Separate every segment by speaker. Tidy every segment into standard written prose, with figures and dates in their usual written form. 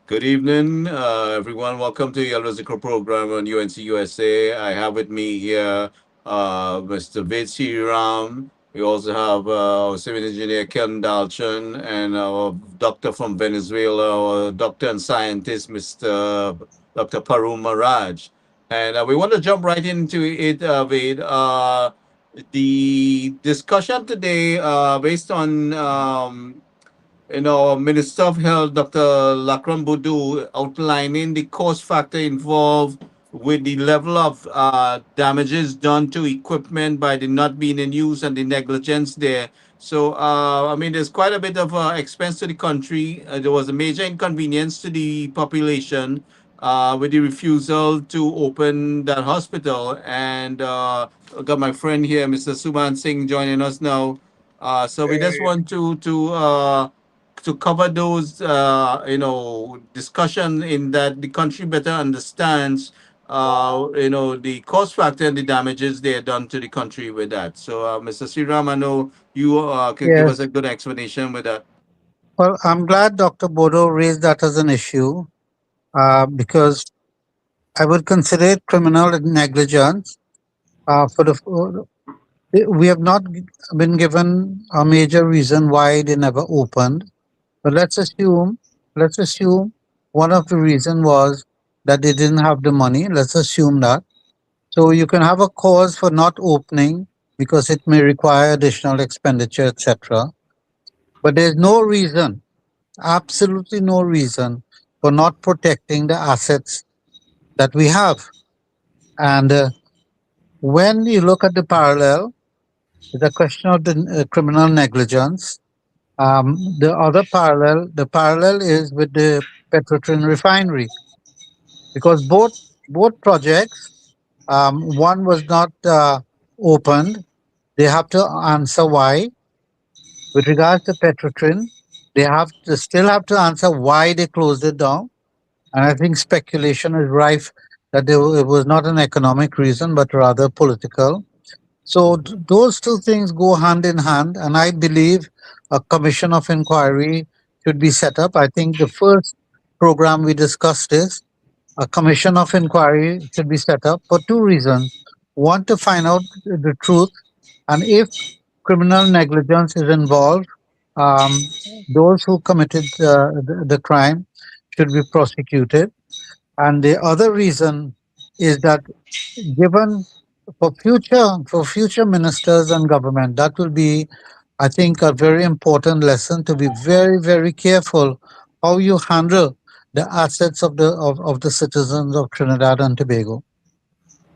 Speaker 1: Good evening, everyone. Welcome to Yellow Zikro program on UNC USA. I have with me here Mr. Ved Ram. We also have our civil engineer Ken Dalchin and our doctor from Venezuela, our doctor and scientist, Mr. Dr. Parul Maraj. And we want to jump right into it, Ved. The discussion today, based on Minister of Health, Dr. Lakram Budu, outlining the cost factor involved with the level of damages done to equipment by the not being in use and the negligence there. So, there's quite a bit of expense to the country. There was a major inconvenience to the population with the refusal to open that hospital. And I got my friend here, Mr. Suman Singh, joining us now. So we just
Speaker 2: Hey,
Speaker 1: want to cover those discussion in that the country better understands the cost factor and the damages they are done to the country with that. So Mr. Sriram, I know you can give us
Speaker 2: yes.
Speaker 1: a good explanation with that.
Speaker 2: Well, I'm glad Dr. Bodo raised that as an issue because I would consider it criminal negligence. We have not been given a major reason why they never opened, but let's assume one of the reason was that they didn't have the money. Let's assume that. So you can have a cause for not opening because it may require additional expenditure, etc. But there's no reason, absolutely no reason for not protecting the assets that we have. And when you look at the parallel, the question of the criminal negligence, the parallel is with the Petrotrin refinery because both projects, one was not opened. They have to answer why. With regards to Petrotrin, they have to still have to answer why they closed it down. And I think speculation is rife that it was not an economic reason, but rather political. So those two things go hand in hand. And I believe a commission of inquiry should be set up. I think the first program we discussed is a commission of inquiry should be set up for two reasons. One, to find out the truth. And if criminal negligence is involved, um, those who committed the crime should be prosecuted. And the other reason is that given for future ministers and government, that will be, I think, a very important lesson to be very, very careful how you handle the assets of the citizens of Trinidad and Tobago.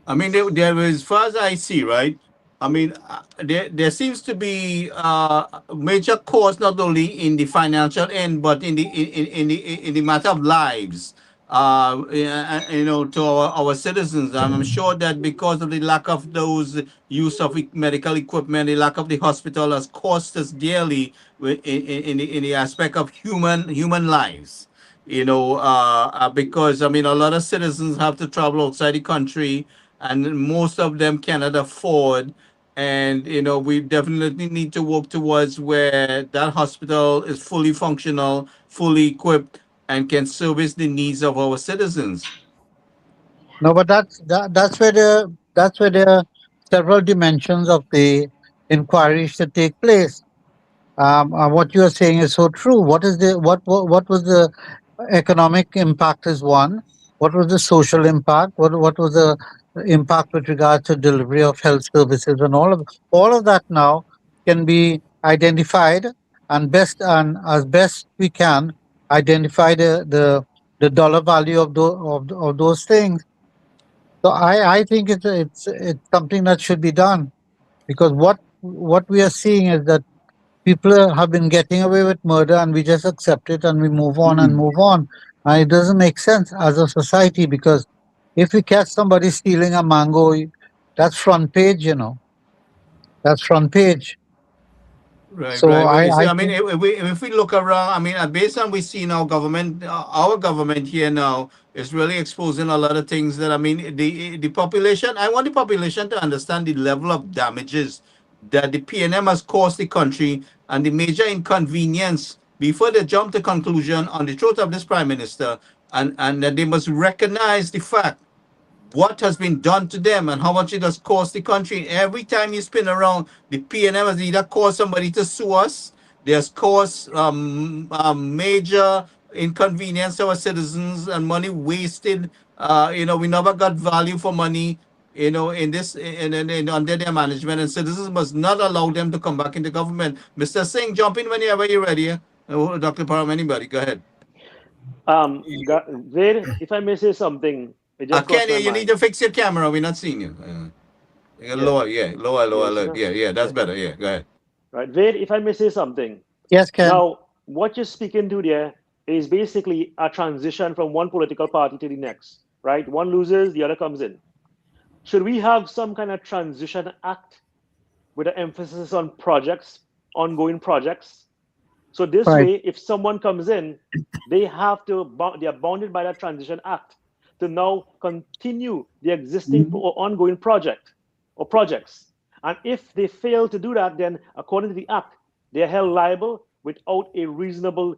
Speaker 1: There is, as far as I see, right? There seems to be major cost not only in the financial end, but in the matter of lives. To our citizens. I'm sure that because of the lack of those use of medical equipment, the lack of the hospital has cost us dearly in the aspect of human lives. Because a lot of citizens have to travel outside the country, and most of them cannot afford. And we definitely need to work towards where that hospital is fully functional, fully equipped, and can service the needs of our citizens.
Speaker 2: No, but that's where the several dimensions of the inquiry should take place. What you are saying is so true. What was the economic impact is one. What was the social impact? What was the impact with regards to delivery of health services and all of that now can be identified and as best we can identify the dollar value of those things. So I think it's something that should be done because what we are seeing is that people have been getting away with murder and we just accept it and we move on and move on. And it doesn't make sense as a society because if we catch somebody stealing a mango, that's front page, that's front page.
Speaker 1: Right,
Speaker 2: So
Speaker 1: right. Well, you see,
Speaker 2: I think,
Speaker 1: if we look around, based on we see now, our government here now is really exposing a lot of things that the population. I want the population to understand the level of damages that the PNM has caused the country and the major inconvenience before they jump to conclusion on the throat of this prime minister, and that they must recognize the fact what has been done to them and how much it has cost the country. Every time you spin around, the PNM has either caused somebody to sue us, there's caused major inconvenience to our citizens and money wasted. We never got value for money. In this, in under their management, and citizens must not allow them to come back into government. Mr. Singh, jump in whenever you're ready. Dr. Param, anybody, go ahead.
Speaker 3: Where, if I may say something, it just crossed
Speaker 1: Kenny,
Speaker 3: my
Speaker 1: you need
Speaker 3: mind.
Speaker 1: to fix your camera. We're not seeing you.
Speaker 3: Yeah,
Speaker 1: Lower, yeah, lower,
Speaker 3: yes,
Speaker 1: lower. Yeah, that's
Speaker 3: yeah,
Speaker 1: better. Yeah, go ahead.
Speaker 3: right. Where, if I may say something,
Speaker 2: Yes, Ken.
Speaker 3: now what you're speaking to there is basically a transition from one political party to the next, right? One loses, the other comes in. Should we have some kind of transition act with an emphasis on projects, ongoing projects? So this
Speaker 2: Right.
Speaker 3: way, if someone comes in, they are bounded by that transition act to now continue the existing
Speaker 2: Mhm.
Speaker 3: or ongoing project or projects. And if they fail to do that, then according to the act, they are held liable without a reasonable,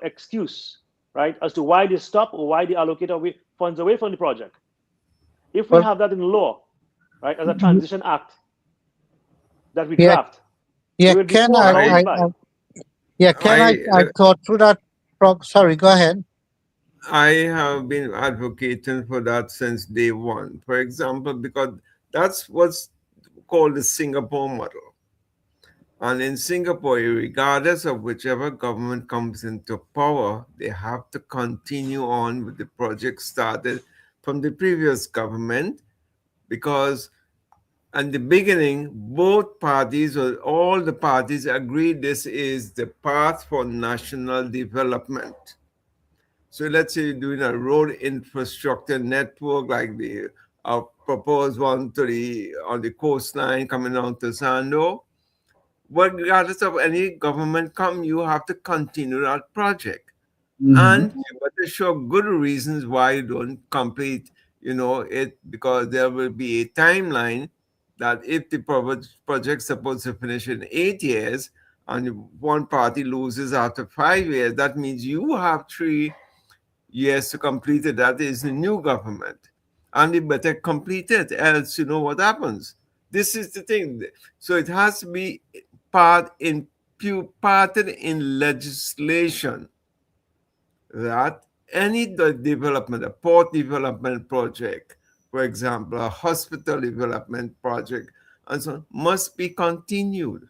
Speaker 3: excuse, right, as to why they stop or why they allocate funds away from the project. If we
Speaker 2: Well,
Speaker 3: have that in law, right, as a
Speaker 2: y-
Speaker 3: transition act that we
Speaker 2: yeah,
Speaker 3: draft,
Speaker 2: yeah,
Speaker 3: we will be
Speaker 2: Ken.
Speaker 3: all
Speaker 4: I
Speaker 3: bound by.
Speaker 2: Yeah, Ken.
Speaker 4: I
Speaker 2: I thought through that. Sorry, go ahead.
Speaker 4: I have been advocating for that since day one. For example, because that's what's called the Singapore model. And in Singapore, regardless of whichever government comes into power, they have to continue on with the project started from the previous government because in the beginning, both parties or all the parties agreed this is the path for national development. So let's say you're doing a road infrastructure network like the proposed one to the on the coastline coming down to Sando. But regardless of any government come, you have to continue that project.
Speaker 2: Mhm.
Speaker 4: And you got to show good reasons why you don't complete, it because there will be a timeline that if the project's supposed to finish in 8 years and one party loses after 5 years, that means you have 3 years to complete it. That is the new government. And they better complete it, else you know what happens. This is the thing. So it has to be parted in legislation that any development, a port development project, for example, a hospital development project, and so on, must be continued.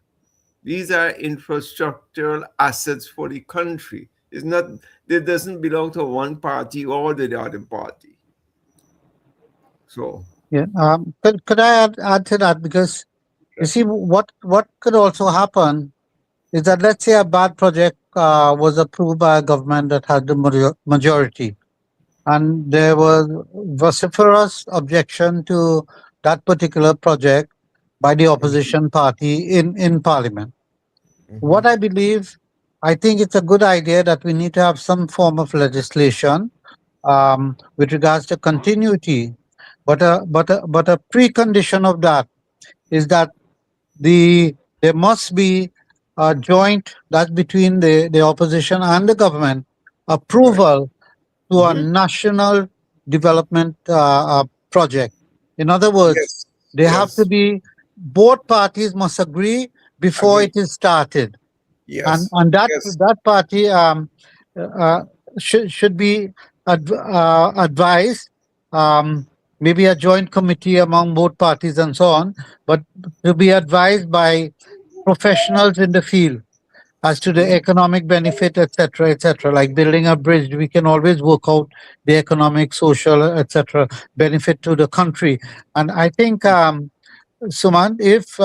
Speaker 4: These are infrastructural assets for the country. It's not, it doesn't belong to one party or the other party. So,
Speaker 2: Yeah. Could I add to that? Because you see, what could also happen is that, let's say, a bad project was approved by a government that had the majority, and there was vociferous objection to that particular project by the opposition party in parliament. What I believe, I think it's a good idea that we need to have some form of legislation with regards to continuity, but a precondition of that is that there must be a joint, that's between the opposition and the government,
Speaker 4: right.
Speaker 2: approval to a
Speaker 3: Mhm.
Speaker 2: national development project. In other words,
Speaker 4: Yes,
Speaker 2: they have to
Speaker 4: yes,
Speaker 2: be, both parties must agree before
Speaker 4: agree.
Speaker 2: it is started, and
Speaker 4: Yes,
Speaker 2: and that
Speaker 4: yes,
Speaker 2: that party uh, should be advised, maybe a joint committee among both parties and so on, but to be advised by professionals in the field as to the
Speaker 4: mhm,
Speaker 2: economic benefit, etc., etc. Like building a bridge, we can always work out the economic, social, etc. benefit to the country. And I think, Suman, if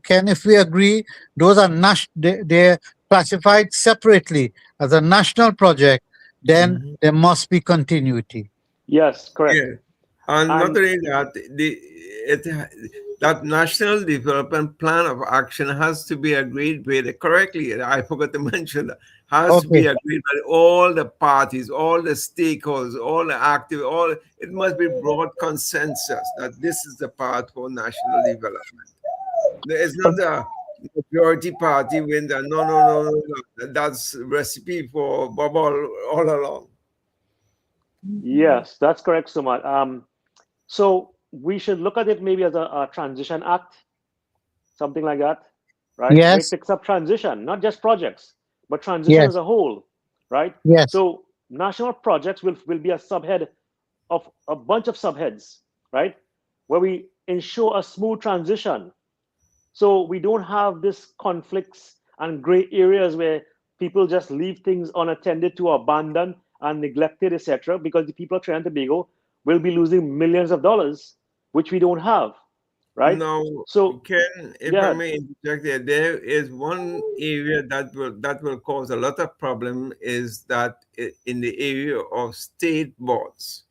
Speaker 2: Ken, if we agree, those are they're classified separately as a national project, then
Speaker 4: mhm.
Speaker 2: there must be continuity.
Speaker 3: Yes, correct.
Speaker 4: Yeah. And not
Speaker 3: And
Speaker 4: only that, it, that national development plan of action has to be agreed with correctly. I forgot to mention that has to
Speaker 2: Okay.
Speaker 4: be agreed by all the parties, all the stakeholders, all the active, all it must be broad consensus that this is the path for national development. It's not majority party wins, and no. That's recipe for bubble all along.
Speaker 3: Yes, that's correct, Sumant. So we should look at it maybe as a transition act, something like that, right? Where it
Speaker 2: Yes,
Speaker 3: picks up transition, not just projects, but transition as
Speaker 2: yes,
Speaker 3: a whole, right?
Speaker 2: yes.
Speaker 3: So national projects will be a subhead of a bunch of subheads, right? Where we ensure a smooth transition. So we don't have this conflicts and gray areas where people just leave things unattended to abandon and neglected, etc. Because the people of Trinidad and Tobago will be losing millions of dollars, which we don't have, right?
Speaker 4: Now,
Speaker 3: So
Speaker 4: Ken, if I
Speaker 3: yeah,
Speaker 4: may interject there is one area that will cause a lot of problem is that in the area of state boards.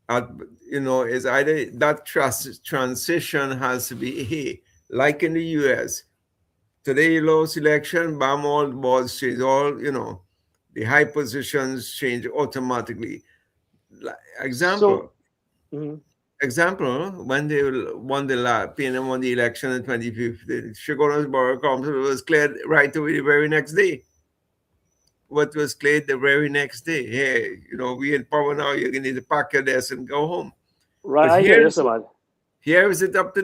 Speaker 4: At, is either that transition has to be like in the U.S. Today, low selection, bam, all boards change, all the high positions change automatically.
Speaker 3: so
Speaker 4: Example,
Speaker 3: mhm.
Speaker 4: when they won PNM won the election in 2015, Chicago's Borough Council was cleared right away the very next day. What was cleared the very next day? Hey, we in power now, you're going to need to pack your desk and go home.
Speaker 3: Right,
Speaker 4: But
Speaker 3: I hear you, Samad.
Speaker 4: here is it up to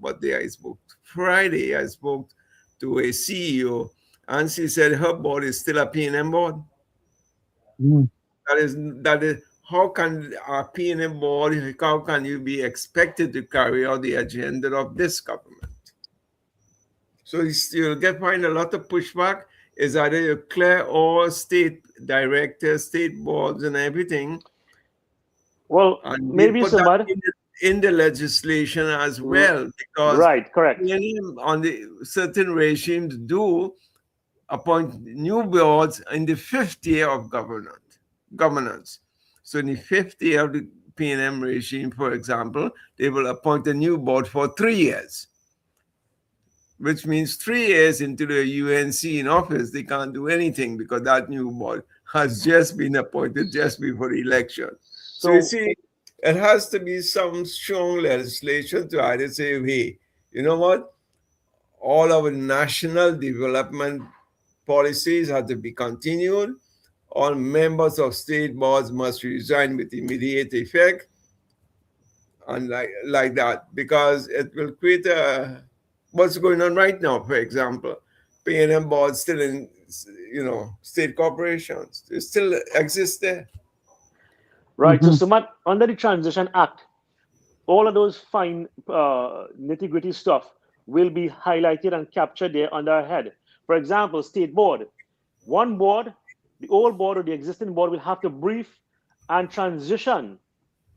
Speaker 4: what day I spoke? Friday, I spoke to a CEO, and she said her board is still a P&M board.
Speaker 2: Mm.
Speaker 4: That is how can a P&M board, how can you be expected to carry out the agenda of this government? So you'll find a lot of pushback. Is either you clear all state directors, state boards, and everything,
Speaker 3: Well,
Speaker 4: and we
Speaker 3: maybe
Speaker 4: put that
Speaker 3: Samad.
Speaker 4: in the legislation as
Speaker 3: R-
Speaker 4: well, because
Speaker 3: right, correct.
Speaker 4: many on the certain regimes do appoint new boards in the fifth year of governance. So in the fifth year of the PNM regime, for example, they will appoint a new board for 3 years, which means 3 years into the UNC in office, they can't do anything because that new board has just been appointed just before the election. So you
Speaker 3: So
Speaker 4: see, it has to be some strong legislation to either say, hey, you know what? All our national development policies have to be continued. All members of state boards must resign with immediate effect, and like that, because it will create what's going on right now. For example, P&M boards still in state corporations. They still exist there.
Speaker 3: right, so
Speaker 2: Mhm.
Speaker 3: Samad, under the Transition Act, all of those fine nitty gritty stuff will be highlighted and captured there under our head. For example, state board. One board, the old board or the existing board will have to brief and transition,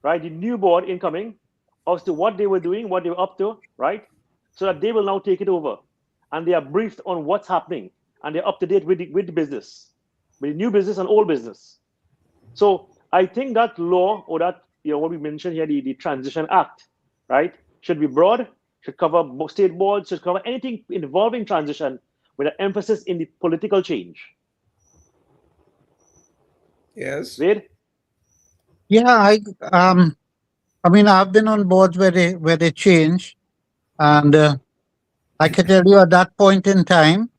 Speaker 3: right? The new board incoming as to what they were doing, what they were up to, right? So that they will now take it over. And they are briefed on what's happening and they're up to date with the business, with the new business and old business. So I think that law or that what we mentioned here, the Transition Act, right, should be broad, should cover state boards, should cover anything involving transition with an emphasis in the political change.
Speaker 4: Yes.
Speaker 3: Wade?
Speaker 2: Yeah, I mean, I've been on boards where they change, and I can tell you at that point in time,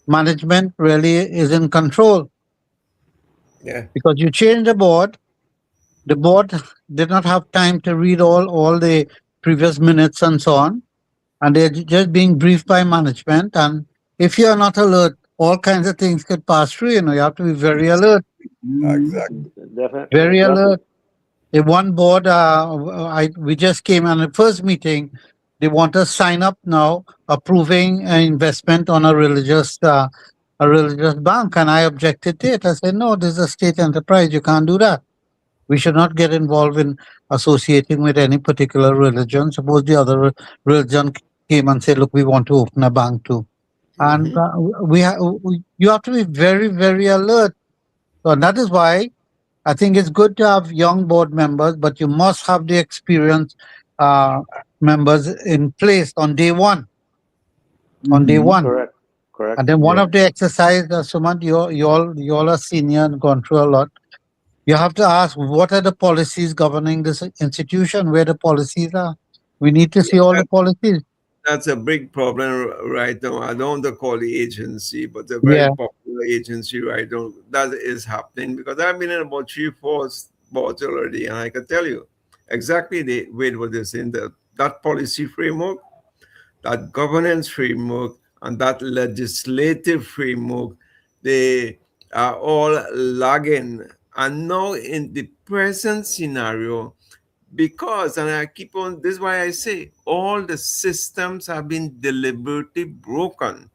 Speaker 2: management really is in control
Speaker 4: Yeah.
Speaker 2: because you change the board did not have time to read all the previous minutes and so on, and they're just being briefed by management. And if you are not alert, all kinds of things could pass through. You have to be very alert,
Speaker 4: Exactly.
Speaker 3: Definitely,
Speaker 2: very
Speaker 3: exactly.
Speaker 2: alert. The one board, we just came on the first meeting. They want us sign up now, approving an investment on a religious bank, and I objected to it. I said, no, this is a state enterprise. You can't do that. We should not get involved in associating with any particular religion. Suppose the other religion came and said, look, we want to open a bank too. And
Speaker 4: Mhm.
Speaker 2: you have to be very, very alert. So that is why I think it's good to have young board members, but you must have the experienced uh, members in place on day one. On day one,
Speaker 3: Correct.
Speaker 2: and
Speaker 3: Correct.
Speaker 2: then one
Speaker 4: Yeah.
Speaker 2: of the exercise, Sumant, you all are senior and gone through a lot. You have to ask what are the policies governing this institution, where the policies are. We need to see all the policies.
Speaker 4: That's a big problem right now. I don't want to call the agency, but a
Speaker 2: Yeah.
Speaker 4: very popular agency right now that is happening because I've been in about 3, 4 boards already, and I can tell you exactly the way what they're saying that policy framework, that governance framework, and that legislative framework, they are all lagging. And now in the present scenario, because, and I keep on, this is why I say all the systems have been deliberately broken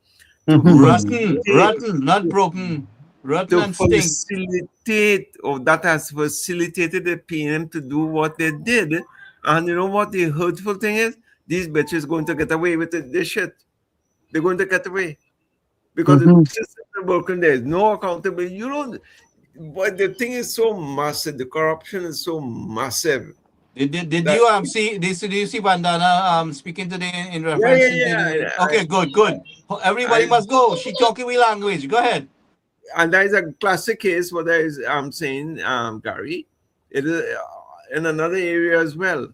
Speaker 4: to
Speaker 1: Rotten,
Speaker 4: facilitate,
Speaker 1: rotten, not broken. Rotten
Speaker 4: to
Speaker 1: and stink.
Speaker 4: facilitate, or that has facilitated the PM to do what they did. And you know what the hurtful thing is? These bitches going to get away with it, this shit. They're going to get away because the
Speaker 2: Mhm.
Speaker 4: system is broken. There is no accountability. You don't. But the thing is so massive. The corruption is so massive
Speaker 1: Did
Speaker 4: that
Speaker 1: you did you see Vandana speaking today in
Speaker 4: yeah,
Speaker 1: reference
Speaker 4: yeah,
Speaker 1: to
Speaker 4: yeah.
Speaker 1: okay, good, good. Everybody
Speaker 4: I
Speaker 1: must go. She talking with language. Go ahead.
Speaker 4: and that is a classic case. What I'm saying, Gary, it is in another area as well.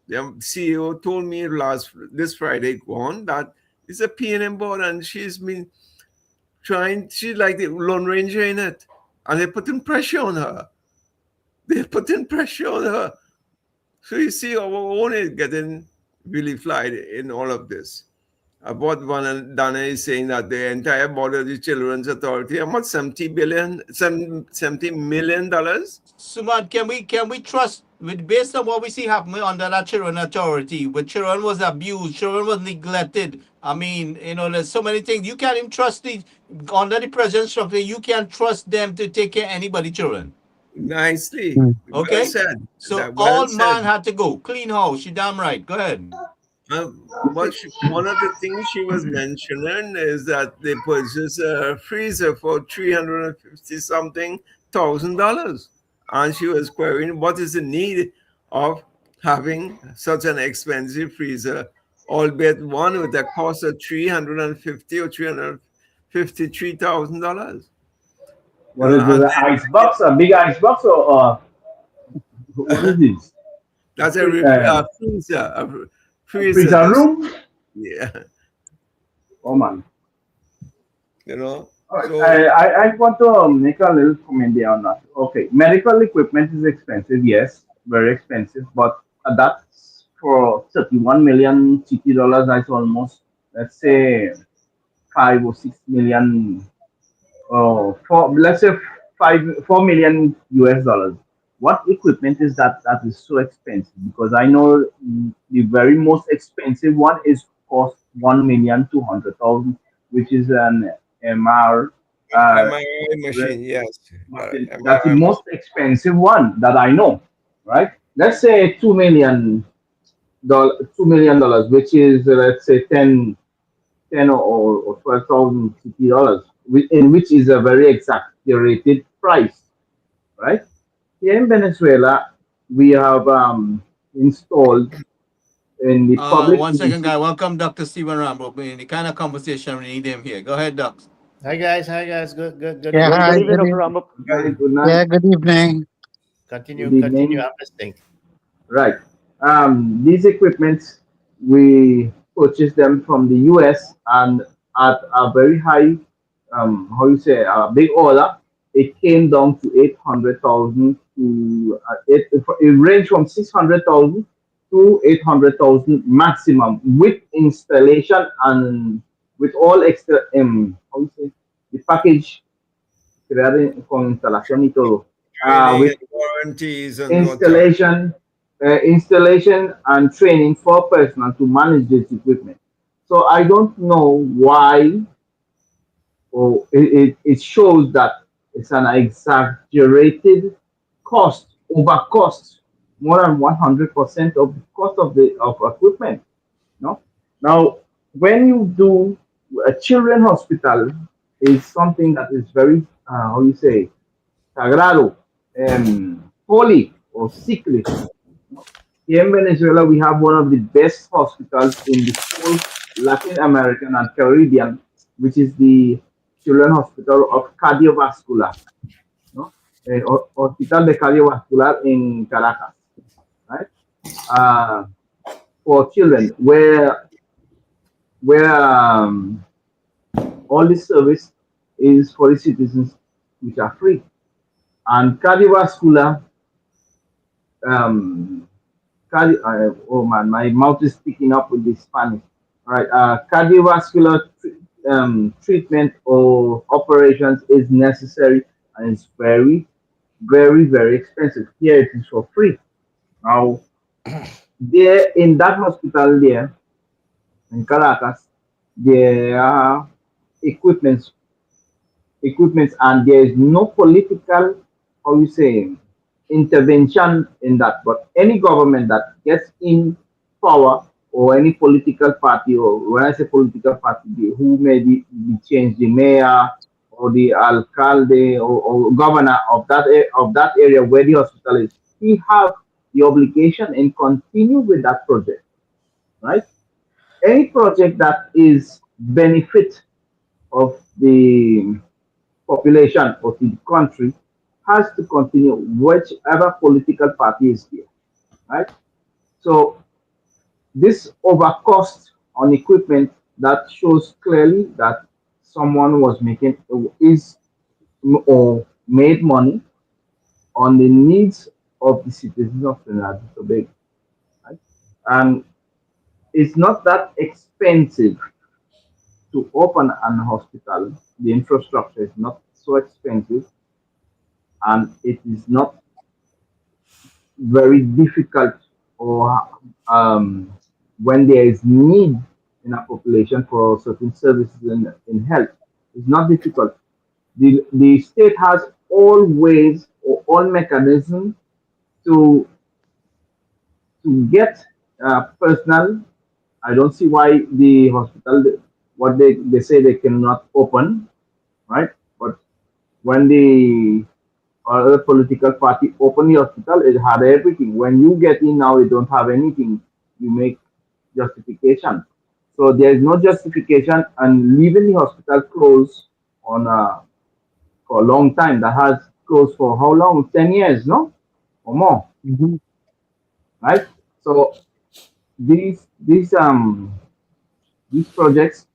Speaker 4: The CEO told me this Friday gone that it's a P&M board and she's been trying. She's like the Lone Ranger in it, and they're putting pressure on her. They're putting pressure on her. So you see, our own is getting really flied in all of this. What one and Dana is saying that the entire board of the Children's Authority, how much, $70 million?
Speaker 1: Sumant, can we trust with based on what we see happening under that children authority, where children was abused, children was neglected. I mean, there's so many things. You can't even trust the under the present structure, you can't trust them to take care of anybody, children.
Speaker 4: Nicely.
Speaker 2: Mm.
Speaker 4: Well
Speaker 1: Okay?
Speaker 4: said.
Speaker 1: So
Speaker 4: Well
Speaker 1: all
Speaker 4: said.
Speaker 1: man had to go. Clean house. You damn right. Go ahead.
Speaker 4: One of the things she was mentioning is that they purchased a freezer for 350 something $1,000. And she was querying what is the need of having such an expensive freezer, albeit one with a cost of 350 or $353,000.
Speaker 5: What is
Speaker 4: And
Speaker 5: it? Ice box? A big ice box or what is this?
Speaker 4: that's freezer,
Speaker 5: A
Speaker 4: freezer,
Speaker 5: freezer room?
Speaker 4: yeah,
Speaker 5: Oh man.
Speaker 4: you know.
Speaker 5: All right.
Speaker 4: So
Speaker 5: I want to make a little comment there on that. Okay, medical equipment is expensive, yes, very expensive, but that's for 31 million CT dollars. That's almost, let's say, 5 or 6 million, let's say 4 million US dollars. What equipment is that is so expensive? Because I know the very most expensive one is cost 1,200,000, which is an MR.
Speaker 4: MRI machine, yes.
Speaker 5: That's the
Speaker 4: MRI
Speaker 5: most expensive one that I know, right? Let's say $2 million, which is let's say 10 or 12,000 CT dollars, which is a very exaggerated price, right? Here in Venezuela, we have installed in the public
Speaker 1: 1 second, guy. Welcome, Dr. Stephen Rambo. In the kind of conversation we need him here. Go ahead, Doc.
Speaker 6: Hi guys, hi guys. Good
Speaker 2: Yeah,
Speaker 6: evening.
Speaker 2: hi,
Speaker 3: Good evening,
Speaker 2: good
Speaker 3: Dr.
Speaker 2: evening.
Speaker 3: Rambo.
Speaker 5: good night,
Speaker 2: Yeah, good evening.
Speaker 6: Continue,
Speaker 5: good
Speaker 6: continue.
Speaker 5: evening.
Speaker 6: I'm listening.
Speaker 5: Right. These equipments, we purchased them from the US and at a very high, how you say, a big order. It came down to 800,000 to, it ranged from 600,000 to 800,000 maximum with installation and with all extra, how you say, the package, crear con instalación y todo.
Speaker 4: training
Speaker 5: With
Speaker 4: and warranties and whatever.
Speaker 5: installation and training for personnel to manage this equipment. So I don't know why, or it shows that it's an exaggerated cost, over cost, more than 100% of the cost of the of equipment. No, now when you do a children hospital is something that is very how you say sagrado, holy or sacred. Here in Venezuela, we have one of the best hospitals in the whole Latin American and Caribbean, which is the Children's Hospital of Cardiovascular, no? Hospital de Cardiovascular in Caracas, right? Uh, for children where all this service is for the citizens, which are free. And cardiovascular, um, oh man, my mouth is sticking up with this Spanish. All right, cardiovascular treatment or operations is necessary and it's very, very, very expensive. Here it is for free. Now, there in that hospital there in Caracas, there are equipments, and there is no political, how you say, intervention in that. But any government that gets in power, or any political party, or when I say political party, who may be change the mayor or the alcalde or governor of of that area where the hospital is, he have the obligation and continue with that project, right? Any project that is benefit of the population of the country has to continue whichever political party is there, right? So this overcost on equipment, that shows clearly that someone was making is or made money on the needs of the citizens of Trinidad and Tobago, right? And it's not that expensive to open an hospital. The infrastructure is not so expensive, and it is not very difficult, or when there is need in a population for certain services in health. It's not difficult. The state has all ways or all mechanisms to get personnel. I don't see why the hospital, what they say they cannot open, right? But when the other political party open the hospital, it had everything. When you get in now, it don't have anything. You make justification. So there is no justification, and leaving the hospital closed on for a long time. That has closed for how long? 10 years, no, or more,
Speaker 2: Mhm.
Speaker 5: right? So these projects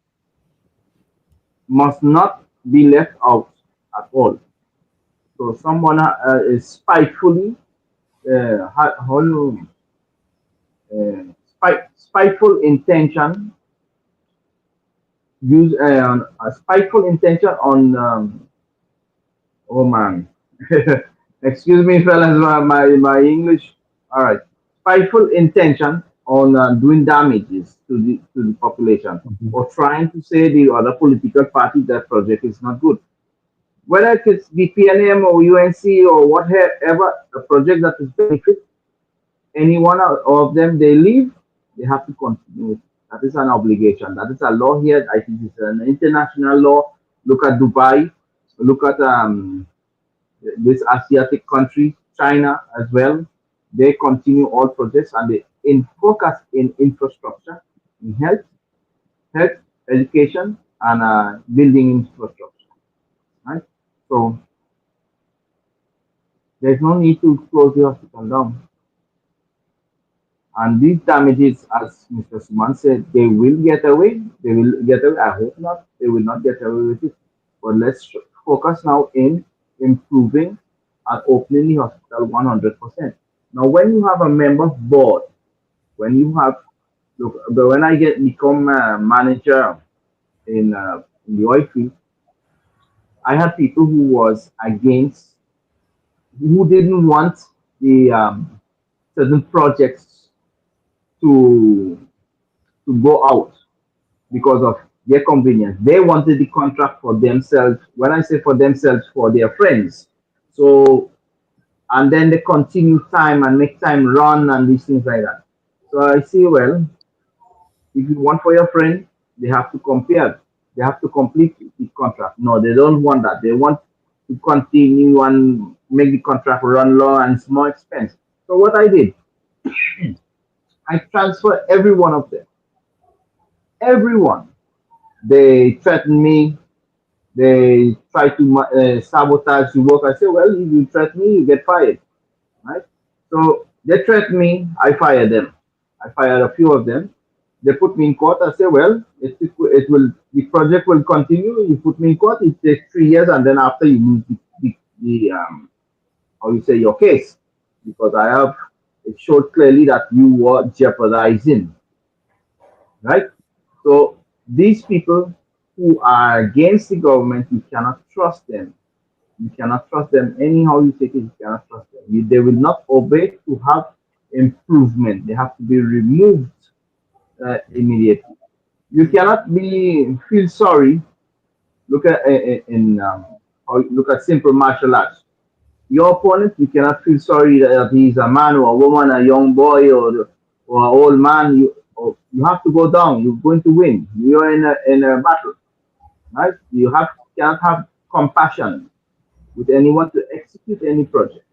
Speaker 5: must not be left out at all. So someone is spitefully spiteful intention, use a spiteful intention on oh man, excuse me fellas, my English, all right, spiteful intention on doing damages to the population,
Speaker 2: Mhm.
Speaker 5: or trying to say the other political party that project is not good, whether it's the PNM or UNC or whatever, a project that is benefit any one of them, they leave, they have to continue. That is an obligation. That is a law here. I think it's an international law. Look at Dubai. Look at this Asiatic country, China as well. They continue all projects, and they focus in infrastructure, in health, education, and building infrastructure. Right. So there's no need to close the hospital down. And these damages, as Mr. Suman said, they will get away. They will get away. I hope not. They will not get away with it. But let's focus now in improving and opening the hospital 100%. Now, when you have a member board, when you have, look, but when I become a manager in the oil field, I had people who was against, who didn't want the certain projects to go out because of their convenience. They wanted the contract for themselves. When I say for themselves, for their friends. So, and then they continue time and make time run and these things like that. So I see, well, if you want for your friend, they have to compare. They have to complete the contract. No, they don't want that. They want to continue and make the contract run long, and it's more expensive. So what I did, I transfer every one of them. Everyone. They threaten me. They try to sabotage the work. I say, well, if you threaten me, you get fired, right? So they threaten me. I fire them. I fired a few of them. They put me in court. I say, well, the project will continue. You put me in court. It takes 3 years, and then after you lose the how you say, your case, because it showed clearly that you were jeopardizing, right? So these people who are against the government, you cannot trust them. You cannot trust them anyhow you take it. You cannot trust them. They will not obey to have improvement. They have to be removed immediately. You cannot feel sorry. Look at look at simple martial arts. Your opponent, you cannot feel sorry that he's a man or a woman, a young boy or an old man. You have to go down. You're going to win. You're in a battle, right? Cannot have compassion with anyone to execute any project.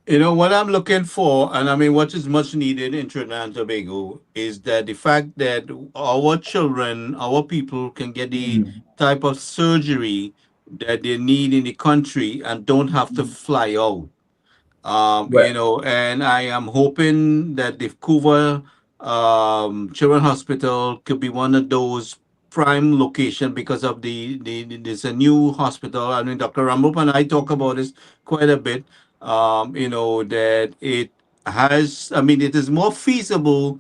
Speaker 1: You know, what I'm looking for, and I mean, what is much needed in Trinidad and Tobago is that the fact that our children, our people can get the
Speaker 5: Mhm.
Speaker 1: type of surgery that they need in the country and don't have to fly out.
Speaker 5: Well,
Speaker 1: And I am hoping that the Couva Children Hospital could be one of those prime location because of there's a new hospital. I mean, Dr. Ramrup and I talk about this quite a bit. That it has. I mean, it is more feasible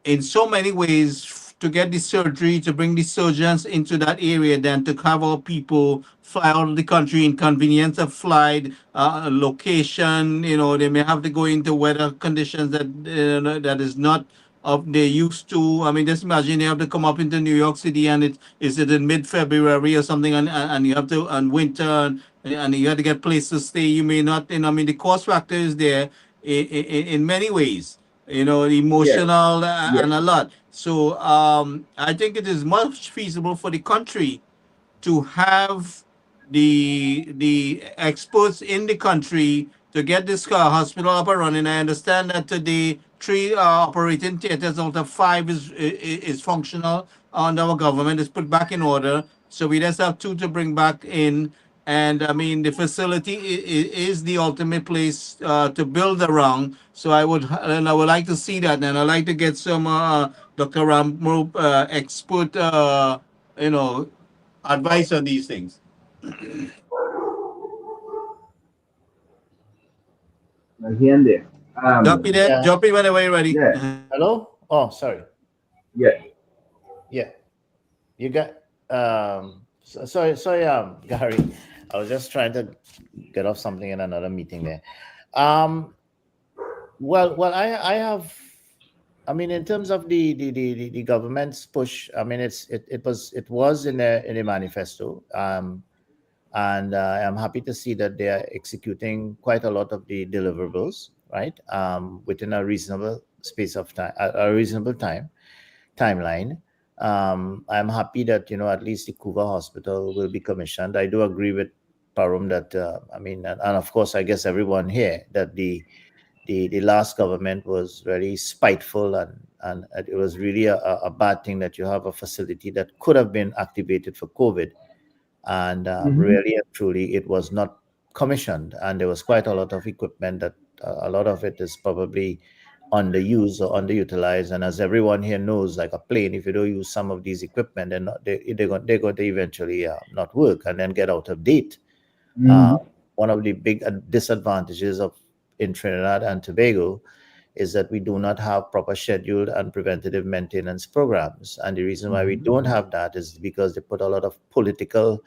Speaker 1: in so many ways to get the surgery to bring the surgeons into that area than to have our people fly out of the country, inconvenience of flight, location. They may have to go into weather conditions that is not of they used to. I mean, just imagine they have to come up into New York City and it in mid-February or something, and you have to and winter and you have to get places to stay. You may not. I mean, the cost factor is there in many ways.
Speaker 5: yes,
Speaker 1: Emotional
Speaker 5: yes.
Speaker 1: and a lot. So I think it is much feasible for the country to have the experts in the country to get this hospital up and running. I understand that today three operating theaters out of five is functional, and our government is put back in order. So we just have two to bring back in. And I mean, the facility is the ultimate place to build around. So I would like to see that, and I'd like to get some Dr. Ramrup expert, you know, advice on these things.
Speaker 5: Here and there.
Speaker 1: Jump in there.
Speaker 6: Yeah.
Speaker 1: Jump in whenever you're ready.
Speaker 5: Yeah,
Speaker 6: Hello? Oh, sorry.
Speaker 5: yeah.
Speaker 6: Yeah. You got sorry, Gary. I was just trying to get off something in another meeting there. Well, I have. I mean, in terms of the government's push, I mean, it was in the manifesto, and I'm happy to see that they are executing quite a lot of the deliverables, right, within a reasonable space of time, a reasonable timeline. I'm happy that at least the Couva Hospital will be commissioned. I do agree with Parum that I mean, and of course, I guess everyone here that the last government was very spiteful, and it was really a bad thing that you have a facility that could have been activated for COVID, and
Speaker 5: Mhm.
Speaker 6: really and truly it was not commissioned, and there was quite a lot of equipment that a lot of it is probably underused or underutilized. And as everyone here knows, like a plane, if you don't use some of these equipment, they're going to eventually not work and then get out of date. Uh,
Speaker 5: Mhm.
Speaker 6: one of the big disadvantages of in Trinidad and Tobago is that we do not have proper scheduled and preventative maintenance programs. And the reason why we don't have that is because they put a lot of political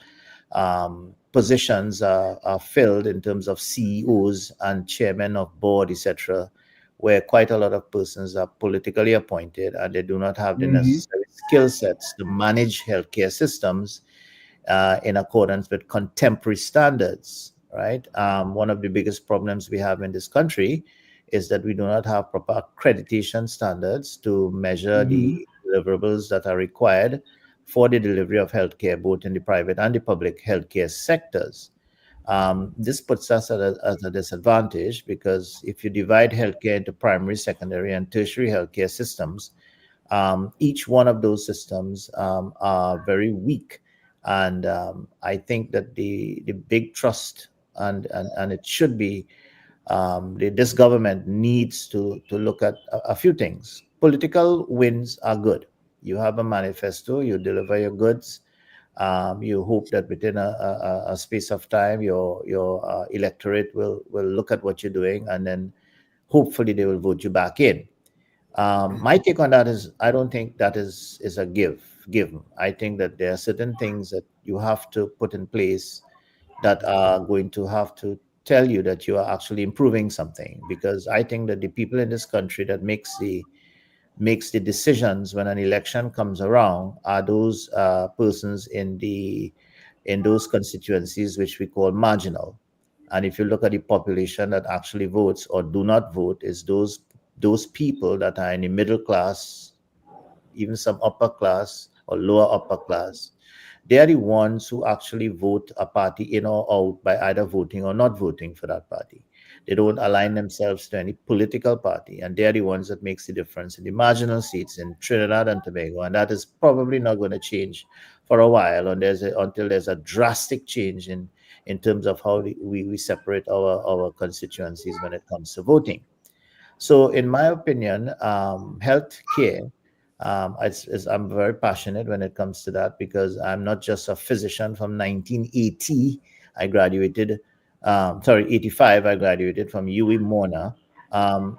Speaker 6: positions are filled in terms of CEOs and chairmen of board, etc., where quite a lot of persons are politically appointed and they do not have the
Speaker 5: Mhm.
Speaker 6: necessary skill sets to manage healthcare systems in accordance with contemporary standards, right? One of the biggest problems we have in this country is that we do not have proper accreditation standards to measure
Speaker 5: Mhm.
Speaker 6: the deliverables that are required for the delivery of healthcare, both in the private and the public healthcare sectors. This puts us at a disadvantage because if you divide healthcare into primary, secondary, and tertiary healthcare systems, each one of those systems are very weak. And I think that the big trust and it should be this government needs to look at a few things. Political wins are good. You have a manifesto, you deliver your goods. You hope that within a space of time, your electorate will look at what you're doing, and then hopefully they will vote you back in. My take on that is I don't think that is a give. I think that there are certain things that you have to put in place that are going to have to tell you that you are actually improving something, because I think that the people in this country that makes the decisions when an election comes around are those persons in those constituencies which we call marginal. And if you look at the population that actually votes or do not vote, is those people that are in the middle class, even some upper class or lower upper class. They are the ones who actually vote a party in or out by either voting or not voting for that party. They don't align themselves to any political party, and they're the ones that makes the difference in the marginal seats in Trinidad and Tobago, and that is probably not going to change for a while, until there's a drastic change in terms of how we separate our constituencies when it comes to voting. So, in my opinion, health care, I'm very passionate when it comes to that, because I'm not just a physician. From 1980, I graduated, 85, I graduated from UWI Mona.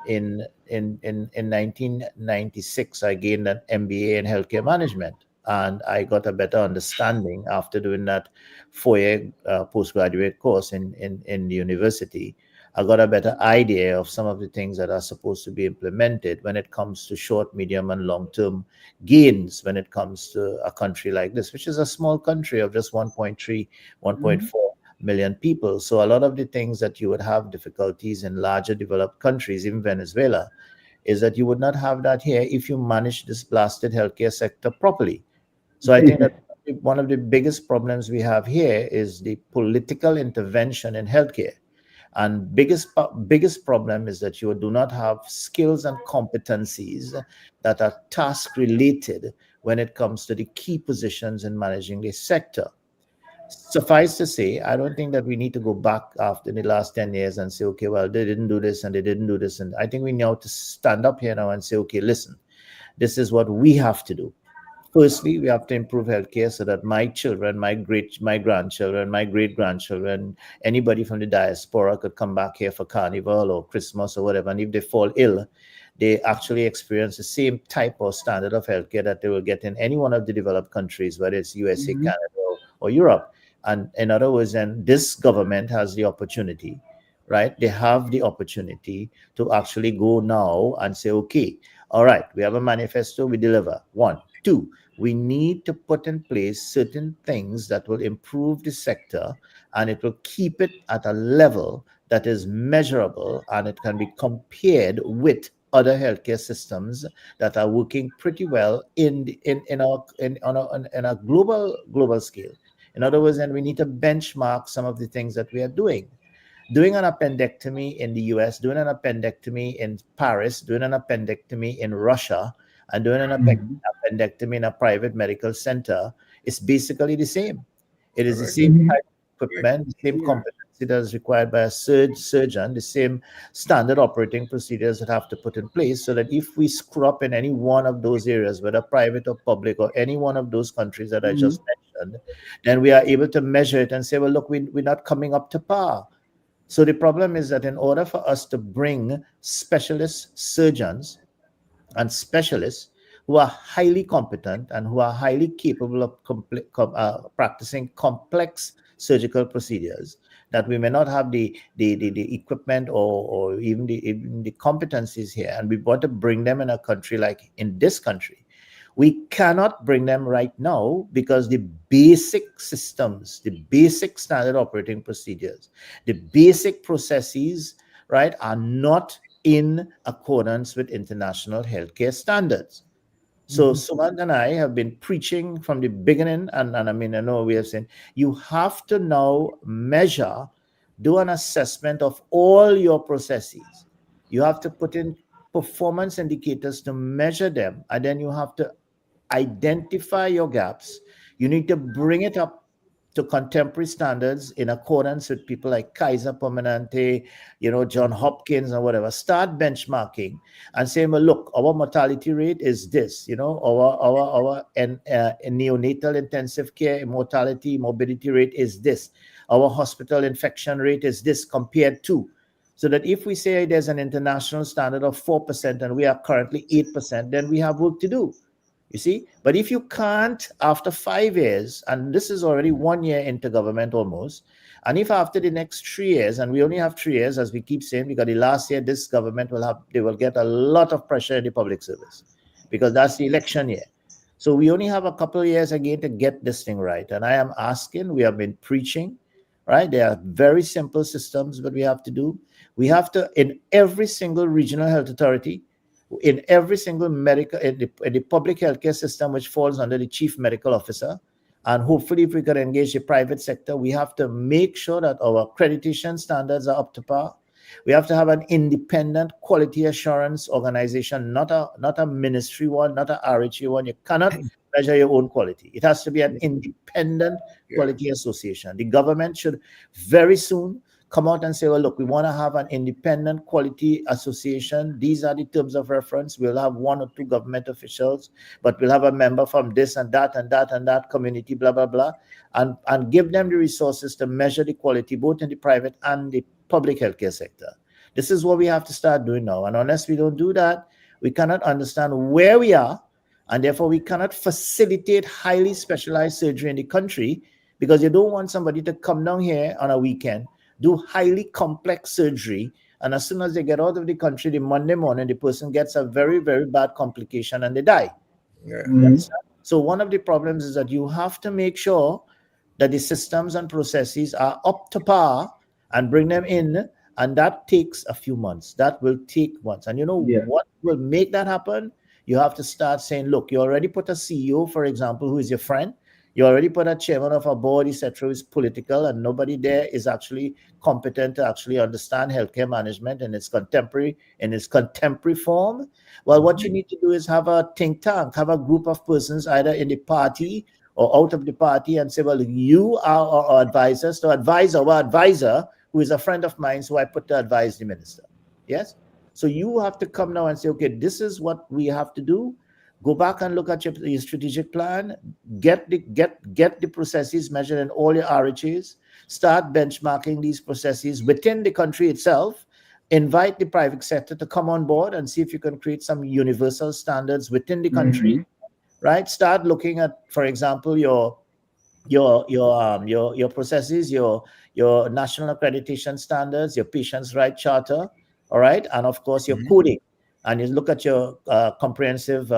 Speaker 6: In 1996, I gained an MBA in healthcare management, and I got a better understanding after doing that 4-year postgraduate course in the university. I got a better idea of some of the things that are supposed to be implemented when it comes to short, medium, and long-term gains when it comes to a country like this, which is a small country of just 1.3, 1.4 million people. So a lot of the things that you would have difficulties in larger developed countries, even Venezuela, is that you would not have that here if you manage this blasted healthcare sector properly. So I think that one of the biggest problems we have here is the political intervention in healthcare. And biggest problem is that you do not have skills and competencies that are task related when it comes to the key positions in managing this sector. Suffice to say, I don't think that we need to go back after the last 10 years and say, okay, well, they didn't do this and they didn't do this. And I think we need to stand up here now and say, okay, listen, this is what we have to do. Firstly, we have to improve healthcare so that my children, my grandchildren, my great-grandchildren, anybody from the diaspora could come back here for Carnival or Christmas or whatever. And if they fall ill, they actually experience the same type or standard of healthcare that they will get in any one of the developed countries, whether it's USA, Canada, or Europe. And in other words, then this government has the opportunity, right? They have the opportunity to actually go now and say, okay, all right, we have a manifesto, we deliver. 1, 2, we need to put in place certain things that will improve the sector, and it will keep it at a level that is measurable, and it can be compared with other healthcare systems that are working pretty well on a global scale. In other words, and we need to benchmark some of the things that we are doing. Doing an appendectomy in the US, doing an appendectomy in Paris, doing an appendectomy in Russia, and doing an appendectomy in a private medical center is basically the same. It is the same type of equipment, the same competency that is required by a surgeon, the same standard operating procedures that have to put in place, so that if we screw up in any one of those areas, whether private or public or any one of those countries that I just mentioned, then we are able to measure it and say, well, look, we're not coming up to par. So the problem is that in order for us to bring specialist surgeons and specialists who are highly competent and who are highly capable of practicing complex surgical procedures, that we may not have the equipment or even the competencies here, and we want to bring them in a country like in this country. We cannot bring them right now because the basic systems, the basic standard operating procedures, the basic processes, right, are not in accordance with international healthcare standards. So Sumant and I have been preaching from the beginning, and I mean, I know we have said, you have to now measure, do an assessment of all your processes. You have to put in performance indicators to measure them, and then you have to identify your gaps. You need to bring it up to contemporary standards in accordance with people like Kaiser Permanente, John Hopkins or whatever. Start benchmarking and saying, well, look, our mortality rate is this, our neonatal intensive care mortality, morbidity rate is this. Our hospital infection rate is this compared to. So that if we say there's an international standard of 4% and we are currently 8%, then we have work to do. You see, but if you can't after 5 years, and this is already 1 year into government almost, and if after the next 3 years, and we only have 3 years, as we keep saying, because the last year this government will get a lot of pressure in the public service because that's the election year. So we only have a couple of years again to get this thing right. And I am asking, we have been preaching, right? There are very simple systems that we have to do. We have to, in every single regional health authority, in every single medical, in the public healthcare system, which falls under the chief medical officer, and hopefully if we can engage the private sector, we have to make sure that our accreditation standards are up to par. We have to have an independent quality assurance organization, not a ministry one, not a RHA one. You cannot measure your own quality. It has to be an independent quality association. The government should very soon come out and say, well, look, we want to have an independent quality association. These are the terms of reference. We'll have 1 or 2 government officials, but we'll have a member from this and that and that and that community, blah, blah, blah, and give them the resources to measure the quality, both in the private and the public healthcare sector. This is what we have to start doing now. And unless we don't do that, we cannot understand where we are, and therefore we cannot facilitate highly specialized surgery in the country, because you don't want somebody to come down here on a weekend, do highly complex surgery, and as soon as they get out of the country, the Monday morning, the person gets a very, very bad complication and they die. So one of the problems is that you have to make sure that the systems and processes are up to par and bring them in, and that takes a few months. That will take months. And what will make that happen? You have to start saying, look, you already put a CEO, for example, who is your friend. You already put a chairman of a board, etc., who is political, and nobody there is actually competent to actually understand healthcare management in its contemporary form. Well, what you need to do is have a think tank, have a group of persons either in the party or out of the party, and say, well, you are our advisors to advise our advisor, who is a friend of mine, so I put to advise the minister. Yes? So you have to come now and say, okay, this is what we have to do. Go back and look at your strategic plan, get the processes measured in all your RHAs, start benchmarking these processes within the country itself, invite the private sector to come on board and see if you can create some universal standards within the country, right? Start looking at, for example, your processes, your national accreditation standards, your patient's right charter, all right? And of course, your coding. And you look at your comprehensive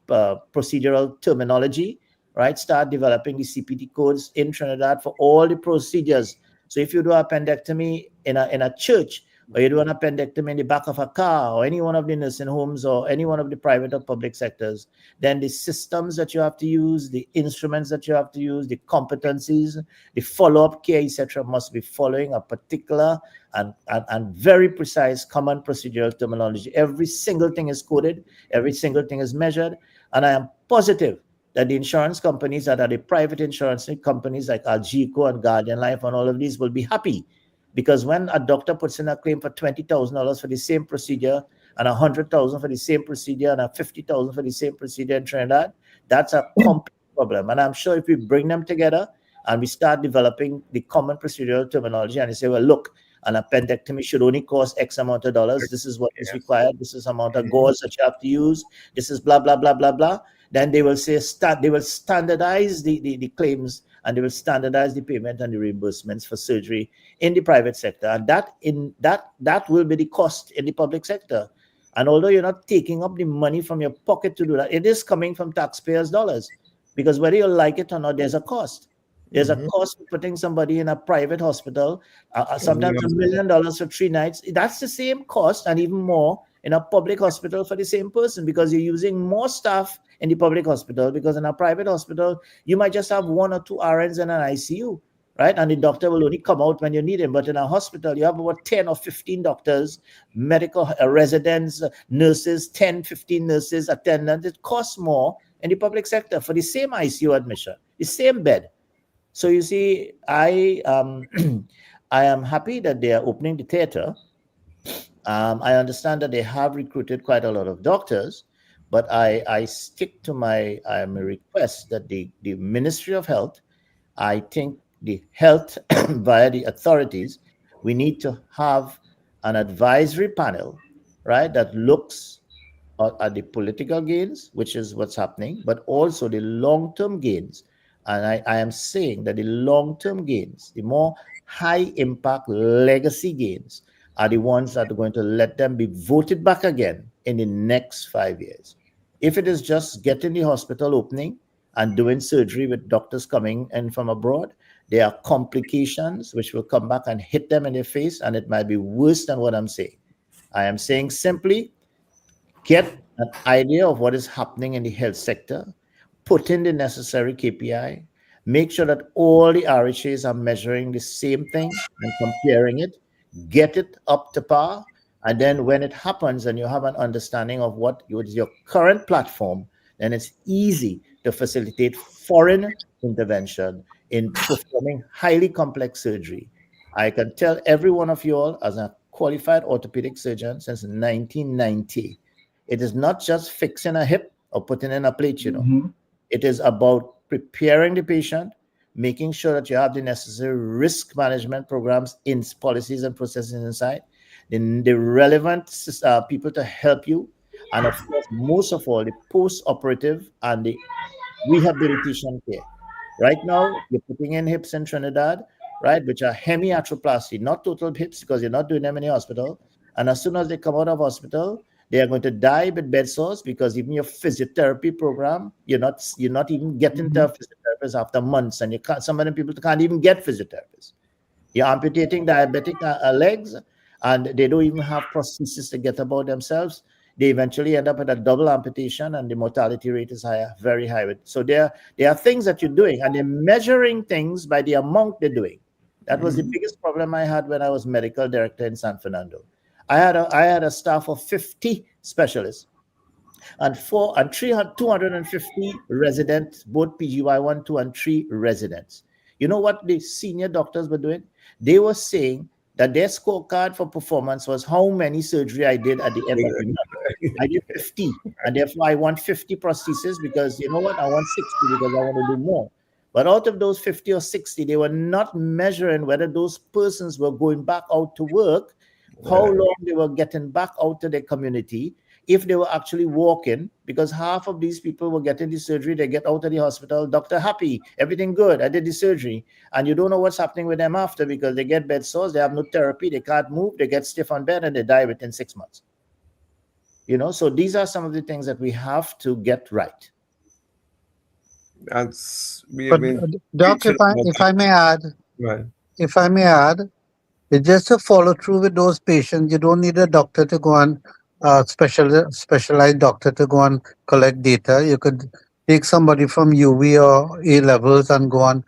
Speaker 6: procedural terminology, right? Start developing the CPT codes in Trinidad for all the procedures. So if you do appendectomy in a church, or you do an appendectomy in the back of a car, or any one of the nursing homes, or any one of the private or public sectors, then the systems that you have to use, the instruments that you have to use, the competencies, the follow-up care, etc., must be following a particular and very precise common procedural terminology. Every single thing is coded, every single thing is measured, and I am positive that the insurance companies that are the private insurance companies like Algeco and Guardian Life and all of these will be happy. Because when a doctor puts in a claim for $20,000 for the same procedure, and $100,000 for the same procedure, and $50,000 for the same procedure in Trinidad, that's a complex problem. And I'm sure if we bring them together and we start developing the common procedural terminology, and they say, well, look, an appendectomy should only cost X amount of dollars. This is what is required. This is the amount of gauze that you have to use. This is blah, blah, blah, blah, blah. Then they will say, they will standardize the claims, and they will standardize the payment and the reimbursements for surgery in the private sector. And that will be the cost in the public sector. And although you're not taking up the money from your pocket to do that, it is coming from taxpayers' dollars. Because whether you like it or not, there's a cost. There's a cost for putting somebody in a private hospital, sometimes $1 million for 3 nights. That's the same cost and even more in a public hospital for the same person, because you're using more staff in the public hospital, because in a private hospital, you might just have 1 or 2 RNs in an ICU, right? And the doctor will only come out when you need him. But in a hospital, you have about 10 or 15 doctors, medical residents, nurses, 10, 15 nurses, attendants. It costs more in the public sector for the same ICU admission, the same bed. So you see, I I am happy that they are opening the theater. I understand that they have recruited quite a lot of doctors, but I stick to my request that the Ministry of Health, I think the health via the authorities, we need to have an advisory panel, right, that looks at the political gains, which is what's happening, but also the long-term gains. And I am saying that the long-term gains, the more high impact legacy gains, are the ones that are going to let them be voted back again in the next 5 years. If it is just getting the hospital opening and doing surgery with doctors coming in from abroad, there are complications which will come back and hit them in the face, and it might be worse than what I'm saying. I am saying simply get an idea of what is happening in the health sector, put in the necessary KPI, make sure that all the RHAs are measuring the same thing and comparing it, get it up to par, and then when it happens and you have an understanding of what is your current platform, then it's easy to facilitate foreign intervention in performing highly complex surgery. I can tell every one of you all, as a qualified orthopedic surgeon since 1990, it is not just fixing a hip or putting in a plate, It is about preparing the patient, making sure that you have the necessary risk management programs, in policies and processes inside, the relevant people to help you, and of course, most of all, the post-operative and the rehabilitation care. Right now, you're putting in hips in Trinidad, right, which are hemiarthroplasty, not total hips, because you're not doing them in the hospital. And as soon as they come out of hospital, they are going to die with bed sores, because even your physiotherapy program, you're not even getting to a physiotherapist after months, and some of them people can't even get physiotherapists. You're amputating diabetic legs, and they don't even have prosthesis to get about themselves. They eventually end up with a double amputation, and the mortality rate is higher, very high. So there are things that you're doing, and they're measuring things by the amount they're doing. That was the biggest problem I had when I was medical director in San Fernando. I had a staff of 50 specialists and 250 residents, both PGY 1, 2, and 3 residents. You know what the senior doctors were doing? They were saying that their scorecard for performance was how many surgery I did at the end of the month. I did 50, and therefore I want 50 prostheses, because you know what? I want 60 because I want to do more. But out of those 50 or 60, they were not measuring whether those persons were going back out to work, how long they were getting back out to their community, if they were actually walking, because half of these people were getting the surgery, they get out of the hospital, doctor happy, everything good, I did the surgery, and you don't know what's happening with them after, because they get bed sores, they have no therapy, they can't move, they get stiff on bed, and they die within 6 months. So these are some of the things that we have to get right.
Speaker 2: Doc, if I may add,
Speaker 4: right.
Speaker 2: it's just to follow through with those patients. You don't need a doctor to go and specialized doctor to go and collect data. You could take somebody from UV or A levels and go on,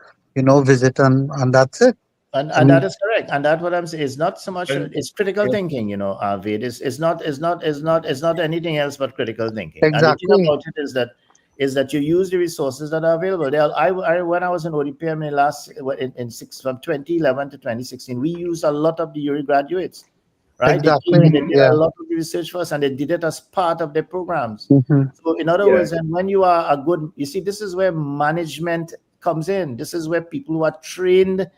Speaker 2: visit, and that's it.
Speaker 6: And that is correct. And that's what I'm saying. It's not so much. It's critical thinking. Ved. It's not anything else but critical thinking.
Speaker 2: Exactly.
Speaker 6: And the thing about it is that you use the resources that are available. When I was in ODPM from 2011 to 2016, we used a lot of the URI graduates. Right?
Speaker 2: Exactly.
Speaker 6: They did a lot of the research for us, and they did it as part of their programs. So in other words, and when you are a good, you see, this is where management comes in. This is where people who are trained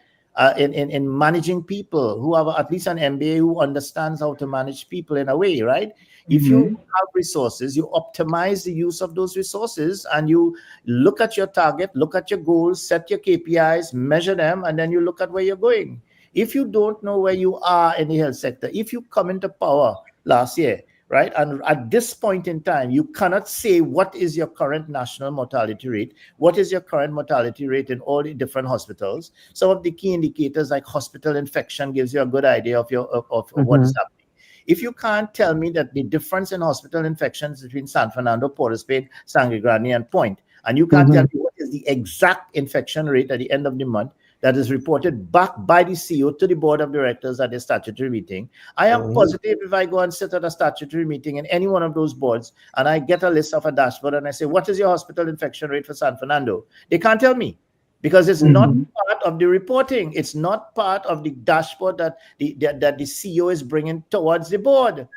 Speaker 6: in managing people, who have at least an MBA, who understands how to manage people in a way, right? If you have resources, you optimize the use of those resources, and you look at your target, look at your goals, set your KPIs, measure them, and then you look at where you're going. If you don't know where you are in the health sector, if you come into power last year, right, and at this point in time, you cannot say what is your current national mortality rate, what is your current mortality rate in all the different hospitals. Some of the key indicators like hospital infection gives you a good idea of what is happening. If you can't tell me that the difference in hospital infections between San Fernando, Port of Spain, Sangre Grande, and Point, and you can't tell me what is the exact infection rate at the end of the month that is reported back by the CEO to the board of directors at the statutory meeting, I am positive if I go and sit at a statutory meeting in any one of those boards and I get a list of a dashboard and I say, what is your hospital infection rate for San Fernando? They can't tell me. because it's not
Speaker 2: Mhm.
Speaker 6: part of the reporting. It's not part of the dashboard that the CEO is bringing towards the board.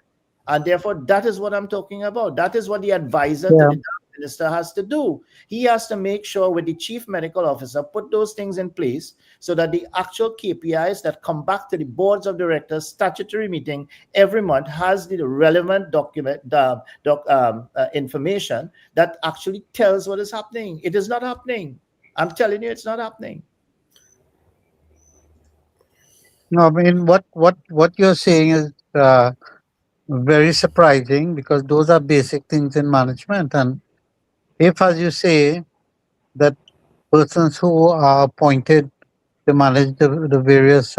Speaker 6: And therefore, that is what I'm talking about. That is what the advisor to
Speaker 2: Yeah.
Speaker 6: the minister has to do. He has to make sure with the chief medical officer, put those things in place so that the actual KPIs that come back to the boards of directors statutory meeting every month has the relevant information that actually tells what is happening. It is not happening. I'm telling you, it's not happening.
Speaker 2: No, I mean what you're saying is very surprising because those are basic things in management. And if, as you say, that persons who are appointed to manage the various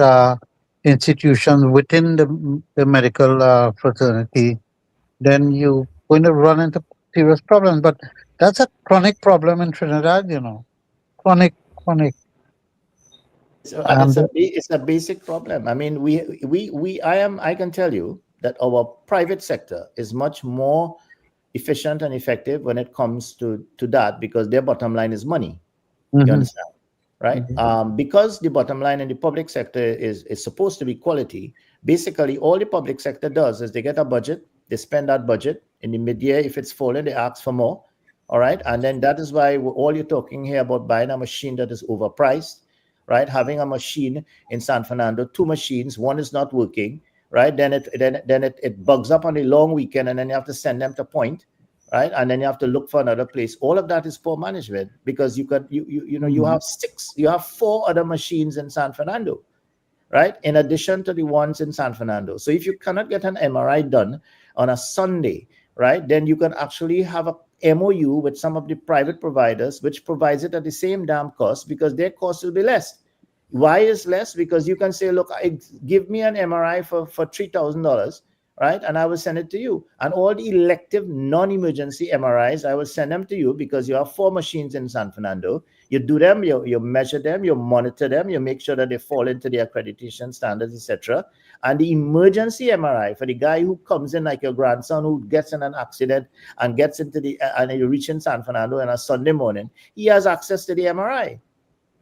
Speaker 2: institutions within the medical fraternity, then you're going to run into serious problems. But that's a chronic problem in Trinidad, chronic, chronic.
Speaker 6: So, and
Speaker 2: And
Speaker 6: it's a basic problem. I mean, I can tell you that our private sector is much more efficient and effective when it comes to that, because their bottom line is money. You
Speaker 2: Mhm,
Speaker 6: understand, right?
Speaker 2: mhm.
Speaker 6: Because the bottom line in the public sector is supposed to be quality. Basically, all the public sector does is they get a budget, they spend that budget in the mid-year. If it's fallen, they ask for more. All right, and then that is why all you're talking here about buying a machine that is overpriced, right? Having a machine in San Fernando, 2 machines, one is not working, right? Then it bugs up on a long weekend, and then you have to send them to Point, right? And then you have to look for another place. All of that is poor management, because you have 4 other machines in San Fernando, right? In addition to the ones in San Fernando. So if you cannot get an MRI done on a Sunday, right, then you can actually have a MOU with some of the private providers, which provides it at the same damn cost, because their cost will be less. Why is less? Because you can say, look, give me an MRI for $3,000, right? And I will send it to you. And all the elective non-emergency MRIs, I will send them to you, because you have 4 machines in San Fernando. You do them, you measure them, you monitor them, you make sure that they fall into the accreditation standards, etc. And the emergency MRI for the guy who comes in, like your grandson who gets in an accident and gets into and you reach in San Fernando on a Sunday morning, he has access to the MRI.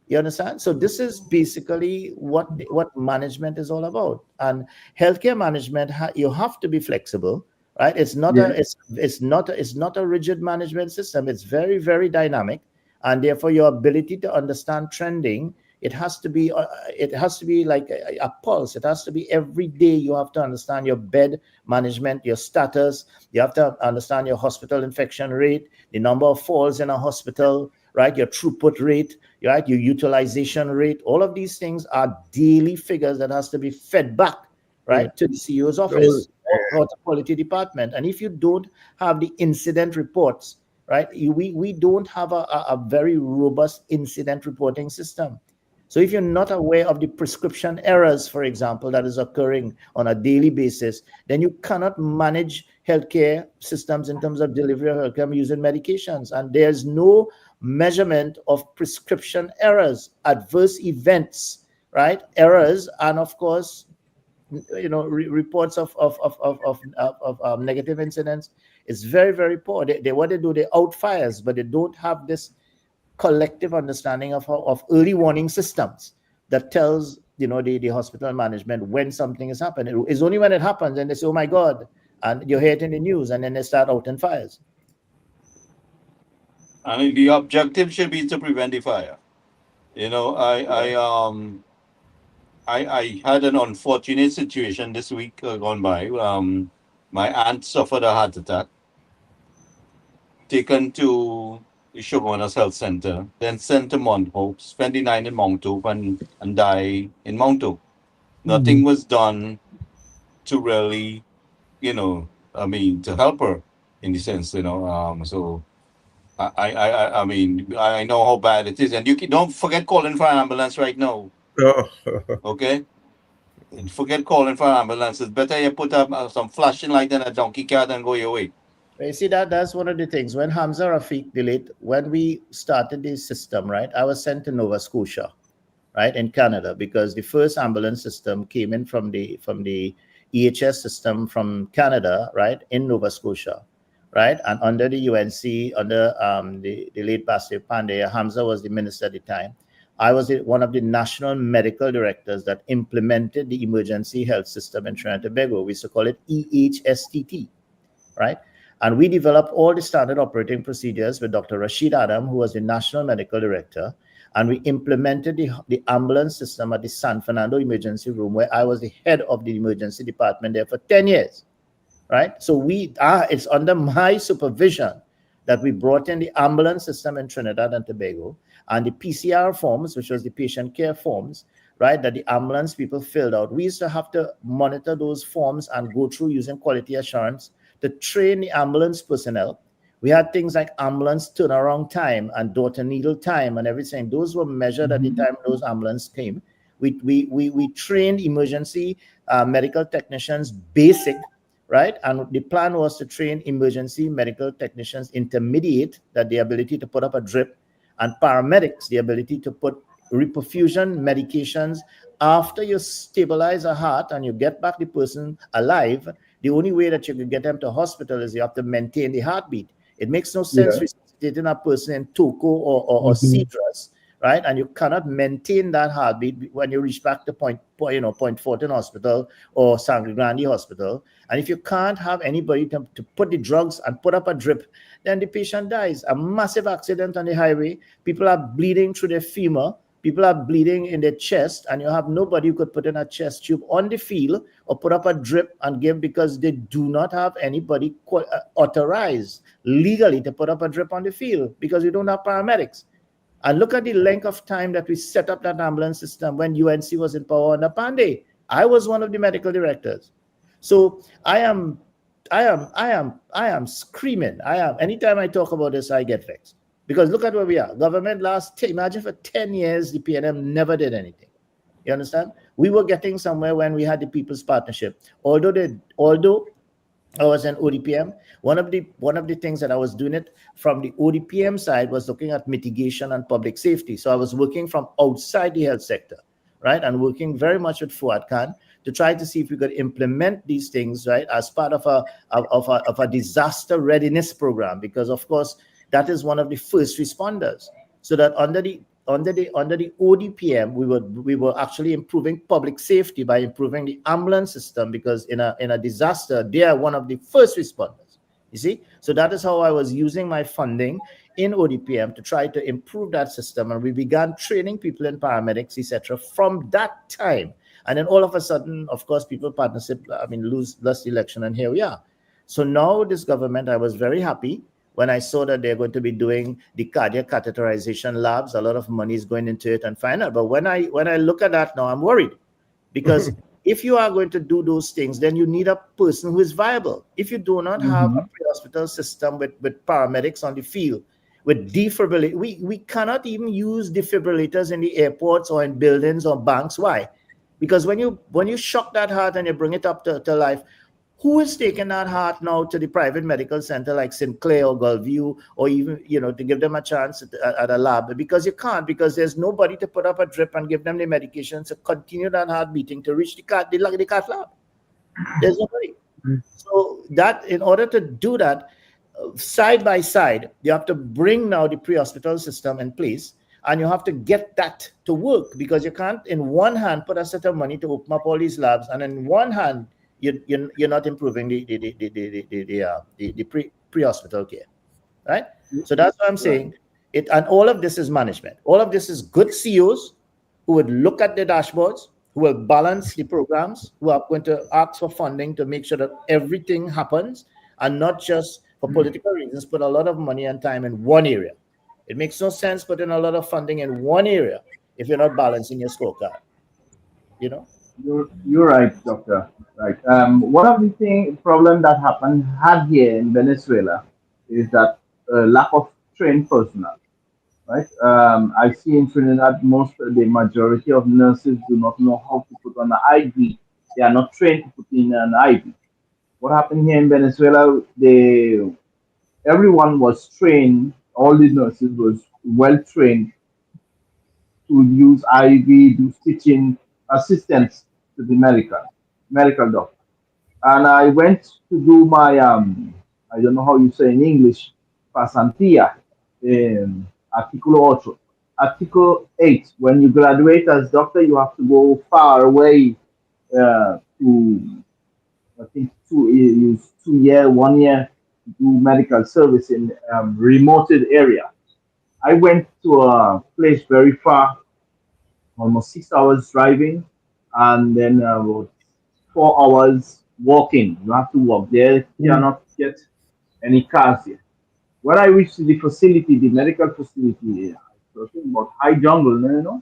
Speaker 6: You understand? So this is basically what management is all about. And healthcare management, you have to be flexible, right? It's not a rigid management system. It's very, very dynamic, and therefore your ability to understand trending, it has to be like a pulse. It has to be every day. You have to understand your bed management, your status. You have to understand your hospital infection rate, the number of falls in a hospital, right? Your throughput rate, right? Your utilization rate. All of these things are daily figures that has to be fed back, right, to the CEO's office or the quality department. And if you don't have the incident reports, right, we don't have a very robust incident reporting system. So if you're not aware of the prescription errors, for example, that is occurring on a daily basis, then you cannot manage healthcare systems in terms of delivery of healthcare using medications. And there's no measurement of prescription errors, adverse events, right? Errors, and of course, reports of negative incidents is very, very poor. What they do, they out fires, but they don't have this collective understanding of early warning systems that tells the hospital management when something is happening. It's only when it happens and they say, oh my God, and you hear it in the news, and then they start out in fires.
Speaker 1: I mean, the objective should be to prevent the fire. I had an unfortunate situation this week gone by. My aunt suffered a heart attack, taken to the Shogunas Health Center, then sent to Mount Hope, spent the night in Mount Hope, and die in Mount Hope. Nothing was done to really, to help her in the sense, so I mean, I know how bad it is, and don't forget calling for an ambulance right now. Okay, and forget calling for an ambulance. It's better you put up some flashing light and a donkey cart and go your way.
Speaker 6: You see, that's one of the things. When Hamza Rafiq when we started this system, right, I was sent to Nova Scotia, right, in Canada, because the first ambulance system came in from the EHS system from Canada, right, in Nova Scotia, right, and under the UNC, under the late Bastille Pandey, Hamza was the minister at the time, I was one of the national medical directors that implemented the emergency health system in Trinidad and Tobago. We used to call it EHSTT, right? And we developed all the standard operating procedures with Dr. Rashid Adam, who was the national medical director. And we implemented the ambulance system at the San Fernando emergency room, where I was the head of the emergency department there for 10 years, right? So it's under my supervision that we brought in the ambulance system in Trinidad and Tobago, and the PCR forms, which was the patient care forms, right, that the ambulance people filled out. We used to have to monitor those forms and go through using quality assurance to train the ambulance personnel. We had things like ambulance turnaround time and daughter needle time and everything. Those were measured at the time those ambulance came. We trained emergency medical technicians basic, right? And the plan was to train emergency medical technicians intermediate, that the ability to put up a drip, and paramedics, the ability to put reperfusion medications after you stabilize a heart and you get back the person alive. The only way that you can get them to hospital is you have to maintain the heartbeat. It makes no sense resuscitating a person in Toco or Cedrus, right? And you cannot maintain that heartbeat when you reach back to Point Fortin Hospital or Sangre Grande Hospital. And if you can't have anybody to put the drugs and put up a drip, then the patient dies. A massive accident on the highway, people are bleeding through their femur, people are bleeding in their chest, and you have nobody who could put in a chest tube on the field or put up a drip and give, because they do not have anybody authorized legally to put up a drip on the field, because we don't have paramedics. And look at the length of time that we set up that ambulance system when UNC was in power under Pandey. I was one of the medical directors. So I am screaming. Anytime I talk about this, I get vexed. Because look at where we are. Government imagine for 10 years, the PNM never did anything. You understand? We were getting somewhere when we had the People's Partnership. Although I was an ODPM, one of the things that I was doing it from the ODPM side was looking at mitigation and public safety. So I was working from outside the health sector, right? And working very much with Fuad Khan to try to see if we could implement these things, right, as part of a disaster readiness program, because of course that is one of the first responders. So that under the ODPM, we were actually improving public safety by improving the ambulance system, because in a disaster, they are one of the first responders. You see? So that is how I was using my funding in ODPM to try to improve that system. And we began training people in paramedics, etc. from that time. And then all of a sudden, of course, people lost the election, and here we are. So now this government, I was very happy when I saw that they're going to be doing the cardiac catheterization labs. A lot of money is going into it and final. But when I look at that now, I'm worried, because if you are going to do those things, then you need a person who is viable. If you do not have a pre-hospital system with paramedics on the field, with defibrillators, we cannot even use defibrillators in the airports or in buildings or banks. Why? Because when you shock that heart and you bring it up to life, who is taking that heart now to the private medical center like Sinclair or Gulview, or even, to give them a chance at a lab? Because you can't, because there's nobody to put up a drip and give them the medication to continue that heart beating to reach the cath lab. There's nobody. So that, in order to do that, side by side, you have to bring now the pre-hospital system in place, and you have to get that to work, because you can't in one hand put a set of money to open up all these labs, and in one hand you're not improving the pre-hospital care, right? So that's what I'm saying. And all of this is management. All of this is good CEOs who would look at the dashboards, who will balance the programs, who are going to ask for funding to make sure that everything happens, and not just for political reasons, put a lot of money and time in one area. It makes no sense putting a lot of funding in one area if you're not balancing your scorecard.
Speaker 5: You're right, Doctor. Right. One of the problem that had here in Venezuela is that lack of trained personnel. Right. I see in Trinidad the majority of nurses do not know how to put on an IV. They are not trained to put in an IV. What happened here in Venezuela? Everyone was trained. All the nurses was well trained to use IV, do stitching, assistance to the medical doctor. And I went to do my I don't know how you say in English, pasantía, artículo 8. Article 8. When you graduate as doctor, you have to go far away to, I think, 2 year, 1 year to do medical service in remoted area. I went to a place very far, almost 6 hours driving, and then about 4 hours walking. You have to walk there. You cannot get any cars here. When I reached the facility, the medical facility, talking about high jungle,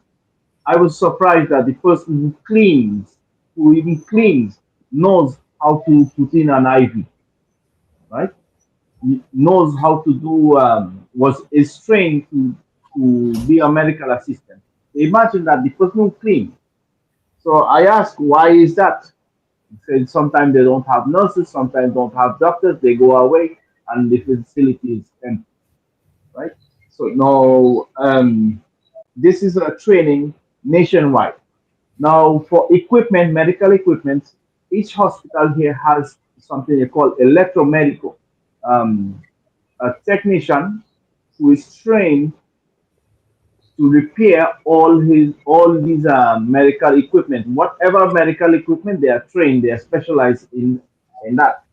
Speaker 5: I was surprised that the person who even cleans, knows how to put in an IV, right? He knows how to do, is trained to be a medical assistant. Imagine that the person who cleans. So I asked, why is that? He said sometimes they don't have nurses, sometimes don't have doctors, they go away and the facility is empty, right? So now this is a training nationwide. Now for equipment, medical equipment, each hospital here has something they call electromedical. Um, a technician who is trained to repair all these medical equipment. Whatever medical equipment they are trained, they are specialized in that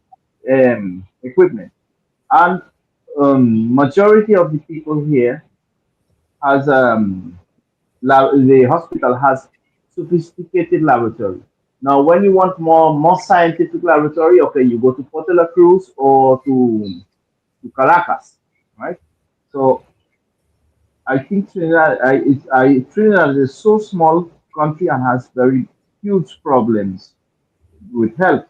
Speaker 5: equipment. And majority of the people here has the hospital has sophisticated laboratory. Now, when you want more scientific laboratory, okay, you go to Puerto La Cruz or to Caracas, right? So I think Trinidad is so small country and has very huge problems with health.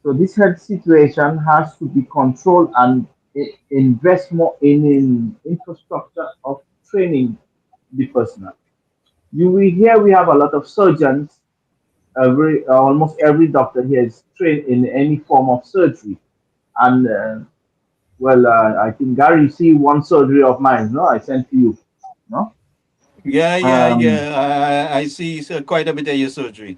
Speaker 5: So this health situation has to be controlled and invest more in infrastructure of training the personnel. You will hear we have a lot of surgeons. Almost every doctor here is trained in any form of surgery. And I think Gary, you see one surgery of mine, no? I sent to you, no?
Speaker 1: Yeah, yeah,
Speaker 5: Um,
Speaker 1: yeah. I see quite a bit of your surgery.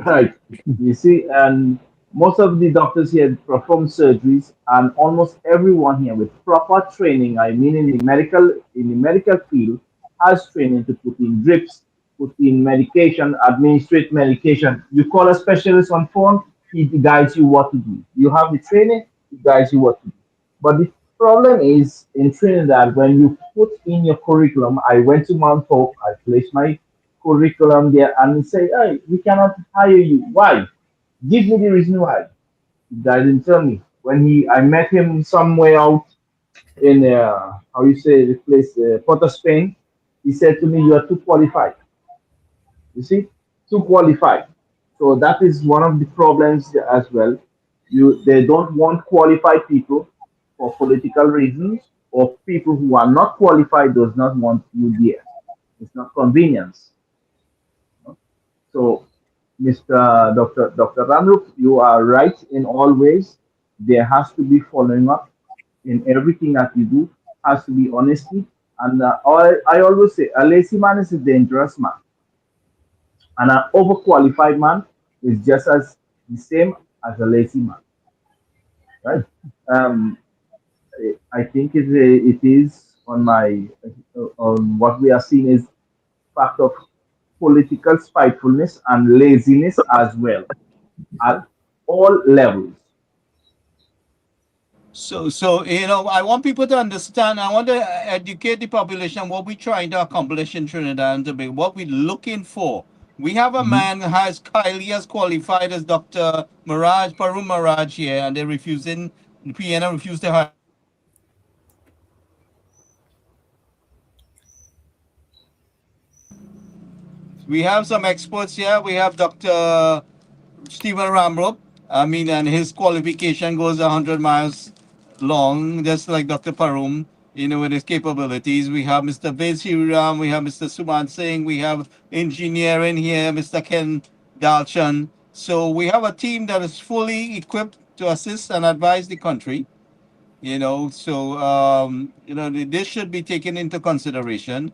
Speaker 5: right. You see, and most of the doctors here perform surgeries, and almost everyone here with proper training, I mean, in the medical field, has training to put in drips, put in medication, administrate medication. You call a specialist on phone, he guides you what to do. You have the training, he guides you what to do. But the problem is in Trinidad, when you put in your curriculum, I went to Mount Hope, I placed my curriculum there, and he say, hey, we cannot hire you. Why? Give me the reason why. He didn't tell me. I met him somewhere out in, how you say the place, Port of Spain. He said to me, you are too qualified. You see, too qualified. So that is one of the problems as well. They don't want qualified people for political reasons, or people who are not qualified does not want you there. It's not convenience. So, Dr. Ramrup, you are right in all ways. There has to be following up in everything that you do. Has to be honesty. And I always say, a lazy man is a dangerous man, and an overqualified man is just as the same as a lazy man, right? Um, I think it is on what we are seeing is fact of political spitefulness and laziness as well at all levels.
Speaker 1: So I want people to understand. I want to educate the population what we're trying to accomplish in Trinidad and Tobago, what we're looking for. We have a
Speaker 5: Mhm.
Speaker 1: man has highly as qualified as Dr. Miraj Parum Miraj here, and they're refusing. The PNM refused to hire. We have some experts here. We have Dr. Stephen Ramrup. I mean, and his qualification goes 100 miles long, just like Dr. Parum, with his capabilities. We have Mr. Vez Hiram, we have Mr. Suman Singh, we have engineering here, Mr. Ken Dalchan. So we have a team that is fully equipped to assist and advise the country. This should be taken into consideration.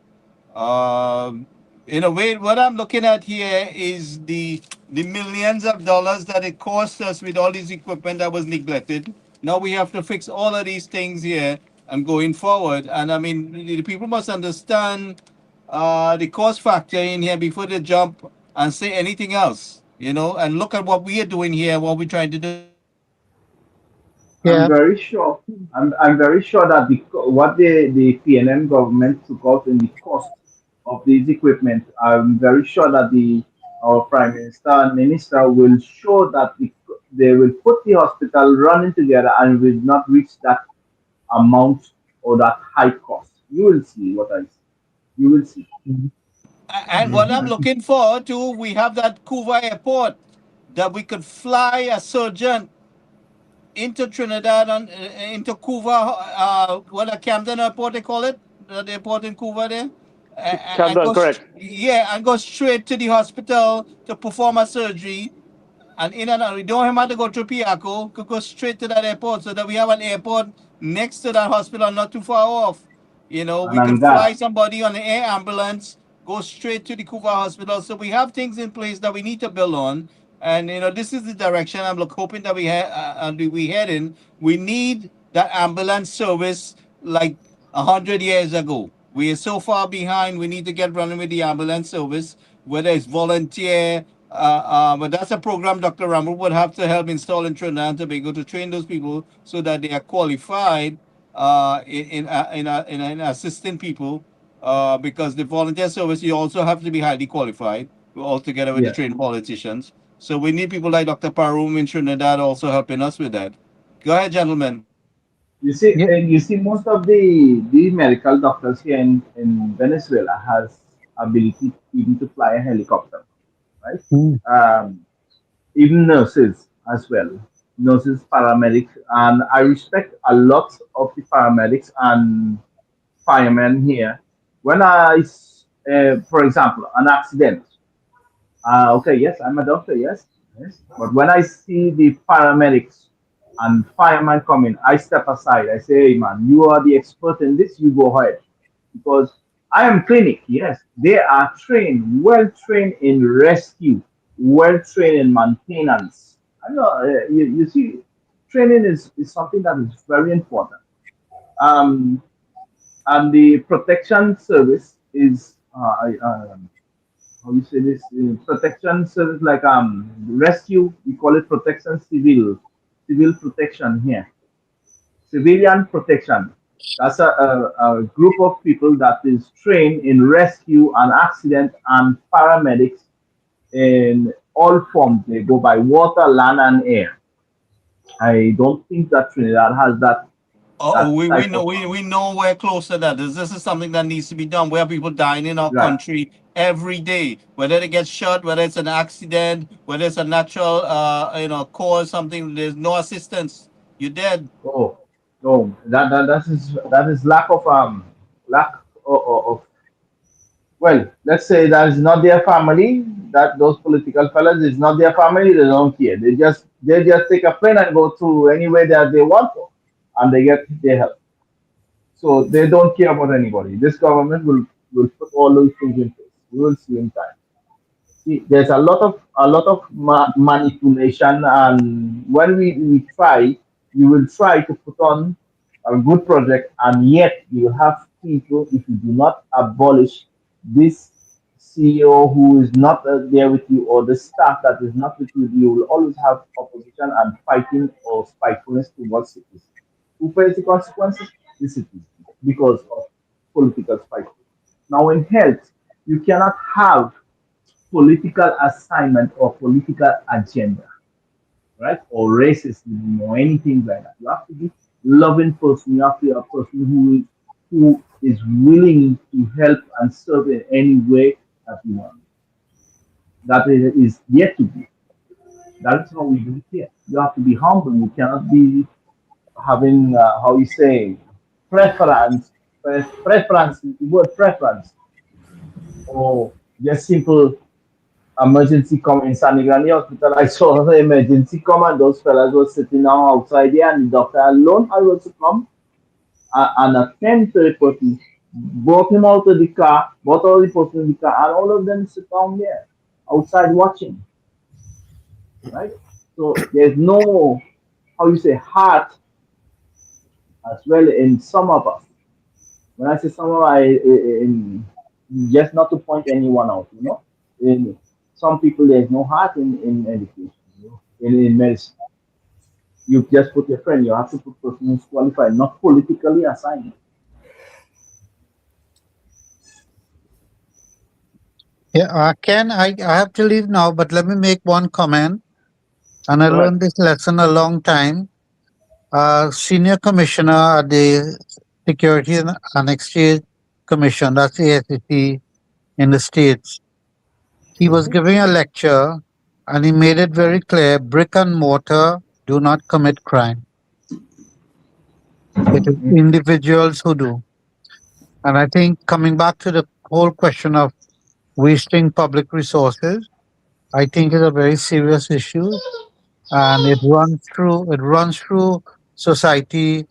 Speaker 1: Um, in a way, what I'm looking at here is the millions of dollars that it cost us with all this equipment that was neglected. Now we have to fix all of these things here and going forward. And I mean, the people must understand the cost factor in here before they jump and say anything else, you know, and look at what we are doing here, what we're trying to do.
Speaker 5: I'm
Speaker 2: Yeah.
Speaker 5: very sure. I'm very sure that what the PNM government took out in the cost of these equipment, I'm very sure that our prime minister and minister will show that they will put the hospital running together and will not reach that amount or that high cost. You will see what I see. You will see.
Speaker 2: Mhm.
Speaker 1: And what I'm
Speaker 2: Mhm.
Speaker 1: looking forward to, we have that Cuba airport that we could fly a surgeon into Trinidad and into Cuba, what a Camden airport they call it, the airport in Cuba there, and
Speaker 3: Camden, correct.
Speaker 1: yeah, and go straight to the hospital to perform a surgery, and in and out. We don't have to go to Piaco, could go straight to that airport so that we have an airport next to that hospital, not too far off. You know, we can
Speaker 5: Ananga.
Speaker 1: fly somebody on the air ambulance, go straight to the Cuba hospital. So we have things in place that we need to build on. And you know, this is the direction I'm hoping that we head in. We need that ambulance service like 100 years ago. We are so far behind. We need to get running with the ambulance service, whether it's volunteer. But that's a program Dr. Rambo would have to help install in Trinidad and Tobago to train those people so that they are qualified in assisting people. Because the volunteer service, you also have to be highly qualified all together with the
Speaker 5: Yes.
Speaker 1: trained politicians. So we need people like Dr. Parum in Trinidad also helping us with that. Go ahead, gentlemen.
Speaker 2: Yeah.
Speaker 5: You see, most of the medical doctors here in Venezuela has ability even to fly a helicopter, right?
Speaker 2: Mm.
Speaker 5: Um, Even nurses as well, nurses, paramedics, and I respect a lot of the paramedics and firemen here. When for example, an accident. Okay, yes, I'm a doctor, yes, yes. But when I see the paramedics and firemen coming, I step aside. I say, hey, man, you are the expert in this. You go ahead, because I am clinic. Yes, they are trained, well trained in rescue, well trained in maintenance. I know. You see, training is something that is very important. Um, and the protection service is how you say this, protection service, like rescue, we call it protection civil protection here, civilian protection. That's a group of people that is trained in rescue and accident and paramedics in all forms. They go by water, land, and air. I don't think that Trinidad has that
Speaker 1: Oh, we
Speaker 5: type
Speaker 1: know
Speaker 5: of
Speaker 1: we know we're close to that. This is something that needs to be done. We have people dying in our
Speaker 5: right.
Speaker 1: country every day, whether they get shot, whether it's an accident, whether it's a natural cause, something. There's no assistance. You're dead.
Speaker 5: Oh, no, that is lack of, well, let's say that is not their family. That those political fellas is not their family. They don't care. They just take a plane and go to anywhere that they want to, and they get their help. So they don't care about anybody. This government will put all those things in place. We will see in time. See, there's a lot of manipulation, and when we try, you will try to put on a good project, and yet you will have people, if you do not abolish this CEO who is not there with you, or the staff that is not with you, you will always have opposition and fighting or spitefulness towards citizens. Who pays the consequences? The citizens, because of political spite. Now in health, you cannot have political assignment or political agenda, right? Or racism or anything like that. You have to be loving person. You have to be a person who is willing to help and serve in any way that you want. That is yet to be. That is how we do it here. You have to be humble. You cannot be having how you say preference, preference, the word preference, or just simple emergency come in San Grande Hospital. I saw the emergency come and those fellas were sitting down outside there, and the doctor alone I was to come and attend to the person, brought him out of the car, brought all the person in the car, and all of them sit down there outside watching, right? So there's no, how you say, heart as well in some of us. When I say some of us, just not to point anyone out, in some people there's no heart in education, in medicine. You just put your friend, you have to put person who's qualified, not politically assigned.
Speaker 2: Yeah, Ken, I have to leave now, but let me make one comment. And I
Speaker 3: Go ahead.
Speaker 2: learned this lesson a long time. Senior Commissioner at the Security and Exchange Commission, that's the SEC in the States, he was giving a lecture and he made it very clear brick and mortar do not commit crime. It is individuals who do. And I think coming back to the whole question of wasting public resources, I think is a very serious issue, and it runs through society,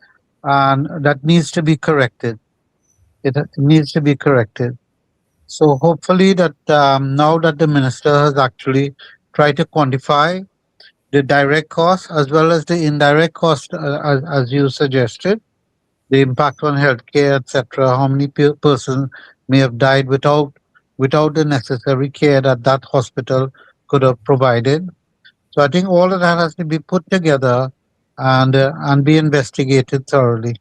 Speaker 2: and that needs to be corrected. It needs to be corrected. So hopefully that now that the minister has actually tried to quantify the direct cost as well as the indirect cost, as you suggested, the impact on healthcare, etc. How many persons may have died without the necessary care that that hospital could have provided. So I think all of that has to be put together and be investigated thoroughly.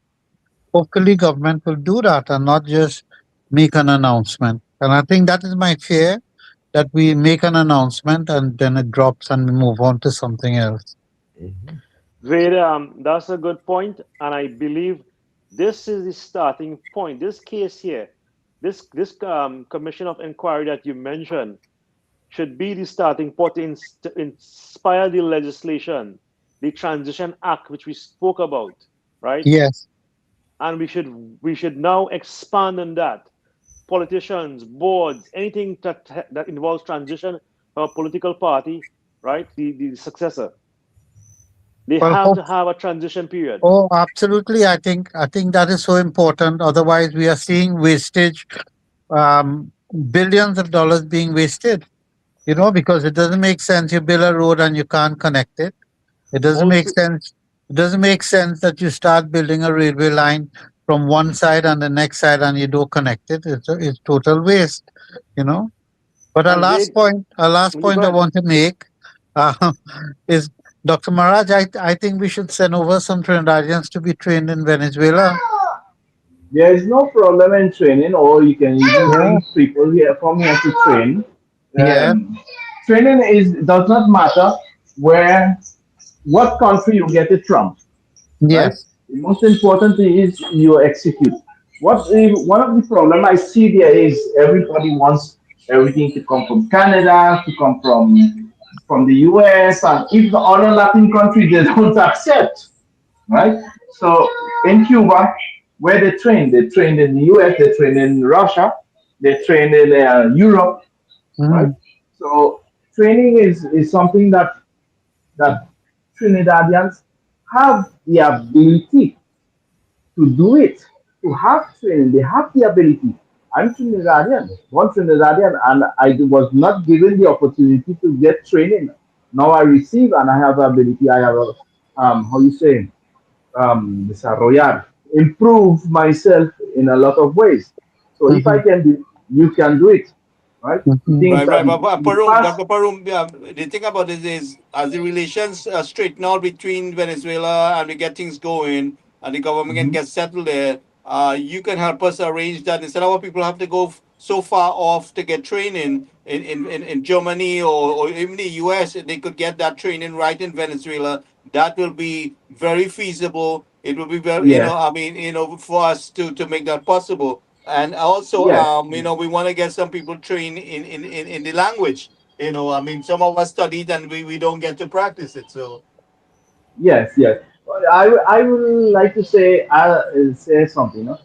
Speaker 2: Hopefully, government will do that and not just make an announcement. And I think that is my fear, that we make an announcement and then it drops and we move on to something else.
Speaker 3: Wade, that's a good point, and I believe this is the starting point. This case here, this commission of inquiry that you mentioned, should be the starting point to inspire the legislation, the Transition Act, which we spoke about, right?
Speaker 2: Yes.
Speaker 3: And we should now expand on that. Politicians, boards, anything that involves transition of a political party, right? The successor. They
Speaker 2: Well,
Speaker 3: have to have a transition period.
Speaker 2: oh, absolutely. I think that is so important. Otherwise, we are seeing wastage, um, billions of dollars being wasted. Because it doesn't make sense. You build a road and you can't connect it. It doesn't make
Speaker 3: Also,
Speaker 2: sense. It doesn't make sense that you start building a railway line from one side and the next side and you don't connect it. It's total waste, you know. But
Speaker 3: and Wade,
Speaker 2: a last
Speaker 3: you go
Speaker 2: point I
Speaker 3: ahead.
Speaker 2: want to make uh, is, Dr. Maharaj, I think we should send over some Trinidadians to be trained in Venezuela.
Speaker 5: There is no problem in training, or you can even
Speaker 2: Yeah,
Speaker 5: bring people here from here to train.
Speaker 2: yeah,
Speaker 5: Training does not matter where, what country you get it from, right?
Speaker 2: yes,
Speaker 5: The most important thing is you execute. One of the problem I see there is everybody wants everything to come from Canada, to come from the US, and if the other Latin countries they don't accept, right? So in Cuba, where they train in the US, they train in Russia, they train in Europe, right?
Speaker 2: mm,
Speaker 5: So training is something that Trinidadians have the ability to do it, to have training. They have the ability. I'm Trinidadian, one Trinidadian, and was not given the opportunity to get training. Now I receive and I have the ability. I have a, how you say, desarrollar, improve myself in a lot of ways. So if I
Speaker 2: mhm,
Speaker 5: can do, you can do it, right?
Speaker 2: mhm,
Speaker 5: Things
Speaker 1: Right,
Speaker 5: that
Speaker 1: right.
Speaker 5: in the
Speaker 1: Parum,
Speaker 5: past,
Speaker 1: Dr. Parum, the thing about it is, as the relations straighten out between Venezuela and we get things going and the government can
Speaker 5: mhm.
Speaker 1: get settled there, you can help us arrange that. Instead of our people have to go so far off to get training in Germany or even the US, they could get that training right in Venezuela. That will be very feasible. It will be very,
Speaker 5: Yes,
Speaker 1: I mean, for us to make that possible. And also,
Speaker 5: yes,
Speaker 1: we want to get some people trained in the language. I mean, some of us studied and we don't get to practice it. So,
Speaker 5: yes, yes. Well, I would like to say something.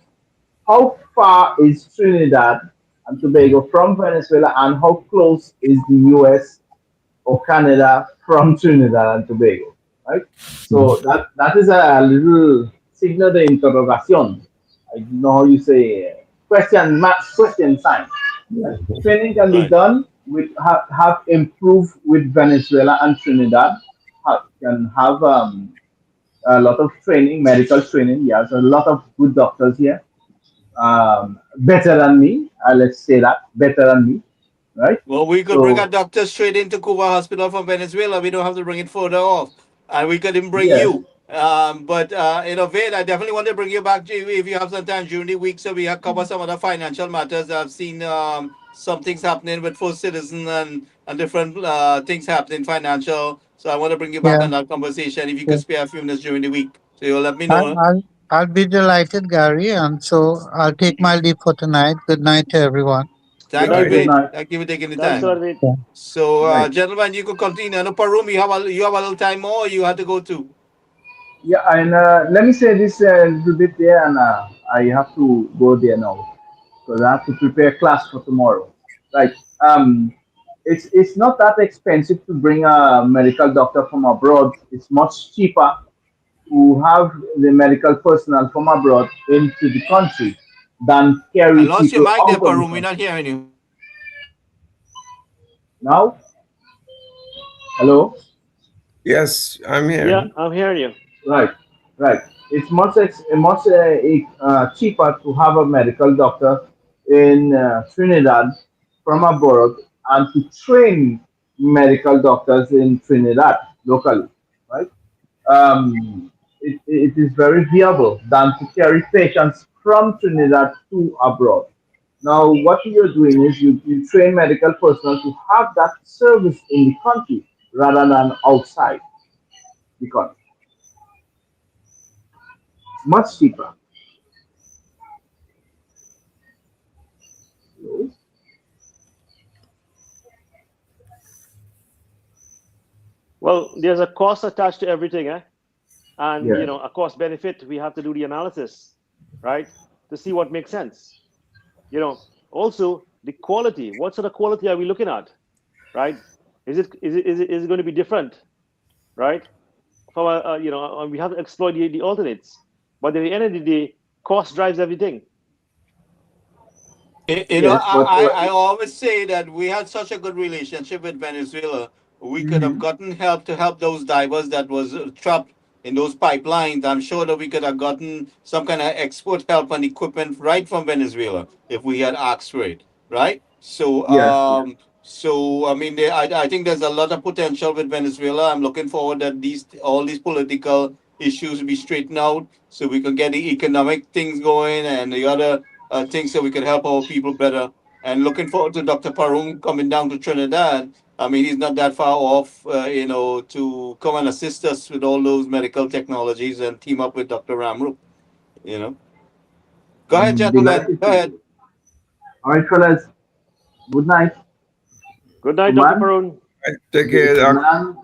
Speaker 5: How far is Trinidad and Tobago from Venezuela, and how close is the US or Canada from Trinidad and Tobago? Right. So that is a little signo de interrogación. I don't know how you say question mark, question sign. Right? Training can be
Speaker 1: right.
Speaker 5: done with have improved with Venezuela and Trinidad. Can have a lot of training, medical training. He has a lot of good doctors here, better than me. Let's say that, better than me, right?
Speaker 1: Well, we could bring
Speaker 5: So
Speaker 1: a doctor straight into Cuba Hospital from Venezuela. We don't have to bring it further off. And we could even bring
Speaker 5: yes,
Speaker 1: you. But Vade, I definitely want to bring you back if you have some time during the week so we have cover some other financial matters. I've seen some things happening with First Citizen and different things happening financial. So I want to bring you back
Speaker 2: Yeah,
Speaker 1: on that conversation if you
Speaker 2: yeah.
Speaker 1: could spare a few minutes during the week. So you'll let me
Speaker 2: I,
Speaker 1: know.
Speaker 2: I'll I'll be delighted, Gary, and so I'll take my leave for tonight. Good night to everyone.
Speaker 3: Good
Speaker 1: Thank
Speaker 4: All
Speaker 1: you,
Speaker 3: night,
Speaker 4: right.
Speaker 5: good
Speaker 3: Wade.
Speaker 1: Vade.
Speaker 5: night.
Speaker 1: Thank you for taking the
Speaker 3: Thanks a
Speaker 1: time.
Speaker 3: lot, Wade.
Speaker 2: Yeah.
Speaker 1: So,
Speaker 5: Good night.
Speaker 1: gentlemen, you could continue. No, Parum, you have a little time more. Or you had to go too.
Speaker 5: Yeah, and let me say this little bit there, and I have to go there now because I have to prepare class for tomorrow. Right. Um, it's not that expensive to bring a medical doctor from abroad. It's much cheaper to have the medical personnel from abroad into the country than
Speaker 1: I
Speaker 5: carry
Speaker 1: lost your
Speaker 5: people
Speaker 1: mic there,
Speaker 5: out of the
Speaker 1: Parum. We're
Speaker 5: country.
Speaker 1: not hearing you.
Speaker 5: Now, hello.
Speaker 4: Yes, I'm
Speaker 3: Yeah,
Speaker 4: here.
Speaker 3: I'm hearing you.
Speaker 5: Right, right. It's much cheaper to have a medical doctor in Trinidad from abroad and to train medical doctors in Trinidad locally, right? It is very viable than to carry patients from Trinidad to abroad. Now, what you're doing is you train medical personnel to have that service in the country rather than outside the country. Much cheaper.
Speaker 3: Well, there's a cost attached to everything, eh? And
Speaker 5: Yes.
Speaker 3: a cost benefit. We have to do the analysis, right, to see what makes sense. Also the quality. What sort of quality are we looking at, right? Is it going to be different, right? From we have to exploit the alternates. But at the end of the day, cost drives everything.
Speaker 5: Yes, but
Speaker 1: I always say that we had such a good relationship with Venezuela. We could have
Speaker 5: mhm.
Speaker 1: gotten help to help those divers that was trapped in those pipelines. I'm sure that we could have gotten some kind of export help and equipment right from Venezuela if we had asked for it, right? So,
Speaker 5: Yes, yes.
Speaker 1: I mean, I think there's a lot of potential with Venezuela. I'm looking forward that all these political issues be straightened out so we can get the economic things going and the other things so we can help our people better. And looking forward to Dr. Parung coming down to Trinidad. I mean, he's not that far off, to come and assist us with all those medical technologies and team up with Dr. Ramrup, you know. Go ahead,
Speaker 5: I'm
Speaker 1: gentlemen.
Speaker 5: delighted
Speaker 1: Go
Speaker 5: to
Speaker 1: ahead.
Speaker 5: do. All right, fellas. Good night.
Speaker 3: Good night, Dr.
Speaker 5: Kuman,
Speaker 3: Parun.
Speaker 4: Take care, Doc.
Speaker 5: Kuman,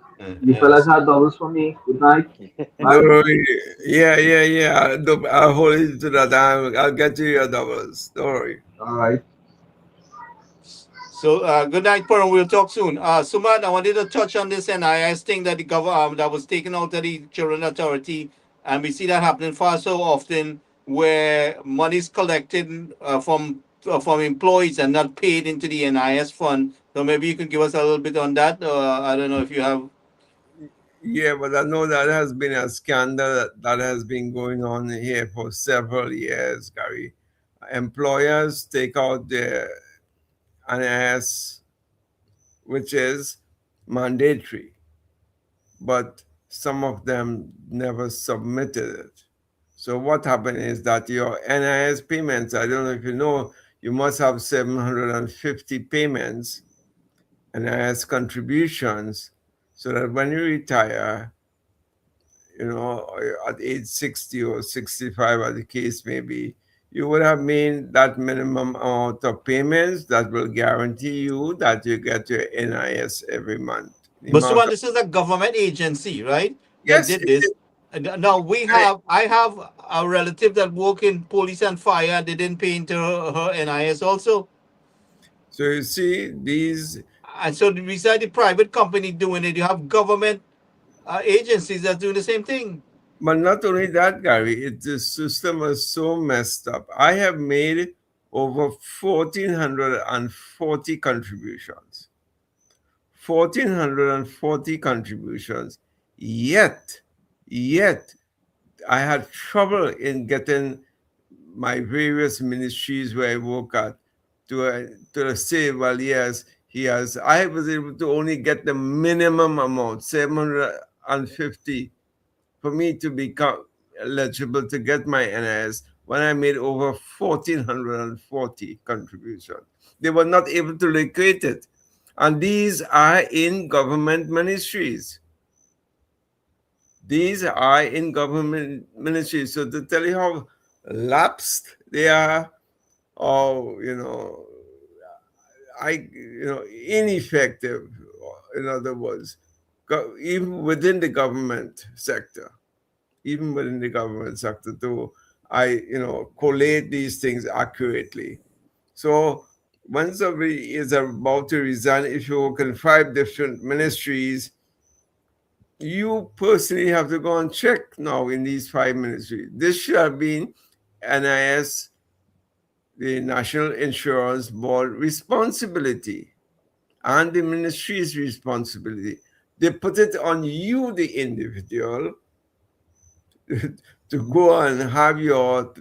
Speaker 5: the fellas
Speaker 1: Yes.
Speaker 5: had doubles for me. Good night.
Speaker 4: Don't
Speaker 5: Bye.
Speaker 4: worry. Yeah. I'll hold you to that. I'll get you your doubles. Don't worry.
Speaker 5: All right.
Speaker 1: So, good night, Parung. We'll talk soon. Suman, I wanted to touch on this NIS thing that the government that was taken out of the Children Authority, and we see that happening far so often, where money is collected from employees and not paid into the NIS fund. So maybe you can give us a little bit on that. I don't know if you have.
Speaker 4: Yeah, but I know that has been a scandal that has been going on here for several years, Gary. Employers take out their NIS, which is mandatory, but some of them never submitted it. So what happened is that your NIS payments, I don't know if you know, you must have 750 payments, NIS contributions, so that when you retire, at age 60 or 65, as the case may be, you would have made that minimum amount of payments that will guarantee you that you get your NIS every month. The
Speaker 1: But
Speaker 4: amount
Speaker 1: Suman,
Speaker 4: of,
Speaker 1: this is a government agency, right? That
Speaker 4: yes,
Speaker 1: did
Speaker 4: it
Speaker 1: this.
Speaker 4: is.
Speaker 1: Now I have a relative that work in police and fire. They didn't pay into her NIS also.
Speaker 4: So you see, these,
Speaker 1: And so beside the private company doing it, you have government agencies that do the same thing.
Speaker 4: but not only that, Gary, the system is so messed up. I have made over 1,440 contributions. 1,440 contributions. Yet, I had trouble in getting my various ministries where I work at to say, well, yes, he has. I was able to only get the minimum amount, 750, for me to become eligible to get my NIS when I made over 1,440 contributions. They were not able to locate it. And these are in government ministries. These are in government ministries. So to tell you how lapsed they are, or ineffective, in other words, even within the government sector, to collate these things accurately. So when somebody is about to resign, if you work in 5 different ministries, you personally have to go and check now in these 5 ministries. This should have been NIS, the National Insurance Board responsibility, and the ministry's responsibility. They put it on you, the individual, to go and have your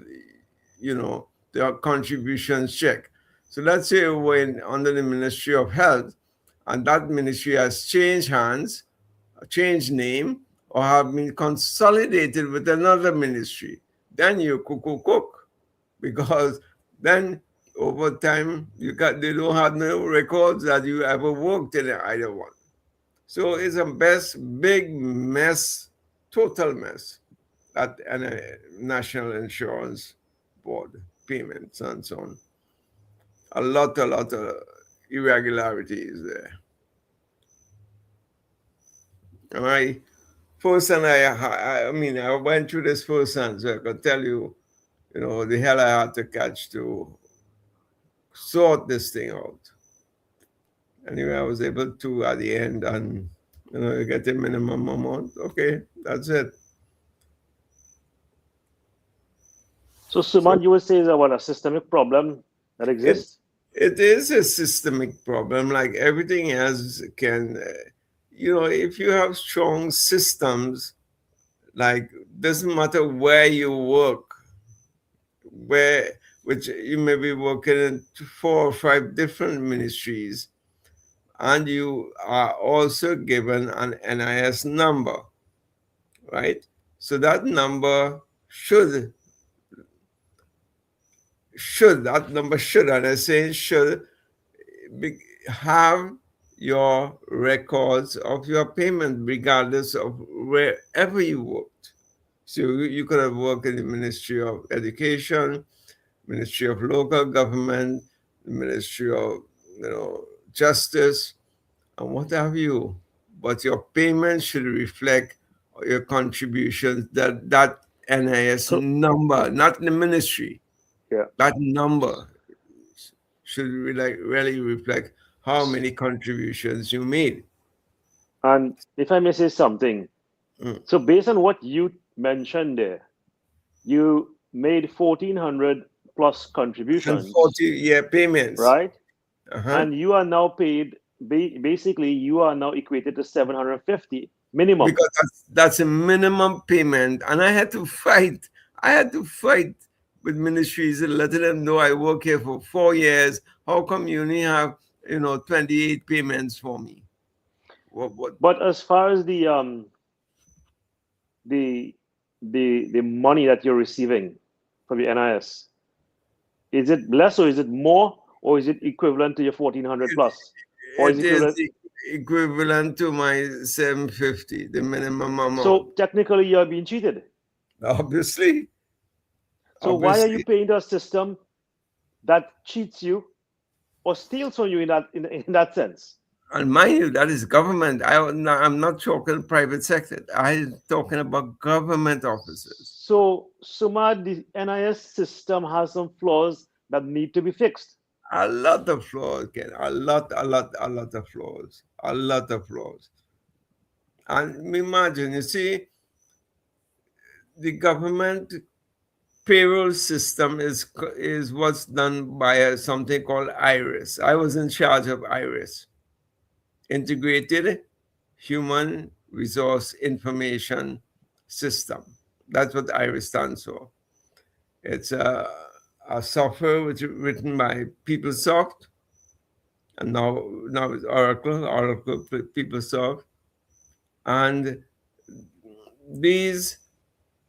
Speaker 4: contributions checked. So let's say when under the Ministry of Health, and that ministry has changed hands, changed name, or have been consolidated with another ministry, then you cook, because then over time they don't have no records that you ever worked in either one. So it's a big mess, total mess, at a National Insurance Board payments and so on. A lot of irregularities there. And I went through this firsthand, so I can tell you, the hell I had to catch to sort this thing out. Anyway, I was able to at the end, and get the minimum amount. Okay, that's it.
Speaker 3: So, Sumant, you would say is about a systemic problem that exists?
Speaker 4: It is a systemic problem, like everything else can. If you have strong systems, like doesn't matter where you work, which you may be working in 4 or 5 different ministries, and you are also given an NIS number, right? So that number should, and I say should, have your records of your payment, regardless of wherever you worked. So you could have worked in the Ministry of Education, Ministry of Local Government, the Ministry of Justice, and what have you. But your payment should reflect your contributions, that NIS number, not the ministry.
Speaker 3: Yeah.
Speaker 4: That number should really reflect how many contributions you made.
Speaker 3: And if I may say something, so based on what you mentioned there, you made 1,400 plus contributions.
Speaker 4: And 40 payments.
Speaker 3: Right?
Speaker 4: Uh-huh.
Speaker 3: And you are now paid, basically, you are now equated to 750 minimum.
Speaker 4: Because that's a minimum payment. And I had to fight. With ministries and letting them know I work here for 4 years. How come you only have 28 payments for me? What?
Speaker 3: But as far as the money that you're receiving from the NIS, is it less or is it more, or is it equivalent to your 1,400 plus? Or
Speaker 4: it is equivalent to my 750, the minimum amount.
Speaker 3: So technically you're being cheated.
Speaker 4: Obviously.
Speaker 3: So why are you paying to a system that cheats you or steals from you in that sense?
Speaker 4: And mind you, that is government. I'm not talking private sector. I'm talking about government offices.
Speaker 3: So, Sumant, the NIS system has some flaws that need to be fixed.
Speaker 4: A lot of flaws, Ken. A lot of flaws. And imagine, you see, the government payroll system is what's done by something called IRIS. I was in charge of IRIS, Integrated Human Resource Information System. That's what IRIS stands for. It's a software which is written by PeopleSoft, and now it's Oracle PeopleSoft, and these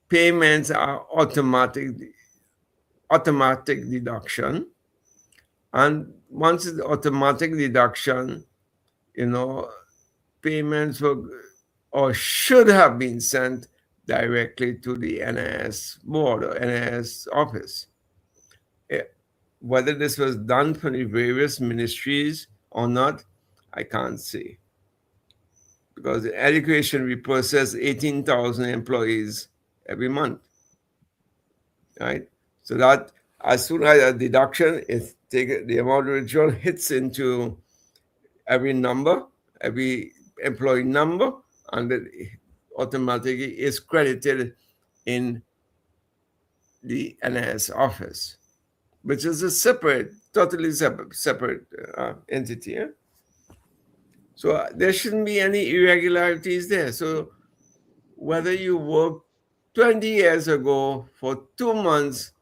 Speaker 4: payments are automatic deduction, and once it's automatic deduction, payments were or should have been sent directly to the NIS board or NIS office. Whether this was done for the various ministries or not, I can't say. Because in education, we process 18,000 employees every month, right? So that as soon as a deduction is taken, the amount of withdrawal hits into every number, every employee number, and it automatically is credited in the NIS office, which is a totally separate entity. Yeah? So there shouldn't be any irregularities there. So whether you worked 20 years ago for 2 months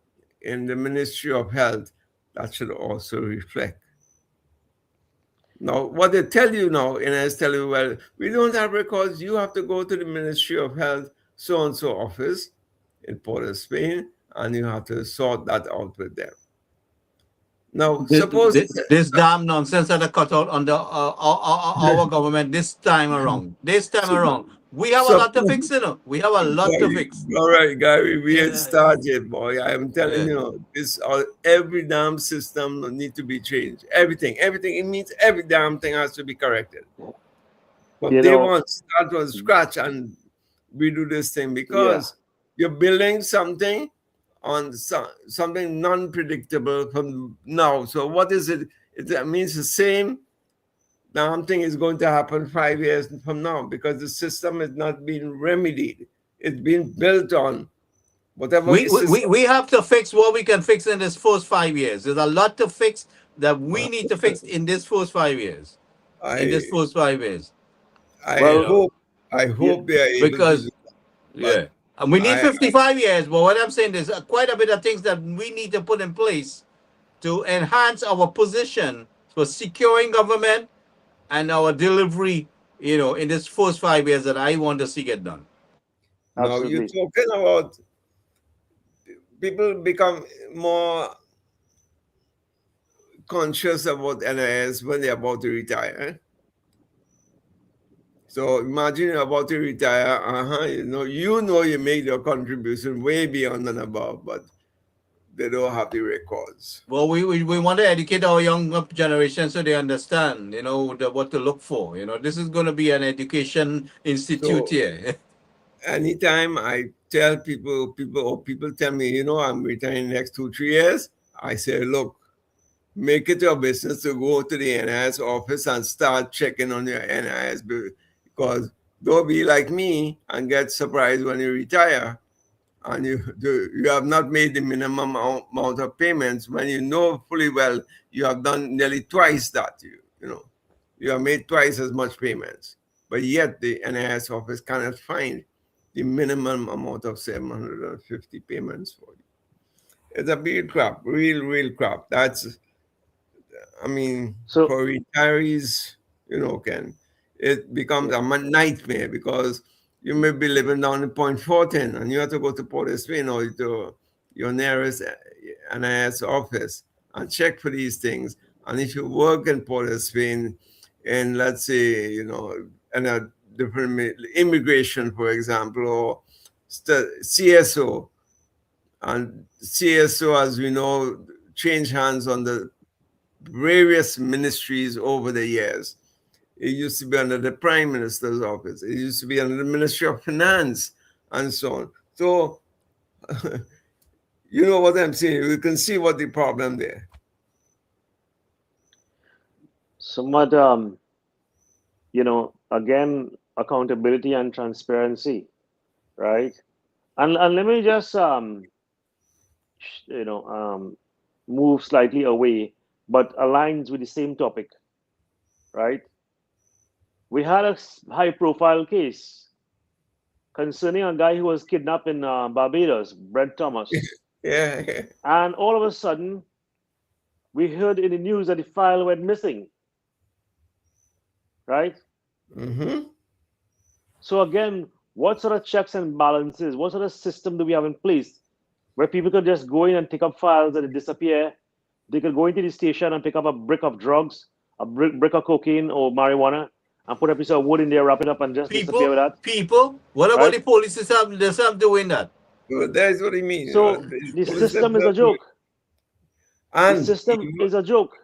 Speaker 4: in the Ministry of Health, that should also reflect. Now, what they tell you now, NIS tell you, well, we don't have records. You have to go to the Ministry of Health so-and-so office in Port of Spain, and you have to sort that out with them. Now, suppose
Speaker 1: this damn nonsense that are cut out under our government this time around. We have a lot to fix, We have a lot to fix.
Speaker 4: All right, Gary, we ain't started, boy. I am telling you, every damn system need to be changed. Everything. It means every damn thing has to be corrected. But they want to start from scratch and redo this thing because you're building something on something non-predictable from now. So what is it? It means the same damn thing is going to happen 5 years from now because the system is not being remedied. It's being built on whatever.
Speaker 1: We have to fix what we can fix in this first 5 years. There's a lot to fix that we need to fix in this first 5 years. I
Speaker 4: hope they are able to do that.
Speaker 1: And we need 55 years, but what I'm saying is quite a bit of things that we need to put in place to enhance our position for securing government and our delivery, in this first 5 years that I want to see get done.
Speaker 4: Now you're talking about people become more conscious about NIS when they're about to retire. So imagine you're about to retire, you made your contribution way beyond and above, but they don't have the records.
Speaker 1: Well, we want to educate our young generation so they understand, what to look for. This is going to be an education institute here.
Speaker 4: Anytime I tell people tell me, I'm retiring in the next 2-3 years, I say, look, make it your business to go to the NIS office and start checking on your NIS because don't be like me and get surprised when you retire and you have not made the minimum amount of payments when you know fully well you have done nearly twice that. You have made twice as much payments, but yet the NIS office cannot find the minimum amount of 750 payments for you. It's a big crap, real crap. That's, for retirees, it becomes a nightmare because you may be living down in Point Fortin and you have to go to Port of Spain or to your nearest NIS office and check for these things. And if you work in Port of Spain, in let's say, in a different immigration, for example, or CSO, and CSO, as we know, changed hands on the various ministries over the years. It used to be under the Prime Minister's office. It used to be under the Ministry of Finance and so on. So, you know what I'm saying? You can see what the problem there.
Speaker 3: So, again, accountability and transparency, right? And let me just, move slightly away, but aligns with the same topic, right? We had a high-profile case concerning a guy who was kidnapped in Barbados, Brent Thomas.
Speaker 4: Yeah.
Speaker 3: And all of a sudden, we heard in the news that the file went missing. Right?
Speaker 4: Mm-hmm.
Speaker 3: So again, what sort of checks and balances, what sort of system do we have in place where people could just go in and pick up files and they disappear? They could go into the station and pick up a brick of drugs, a brick of cocaine or marijuana, and put a piece of wood in there, wrap it up, and just disappear with that.
Speaker 1: People, what about
Speaker 3: Right?
Speaker 1: the police system? There's some doing that.
Speaker 4: So that's what I mean.
Speaker 3: So the system is a joke. The
Speaker 4: And
Speaker 3: system is a joke.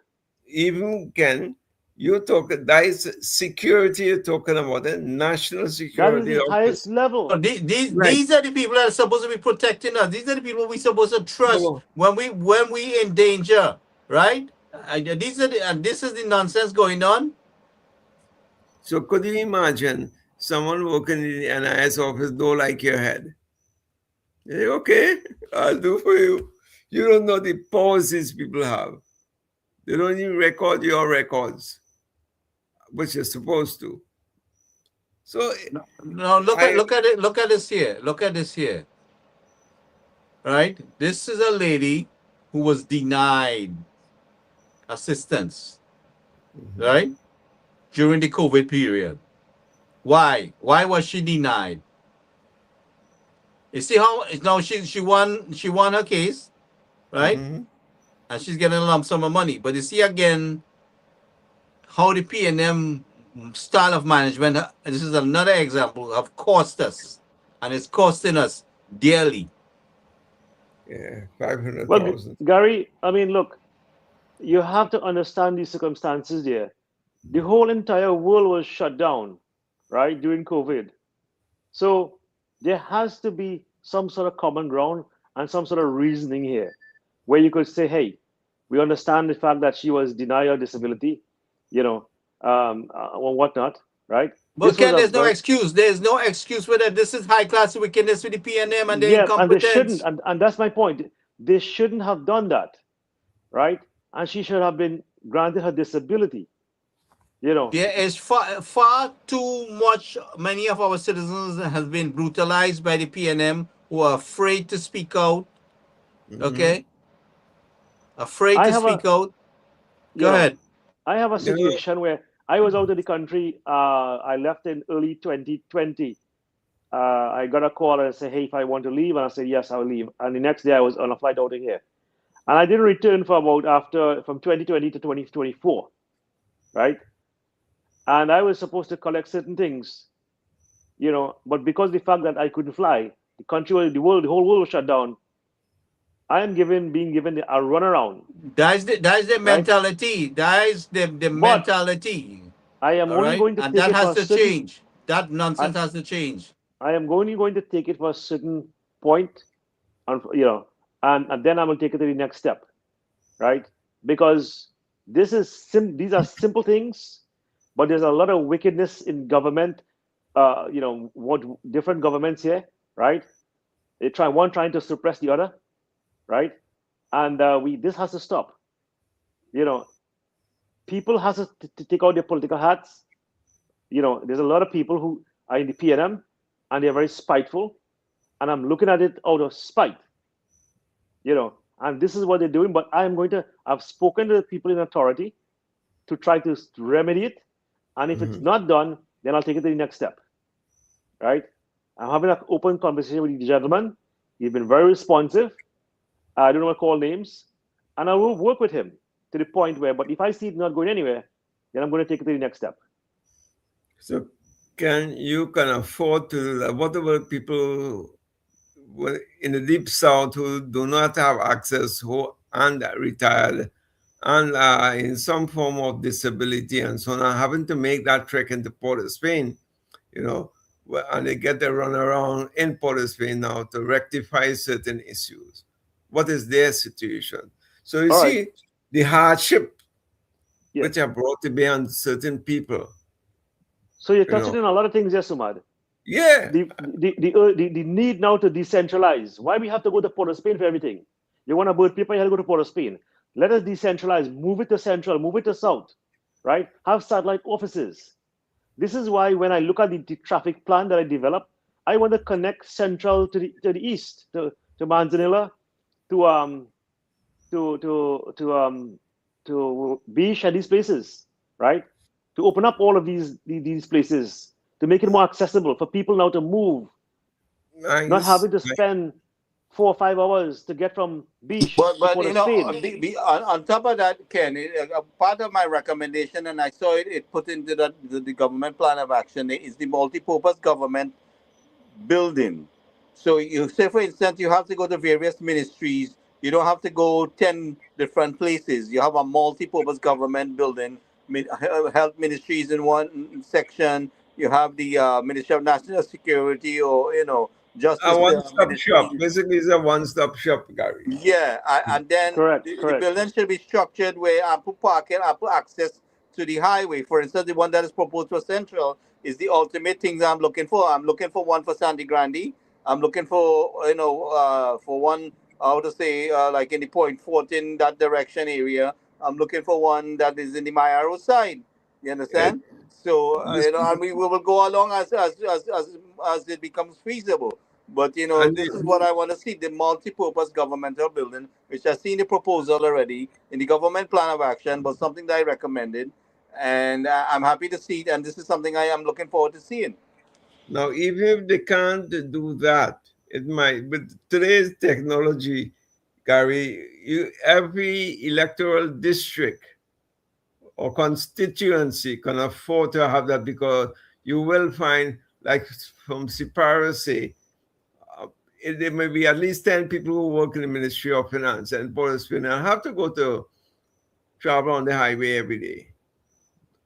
Speaker 4: even Ken, you talk that is security you're talking about, the national
Speaker 3: That is
Speaker 4: security
Speaker 3: the
Speaker 4: office.
Speaker 3: highest level.
Speaker 1: So these
Speaker 4: Right.
Speaker 1: are the people that are supposed to be protecting us. These are the people we're supposed to trust
Speaker 4: So,
Speaker 1: when we in danger, right? This is the nonsense going on.
Speaker 4: so could you imagine someone working in the NIS office don't like your head? You say, okay, I'll do for you. You don't know the powers these people have. They don't even record your records, which you're supposed to. So
Speaker 1: Now look
Speaker 4: I-
Speaker 1: at this here. Look at this here. Right? This is a lady who was denied assistance, right? During the COVID period. Why? Why was she denied? You see how now she won her case, right?
Speaker 4: Mhm.
Speaker 1: And she's getting a lump sum of money. But you see again how the PNM style of management, and this is another example, have cost us, and it's costing us dearly.
Speaker 4: Yeah,
Speaker 3: Well,
Speaker 4: 500,000.
Speaker 3: Gary, I mean, look, you have to understand these circumstances there. The whole entire world was shut down, right, during COVID. So there has to be some sort of common ground and some sort of reasoning here where you could say, hey, we understand the fact that she was denied her disability, or whatnot, right?
Speaker 1: But
Speaker 3: This was
Speaker 1: Ken,
Speaker 3: a
Speaker 1: there's no
Speaker 3: very-
Speaker 1: excuse. There's no excuse for that. This is high class wickedness with the PNM and their
Speaker 3: yeah, and they
Speaker 1: incompetence.
Speaker 3: shouldn't, and that's my point. They shouldn't have done that, right? And she should have been granted her disability.
Speaker 1: There is far too much. Many of our citizens have been brutalized by the PNM who are afraid to speak out. Okay, afraid
Speaker 3: I
Speaker 1: to
Speaker 3: have a-
Speaker 1: speak out.
Speaker 3: you
Speaker 1: Go
Speaker 3: know,
Speaker 1: ahead.
Speaker 3: I have a
Speaker 4: You know-
Speaker 3: situation where I was out of the country. I left in early 2020. I got a call and said, hey, if I want to leave, and I said, yes, I'll leave. And the next day I was on a flight out of here. And I didn't return for from 2020 to 2024, right? And I was supposed to collect certain things, but because the fact that I couldn't fly, the whole world was shut down. I am being given a runaround.
Speaker 1: That's the mentality. That is the mentality.
Speaker 3: I am
Speaker 1: All
Speaker 3: only
Speaker 1: right,
Speaker 3: going to
Speaker 1: and
Speaker 3: take
Speaker 1: that
Speaker 3: it for
Speaker 1: has
Speaker 3: a
Speaker 1: to
Speaker 3: certain,
Speaker 1: change. That nonsense has to change.
Speaker 3: I am only going to take it for a certain point, and and then I will take it to the next step, right? Because these are simple things, but there's a lot of wickedness in government. What different governments here, right? One trying to suppress the other, right? And this has to stop. People has to take out their political hats. There's a lot of people who are in the PNM and they're very spiteful, and I'm looking at it out of spite. And this is what they're doing. But I've spoken to the people in authority to try to remedy it, and if it's not done, then I'll take it to the next step. Right? I'm having an open conversation with the gentleman. He's been very responsive. I don't want to call names, and I will work with him to the point where. But if I see it not going anywhere, then I'm going to take it to the next step.
Speaker 4: So can you afford to do that? What about people in the deep south who do not have access, who and retired, and in some form of disability and so on, are having to make that trek into Port of Spain, and they get to run around in Port of Spain now to rectify certain issues. What is their situation? So you
Speaker 3: All
Speaker 4: see
Speaker 3: right.
Speaker 4: the hardship
Speaker 3: Yes.
Speaker 4: which are brought to bear on certain people.
Speaker 3: So you're touching on a lot of things, yes, Sumad.
Speaker 4: Yeah.
Speaker 3: The need now to decentralize. Why we have to go to Port of Spain for everything? You want to bird people, you have to go to Port of Spain. Let us decentralize, move it to central, move it to south, right? Have satellite offices. This is why when I look at the traffic plan that I developed, I want to connect Central to the east, to Manzanilla, to to to to um to Beach and these places, right? To open up all of these places to make it more accessible for people now to move, not
Speaker 4: Nice.
Speaker 3: having to spend 4 or 5 hours to get from Beach to
Speaker 1: But
Speaker 3: Port
Speaker 1: you
Speaker 3: of
Speaker 1: know,
Speaker 3: Spain.
Speaker 1: on top of that, Ken, part of my recommendation, and I saw it put into the government plan of action, is the multi-purpose government building. So you say, for instance, you have to go to various ministries. You don't have to go 10 different places. You have a multi-purpose government building, health ministries in one section. You have the Ministry of National Security, or
Speaker 4: A
Speaker 1: Justice
Speaker 4: one-stop shop.
Speaker 1: Ministry.
Speaker 4: Basically, it's a one-stop shop, Gary.
Speaker 1: Yeah, and then
Speaker 3: Correct,
Speaker 1: the
Speaker 3: correct.
Speaker 1: building should be structured where ample parking, ample access to the highway. For instance, the one that is proposed for Central is the ultimate thing that I'm looking for. I'm looking for one for Sandy Grande. I'm looking for, for one, how to say, like in the Point 14, that direction area. I'm looking for one that is in the Mayaro side. You
Speaker 4: Yeah.
Speaker 1: understand? So, and we will go along as it becomes feasible. But
Speaker 4: And
Speaker 1: this is what I want to see: the multi-purpose governmental building, which I've seen the proposal already in the government plan of action, but something that I recommended, and I'm happy to see it. And this is something I am looking forward to seeing.
Speaker 4: now, even if they can't do that, it might. But today's technology, Gary, every electoral district or constituency can afford to have that, because you will find, like from Sipara say, there may be at least 10 people who work in the Ministry of Finance and Board of Finance and have to go to travel on the highway every day.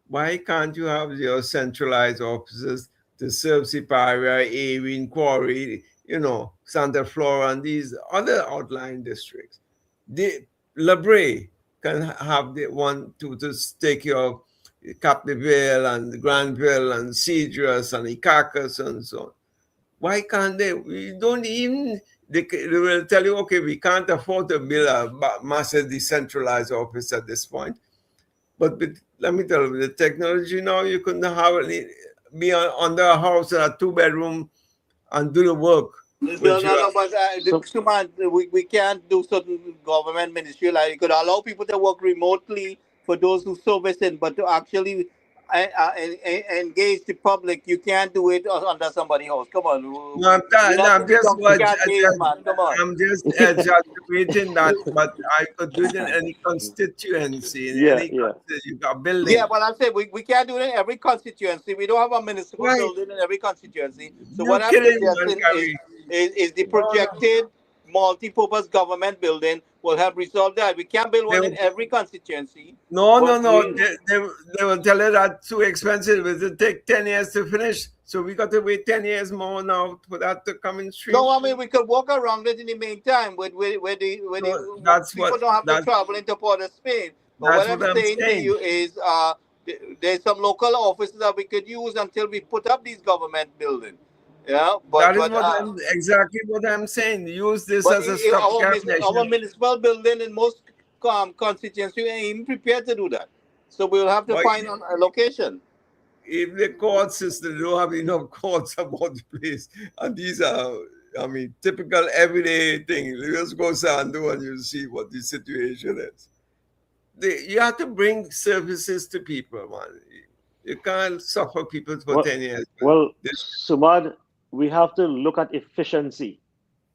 Speaker 4: Why can't you have your centralized offices to serve Siparia, Awin, Quarry, Santa Flora, and these other outlying districts? The Labre can have the one to take care of Capdeville and Granville and Cedrus and Icacus and so on. Why can't they? We don't even, they will tell you, okay, we can't afford to build a massive decentralized office at this point. But let me tell you, with the technology now, you can have it be under a house in a 2-bedroom and do the work.
Speaker 1: No, but
Speaker 3: So,
Speaker 1: we can't do certain government ministry, like you could allow people to work remotely for those who service it, but to actually engage the public, you can't do it under somebody's house. Come on,
Speaker 4: No,
Speaker 1: we're not
Speaker 4: I'm
Speaker 1: in the
Speaker 4: just,
Speaker 1: Donkey Cat days, man. Come on.
Speaker 4: I'm just exaggerating that, but I could do it in any constituency, in
Speaker 3: yeah,
Speaker 4: any
Speaker 3: yeah.
Speaker 4: you got building.
Speaker 1: Yeah, but I'm saying we can't do it in every constituency. We don't have a municipal
Speaker 4: Right.
Speaker 1: building in every constituency. So
Speaker 4: You're
Speaker 1: what I'm
Speaker 4: kidding, man,
Speaker 1: suggesting
Speaker 4: Gary.
Speaker 1: is the
Speaker 4: No, no.
Speaker 1: projected multi-purpose government building will help resolve that. We can't build one
Speaker 4: They-
Speaker 1: in every constituency.
Speaker 4: No,
Speaker 1: but
Speaker 4: no.
Speaker 1: we-
Speaker 4: They will tell you that's too expensive. It will take 10 years to finish. So we got to wait 10 years more now for that to come in stream.
Speaker 1: No, I mean we could walk around it in the meantime where
Speaker 4: That's
Speaker 1: people
Speaker 4: what
Speaker 1: don't have to
Speaker 4: that's,
Speaker 1: travel into Port of Spain. But
Speaker 4: that's
Speaker 1: what I'm
Speaker 4: what I'm
Speaker 1: saying to
Speaker 4: saying.
Speaker 1: you is there's some local offices that we could use until we put up these government buildings. Yeah,
Speaker 4: That is what I'm exactly what I'm saying. Use this
Speaker 1: but
Speaker 4: as a stopgap
Speaker 1: our
Speaker 4: measure.
Speaker 1: municipal building in most constituencies ain't even prepared to do that. So we'll have to
Speaker 4: But
Speaker 1: find a location.
Speaker 4: if the court system don't have enough courts about the place, and these are, I mean, typical everyday things. You just go Sandu and you see what the situation is. You have to bring services to people, man. You can't suffer people for
Speaker 3: Well,
Speaker 4: 10 years.
Speaker 3: well,
Speaker 4: This-
Speaker 3: Sumad, we have to look at efficiency,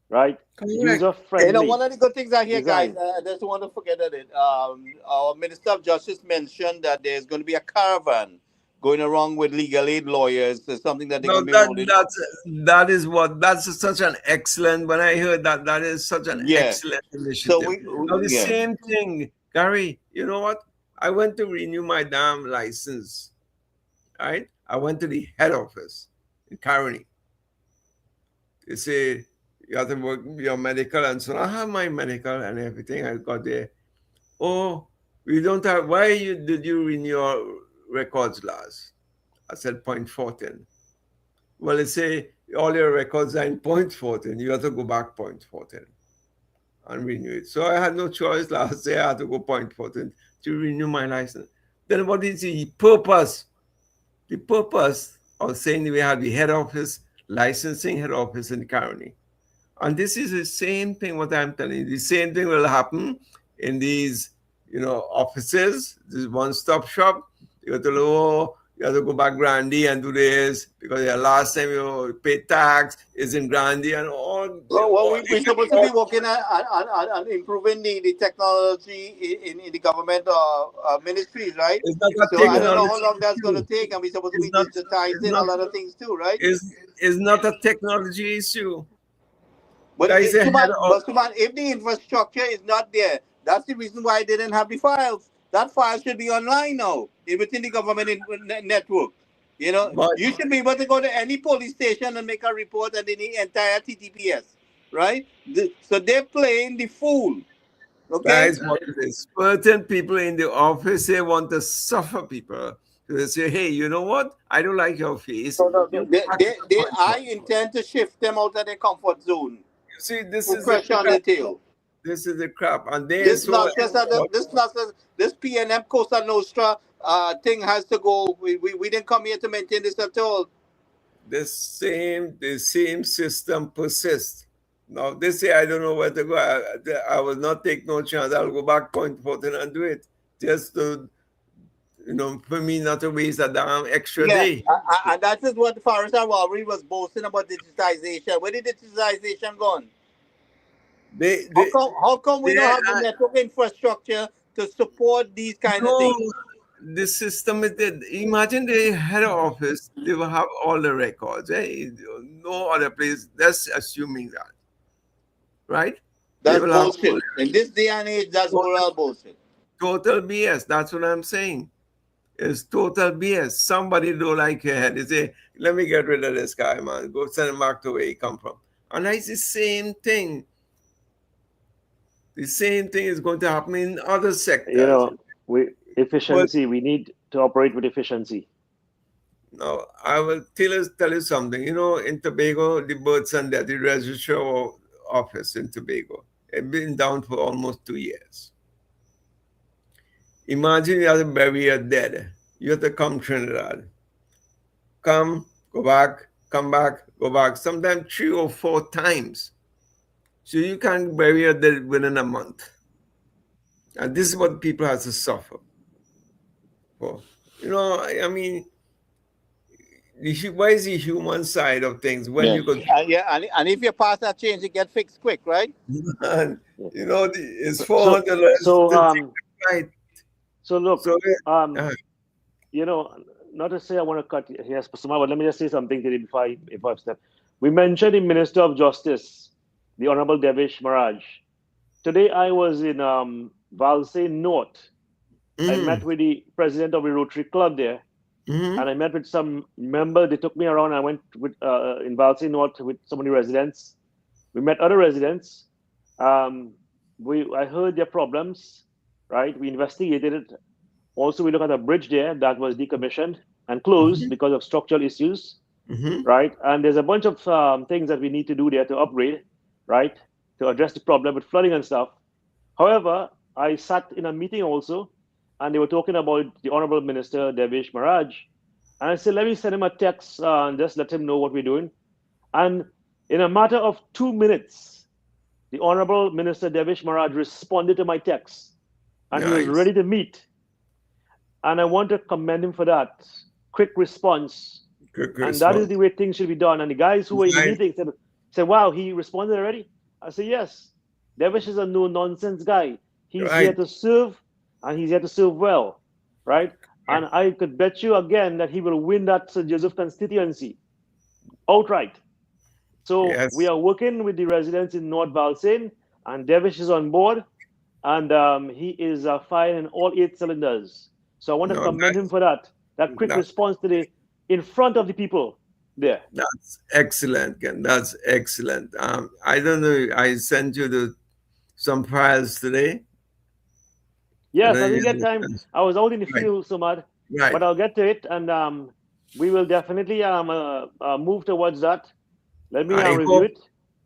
Speaker 3: right?
Speaker 4: Correct.
Speaker 3: User
Speaker 1: You know,
Speaker 3: friendly
Speaker 1: one of the good things I hear, guys,
Speaker 3: design.
Speaker 1: I just want to forget that our Minister of Justice mentioned that there's going to be a caravan going around with legal aid lawyers. It's something that they're
Speaker 4: No,
Speaker 1: going to be rolling out.
Speaker 4: that's such an excellent. When I heard that, that is such an
Speaker 1: Yeah.
Speaker 4: excellent
Speaker 1: So
Speaker 4: initiative. Now the same thing, Gary. You know what? I went to renew my damn license. Right? I went to the head office in Caroni. They say you have to work your medical, and so I have my medical and everything. I got there. Oh, we don't have. Why did you renew your records last? I said Point 14. Well, they say all your records are in Point 14. You have to go back Point 14 and renew it. So I had no choice last year. I had to go Point 14 to renew my license. Then what is the purpose? The purpose of saying we have the head office licensing head office in Caroni. And this is the same thing, what I'm telling you. The same thing will happen in these, offices, this one-stop shop. You have to you have to go back Grandy and do this because the last time you pay tax is in Grandy and all.
Speaker 1: We're supposed to be working on improving the technology in the government ministries, right?
Speaker 4: It's not a
Speaker 1: So I don't know
Speaker 4: technology
Speaker 1: how long that's going to
Speaker 4: issue.
Speaker 1: take, and we're supposed to be
Speaker 4: It's not,
Speaker 1: digitizing a lot of things too, right?
Speaker 4: it's not a technology issue.
Speaker 1: But,
Speaker 4: That is a head of,
Speaker 1: Suman, if the infrastructure is not there, that's the reason why they didn't have the files. That file should be online now within the government network.
Speaker 4: but
Speaker 1: You should be able to go to any police station and make a report and they need entire TTPS, right? So they're playing the fool,
Speaker 4: that
Speaker 1: okay?
Speaker 4: is what it is. Certain people in the office, they want to suffer people. So they say, hey, you know what? I don't like your face.
Speaker 1: I intend to shift them out of their comfort zone.
Speaker 4: You see, this
Speaker 1: Put
Speaker 4: is the
Speaker 1: pressure on the
Speaker 4: crap.
Speaker 1: tail.
Speaker 4: This is the crap. And they
Speaker 1: This
Speaker 4: so
Speaker 1: this PNM Costa Nostra thing has to go. We didn't come here to maintain this at all.
Speaker 4: the same system persists. Now they say I don't know where to go. I will not take no chance. I'll go back Point Fortin and do it. Just to for me not to waste a damn extra day.
Speaker 1: And that is what Faris Awalri was boasting about digitization. Where did digitization gone? How come we don't have the network infrastructure to support these kind of things?
Speaker 4: The system is that imagine the head office, they will have all the records. No other place. That's assuming that. Right?
Speaker 1: That's
Speaker 4: They will have
Speaker 1: bullshit. In this day and age, that's moral bullshit.
Speaker 4: total BS. That's what I'm saying. It's total BS. Somebody don't like your head. They say, let me get rid of this guy, man. Go send him back to where he come from. And it's the same thing. The same thing is going to happen in other sectors.
Speaker 3: Efficiency. We need to operate with efficiency.
Speaker 4: Now, I will tell you something. In Tobago, the births and death, the registrar office in Tobago, it's been down for almost 2 years. Imagine you have to bury a dead. You have to come Trinidad. Come, go back, come back, go back. Sometimes 3 or 4 times. So you can't bury a dead within a month. And this is what people have to suffer for. I mean, why is the human side of things when you could
Speaker 1: and if you pass that change, it get fixed quick, right?
Speaker 4: and, it's 400 right.
Speaker 3: So look, not to say I want to cut here, but let me just say something today before I step. We mentioned the Minister of Justice, the Honorable Devish Maharaj. Today I was in Valse North. I met with the president of the Rotary Club there, and I met with some members. They took me around. I went in Valse North with some of the residents. We met other residents. I heard their problems. Right, we investigated it. Also, we looked at a bridge there that was decommissioned and closed because of structural issues. Right, and there's a bunch of things that we need to do there to upgrade, right, to address the problem with flooding and stuff. However, I sat in a meeting also, and they were talking about the Honorable Minister Devish Maharaj, and I said, let me send him a text and just let him know what we're doing. And in a matter of 2 minutes, the Honorable Minister Devish Maharaj responded to my text. And he was ready to meet. And I want to commend him for that. Quick response. And that is the way things should be done. And the guys who were in the meeting said, wow, he responded already? I said, yes. Devish is a no-nonsense guy. He's here to serve, and he's here to serve well. Right? And I could bet you again that he will win that St. Joseph constituency outright. So we are working with the residents in North Valsain, and Devish is on board. And he is firing all 8 cylinders. So I want to commend him for that quick response today in front of the people there.
Speaker 4: That's excellent, Ken. That's excellent. I don't know. I sent you some files today.
Speaker 3: Yes, I didn't get time. I was out in the field, Sumad. Right. But I'll get to it, and we will definitely move towards that. Let me review it.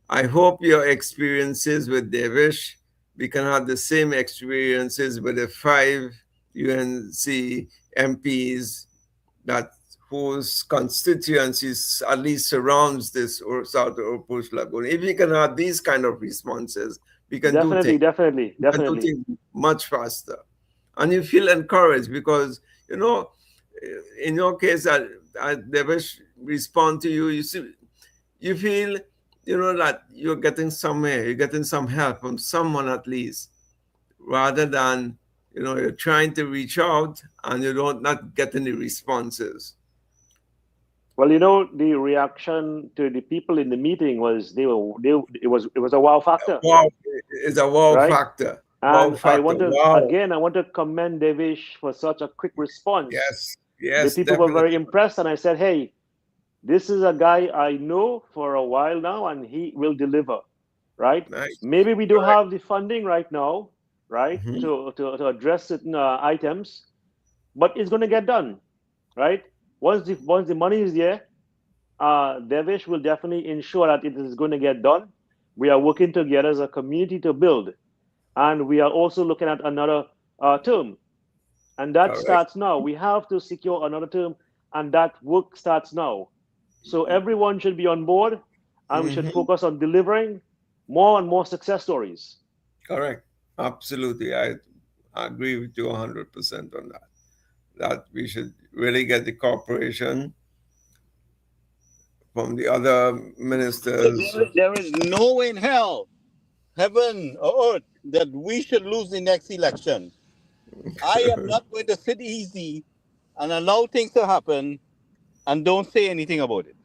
Speaker 4: I hope your experiences with Devish, we can have the same experiences with the 5 UNC MPs that whose constituencies at least surrounds this or South Oropouche Lagoon. If we can have these kind of responses, we can do
Speaker 3: Definitely,
Speaker 4: things.
Speaker 3: definitely,
Speaker 4: We can do
Speaker 3: definitely.
Speaker 4: things much faster. And you feel encouraged because, you know, in your case, they will respond to you. You see, you feel, you know, that you're getting somewhere, you're getting some help from someone at least, rather than, you know, you're trying to reach out and you don't not get any responses.
Speaker 3: Well, you know, the reaction to the people in the meeting was it was a wow factor,
Speaker 4: Wow, it's a wow
Speaker 3: right?
Speaker 4: factor. Wow
Speaker 3: And
Speaker 4: factor. Wow.
Speaker 3: I want to commend Devish for such a quick response.
Speaker 4: Yes.
Speaker 3: The
Speaker 4: Yes,
Speaker 3: people were very
Speaker 4: definitely.
Speaker 3: impressed, and I said, "Hey, this is a guy I know for a while now, and he will deliver." Right?
Speaker 4: Nice.
Speaker 3: Maybe we do have the funding right now, right,
Speaker 4: Mhm.
Speaker 3: to address certain items, but it's going to get done, right? Once the money is there, Devish will definitely ensure that it is going to get done. We are working together as a community to build, and we are also looking at another term, and that
Speaker 4: Correct.
Speaker 3: starts now. We have to secure another term, and that work starts now. So everyone should be on board, and we should
Speaker 4: Mhm.
Speaker 3: focus on delivering more and more success stories.
Speaker 4: Correct. Absolutely. I agree with you 100% on that. That we should really get the cooperation from the other ministers.
Speaker 1: There is no way in hell, heaven or earth, that we should lose the next election. I am not going to sit easy and allow things to happen and don't say anything about it.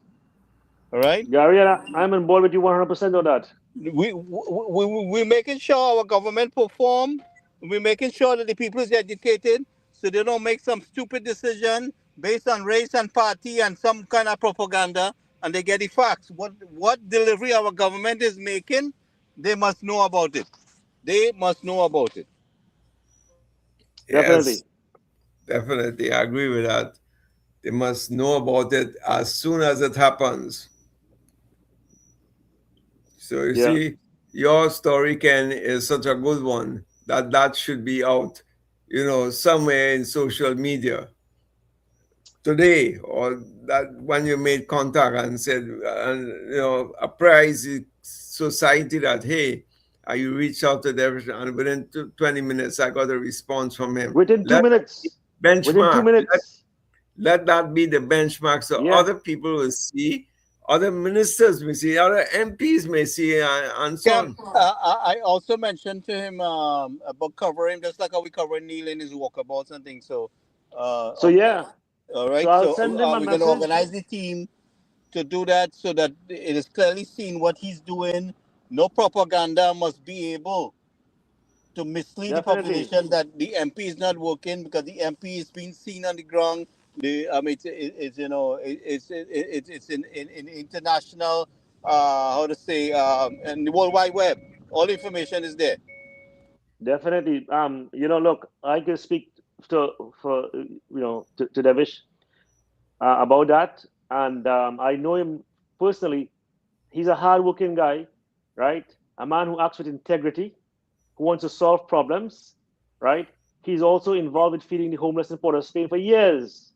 Speaker 1: All right?
Speaker 3: Gary, I'm on board with you 100% on that.
Speaker 1: We're making sure our government perform. We're making sure that the people is educated so they don't make some stupid decision based on race and party and some kind of propaganda and they get the facts. What delivery our government is making, they must know about it. They must know about it.
Speaker 4: Yes,
Speaker 3: Definitely.
Speaker 4: definitely. I agree with that. They must know about it as soon as it happens. So you
Speaker 3: Yeah.
Speaker 4: see, your story, Ken, is such a good one that should be out, you know, somewhere in social media today, or that when you made contact and said, and you know, apprise the society that hey, you reached out to them, and within 20 minutes, I got a response from him.
Speaker 3: Within two
Speaker 4: Let
Speaker 3: minutes. Within two
Speaker 4: benchmark.
Speaker 3: minutes.
Speaker 4: Let that be the benchmark so
Speaker 3: Yeah.
Speaker 4: other people will see, other ministers may see, other MPs may see, and so
Speaker 1: Ken,
Speaker 4: on.
Speaker 1: I also mentioned to him about covering, just like how we cover Neil in his walkabouts and things. So,
Speaker 3: So yeah.
Speaker 1: all
Speaker 3: So
Speaker 1: right.
Speaker 3: I'll
Speaker 1: So
Speaker 3: send him a
Speaker 1: we're going to
Speaker 3: message.
Speaker 1: organize the team to do that so that it is clearly seen what he's doing. No propaganda must be able to mislead the
Speaker 3: Definitely.
Speaker 1: population that the MP is not working because the MP is being seen on the ground. It's you know it's in international how to say and the World Wide Web. All the information is there.
Speaker 3: Definitely. You know, look, I can speak to Devish about that, and I know him personally. He's a hardworking guy, right? A man who acts with integrity, who wants to solve problems, right? He's also involved with feeding the homeless in Port of Spain for years,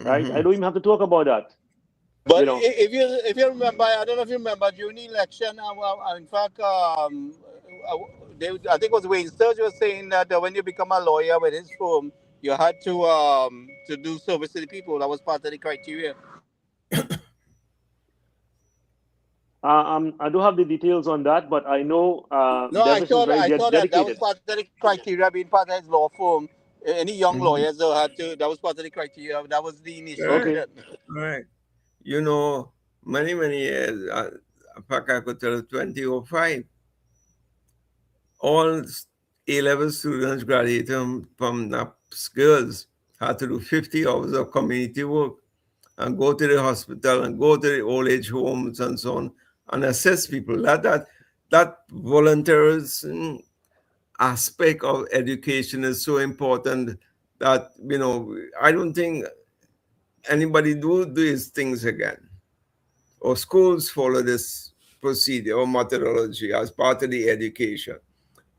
Speaker 3: right? I
Speaker 4: Mhm.
Speaker 3: don't even have to talk about that,
Speaker 1: But
Speaker 3: you know.
Speaker 1: if you remember, I don't know if you remember during the election. In fact, I think it was Wayne Sturge was saying that when you become a lawyer with his firm, you had to do service to the people. That was part of the criteria.
Speaker 3: I don't have the details on that, but I know
Speaker 1: No,
Speaker 3: Devish is very
Speaker 1: I thought that that was
Speaker 3: dedicated.
Speaker 1: part of the criteria being part of his law firm. Any young
Speaker 4: Mhm.
Speaker 1: lawyers that had to. That was part of the criteria. That was the
Speaker 4: Correct.
Speaker 3: Okay.
Speaker 1: initiation.
Speaker 4: Correct. You know, many years, in fact, I could tell you 2005, all A-level students graduating from NAPS girls had to do 50 hours of community work and go to the hospital and go to the old age homes and so on and assist people. That volunteerism aspect of education is so important that, you know, I don't think anybody do these things again, or schools follow this procedure or methodology as part of the education.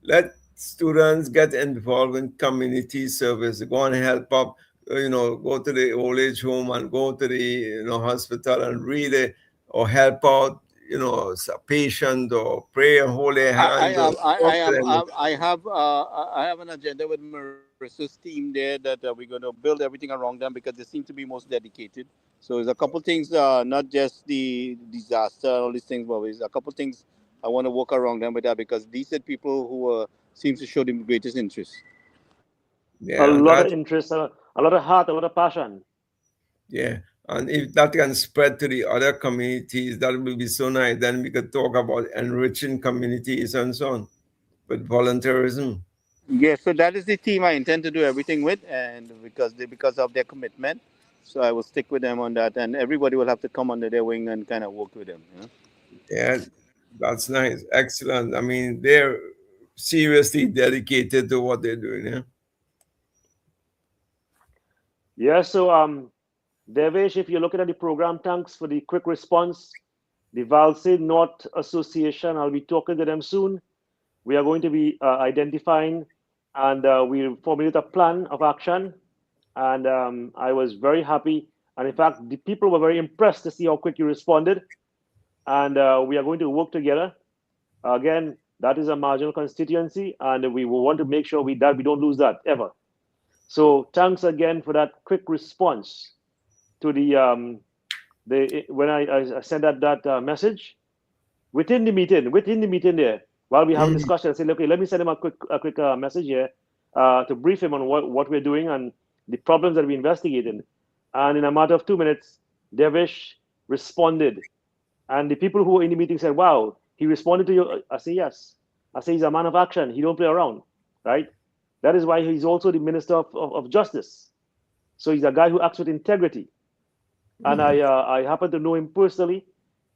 Speaker 4: Let students get involved in community service, go and help up go to the old age home and go to the hospital and really or help out a patient or pray and hold their hand or talk to them.
Speaker 1: I have an agenda with Marissa's team there that we're going to build everything around them because they seem to be most dedicated. So there's a couple things, not just the disaster, all these things, but there's a couple things I want to work around them with that because these are people who seems to show the greatest interest.
Speaker 3: A
Speaker 4: Yeah,
Speaker 3: lot of interest, a lot of heart, a lot of passion.
Speaker 4: yeah. And if that can spread to the other communities, that will be so nice. Then we could talk about enriching communities and so on with volunteerism.
Speaker 1: Yes, so that is the team I intend to do everything with, and because of their commitment, so I will stick with them on that, and everybody will have to come under their wing and kind of work with them.
Speaker 4: Yeah, that's nice. Excellent. I mean, they're seriously dedicated to what they're doing. Yeah.
Speaker 3: Yeah, so Devesh, if you're looking at the program, thanks for the quick response. The Valsay North Association, I'll be talking to them soon. We are going to be identifying and we'll formulate a plan of action. And I was very happy. And in fact, the people were very impressed to see how quick you responded. And we are going to work together. Again, that is a marginal constituency, and we will want to make sure we don't lose that ever. So thanks again for that quick response to when I sent that message within the meeting there. While we have a discussion, I said, okay, let me send him a quick message here to brief him on what we're doing and the problems that we're investigating. And in a matter of 2 minutes, Devesh responded. And the people who were in the meeting said, wow, he responded to you. I say, yes. I say, he's a man of action. He don't play around, right? That is why he's also the Minister of Justice. So he's a guy who acts with integrity. And I happen to know him personally.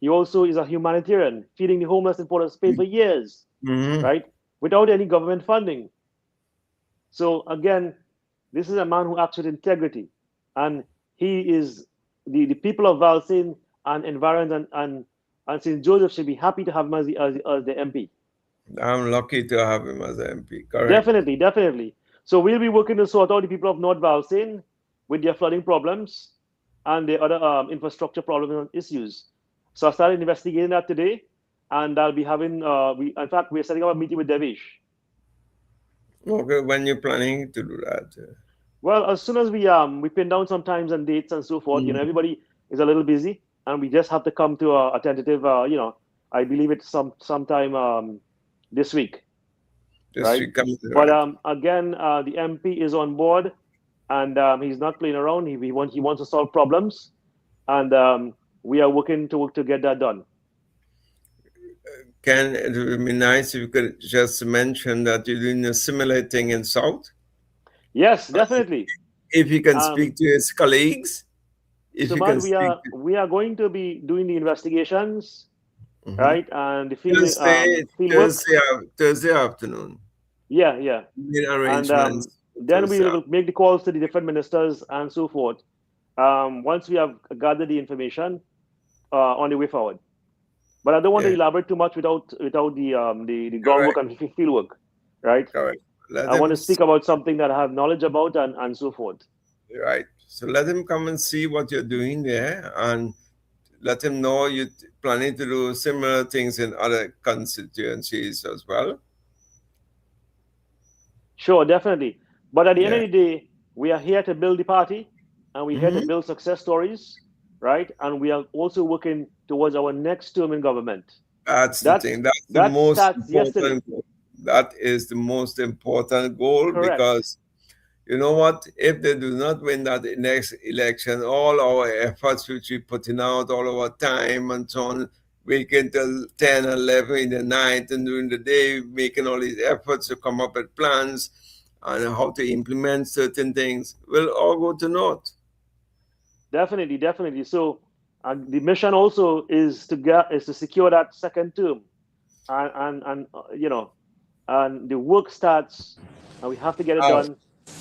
Speaker 3: He also is a humanitarian, feeding the homeless in Port of Spain for years, right? Without any government funding. So again, this is a man who acts with integrity. And he is, the people of Valsay and environs and St. Joseph should be happy to have him as the MP.
Speaker 4: I'm lucky to have him as an MP. Correct.
Speaker 3: Definitely. So we'll be working to sort out the people of North Valsay with their flooding problems and the other infrastructure problems and issues. So I started investigating that today, and I'll be having, in fact, we're setting up a meeting with Devesh.
Speaker 4: Okay, when you're planning to do that?
Speaker 3: Well, as soon as we pin down some times and dates and so forth, everybody is a little busy, and we just have to come to a tentative, I believe it's sometime this week.
Speaker 4: Right?
Speaker 3: But again, the MP is on board, and he's not playing around. He wants to solve problems, and we are working to get that done.
Speaker 4: It would be nice if you could just mention that you're doing a similar thing in South?
Speaker 3: Yes, definitely.
Speaker 4: If you can speak to his colleagues.
Speaker 3: We are going to be doing the investigations, right? And the
Speaker 4: Thursday afternoon.
Speaker 3: Yeah.
Speaker 4: Arrangements.
Speaker 3: And then we will make the calls to the different ministers and so forth. Once we have gathered the information on the way forward. But I don't want to elaborate too much without the groundwork and field work, right?
Speaker 4: Correct.
Speaker 3: I want to speak about something that I have knowledge about and so forth.
Speaker 4: Right. So let him come and see what you're doing there, and let him know you're planning to do similar things in other constituencies as well.
Speaker 3: Sure, definitely. But at the end of the day, we are here to build the party, and we're here to build success stories, right? And we are also working towards our next term in government.
Speaker 4: That's the thing. That's the most important goal. That is the most important goal. Correct. Because you know what? If they do not win that next election, all our efforts which we're putting out, all our time and so on, waking till 10 and 11 in the night and during the day, making all these efforts to come up with plans and how to implement certain things, will all go to naught.
Speaker 3: Definitely. So the mission also is to secure that second term, and the work starts, and we have to get it done.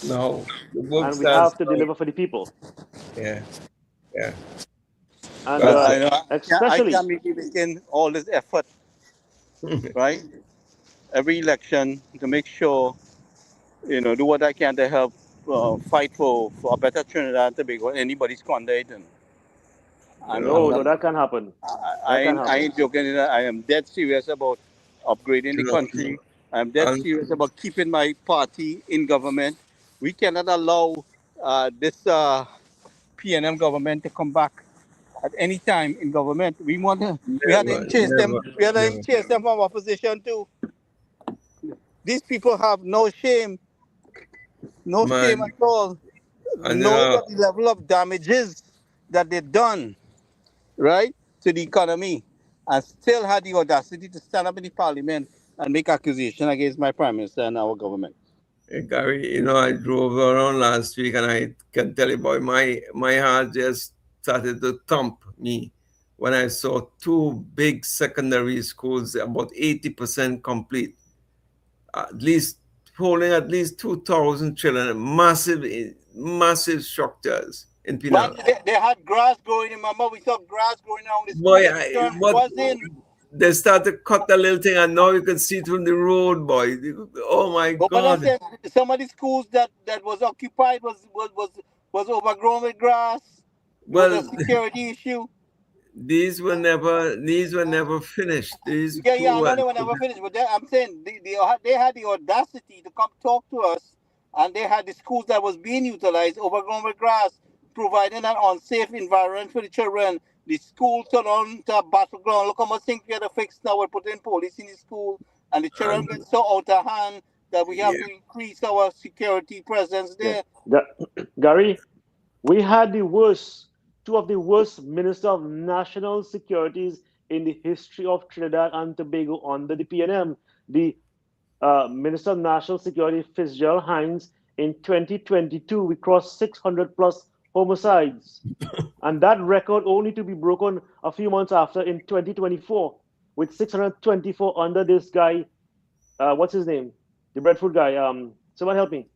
Speaker 4: No, the work
Speaker 3: and
Speaker 4: starts.
Speaker 3: We have to deliver for the people.
Speaker 4: Yeah.
Speaker 3: And
Speaker 1: especially, I can't be making all this effort, right? Every election to make sure, do what I can to help fight for a better Trinidad and Tobago. Anybody squander it. And
Speaker 3: No, that can happen. That can
Speaker 1: I
Speaker 3: happen.
Speaker 1: ain't joking. I am dead serious about upgrading the country. I'm dead
Speaker 4: And
Speaker 1: serious about keeping my party in government. We cannot allow this PNM government to come back at any time in government. We had to chase them. We had to
Speaker 4: never.
Speaker 1: chase them from opposition too. These people have no shame, no shame
Speaker 4: Man,
Speaker 1: at all.
Speaker 4: and
Speaker 1: Knowing what the level of damages that they've done, right, to the economy, and still had the audacity to stand up in the parliament and make accusation against my prime minister and our government.
Speaker 4: Gary, I drove around last week, and I can tell you, boy, my heart just started to thump me when I saw two big secondary schools, about 80% complete, at least holding at least 2,000 children, massive structures in
Speaker 1: Man,
Speaker 4: Pinal.
Speaker 1: they had grass growing. Remember, we saw grass growing around the school.
Speaker 4: Boy,
Speaker 1: The children was in.
Speaker 4: they started to cut the little thing, and now you can see it from the road, boy. Oh my
Speaker 1: But I
Speaker 4: God!
Speaker 1: said some of the schools that was occupied was overgrown with grass. Well,
Speaker 4: Well,
Speaker 1: was a security issue.
Speaker 4: these were never finished. These
Speaker 1: Yeah,
Speaker 4: two
Speaker 1: I know
Speaker 4: were,
Speaker 1: they were never finished, but I'm saying they had the audacity to come talk to us, and they had the schools that was being utilized overgrown with grass, providing an unsafe environment for the children. The school turned on to a battleground. Look how much things we had to fix now. We're putting police in the school, and the children
Speaker 4: and
Speaker 1: get so out of hand that we have
Speaker 4: yeah,
Speaker 1: to increase our security presence
Speaker 3: Yeah.
Speaker 1: there.
Speaker 3: Gary, we had two of the worst Minister of National Securities in the history of Trinidad and Tobago under the PNM. The Minister of National Security, Fitzgerald Hines, in 2022, we crossed 600 plus homicides. And that record only to be broken a few months after in 2024 with 624 under this guy. What's his name? The breadfruit guy. Someone help me.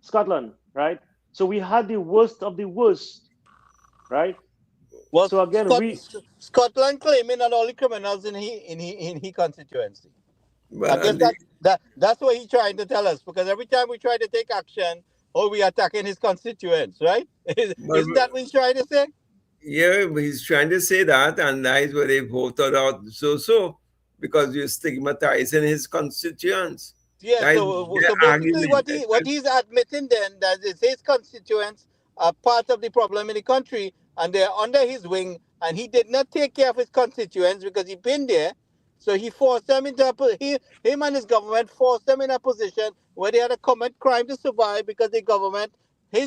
Speaker 3: Scotland, right? So we had the worst of the worst, right?
Speaker 1: Well,
Speaker 3: So again,
Speaker 1: Scotland claiming that all the criminals in he constituency. I
Speaker 4: well,
Speaker 1: guess that's what he's trying to tell us, because every time we try to take action, we attacking his constituents, right? Isn't that what he's trying to say?
Speaker 4: yeah, he's trying to say that, and that is where they voted out because you're stigmatizing his constituents.
Speaker 1: Yeah.
Speaker 4: That is
Speaker 1: So
Speaker 4: their
Speaker 1: basically,
Speaker 4: argument.
Speaker 1: what he's admitting then that is his constituents are part of the problem in the country, and they're under his wing, and he did not take care of his constituents because he'd been there. So he forced them into him and his government forced them in a position where they had to commit crime to survive because his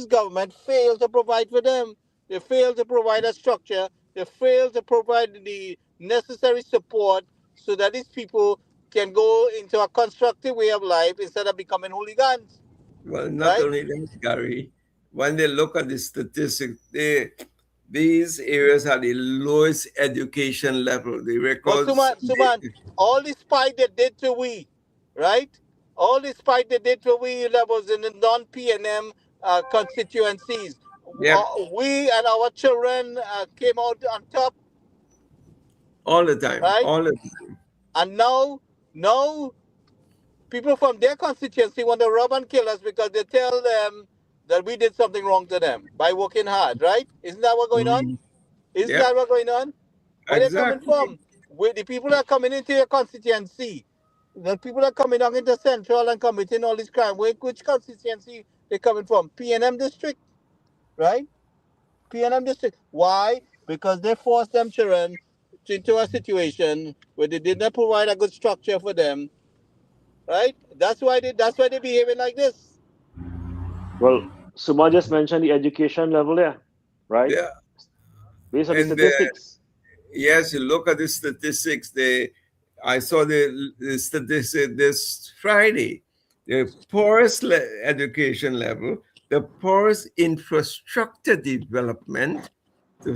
Speaker 1: government failed to provide for them. They failed to provide a structure. They failed to provide the necessary support so that these people can go into a constructive way of life instead of becoming hooligans.
Speaker 4: Well, not
Speaker 1: Right?
Speaker 4: only that, Gary, when they look at the statistics, these areas have the lowest education level. The
Speaker 1: But
Speaker 4: records,
Speaker 1: Suman, all the spite they did to we, right? All the spite they did to we levels in the non-PNM constituencies.
Speaker 4: yep,
Speaker 1: We and our children came out on top,
Speaker 4: all the time,
Speaker 1: right?
Speaker 4: all the time.
Speaker 1: And now people from their constituency want to rob and kill us because they tell them that we did something wrong to them by working hard, right? Isn't that what's going on? Isn't
Speaker 4: Yep,
Speaker 1: that what's going on? Where they're coming
Speaker 4: exactly.
Speaker 1: from? Where the people are coming into your constituency, the people are coming down into Central and committing all this crime. Which constituency they coming from? PNM district, right? PNM district. Why? Because they forced them children into a situation where they did not provide a good structure for them, right? That's why they're behaving like this.
Speaker 3: well, Suma just mentioned the education level there, right?
Speaker 4: Yeah,
Speaker 3: Based on the
Speaker 4: and
Speaker 3: statistics.
Speaker 4: yes, you look at the statistics. I saw the statistic this Friday. The poorest education level, the poorest infrastructure development, the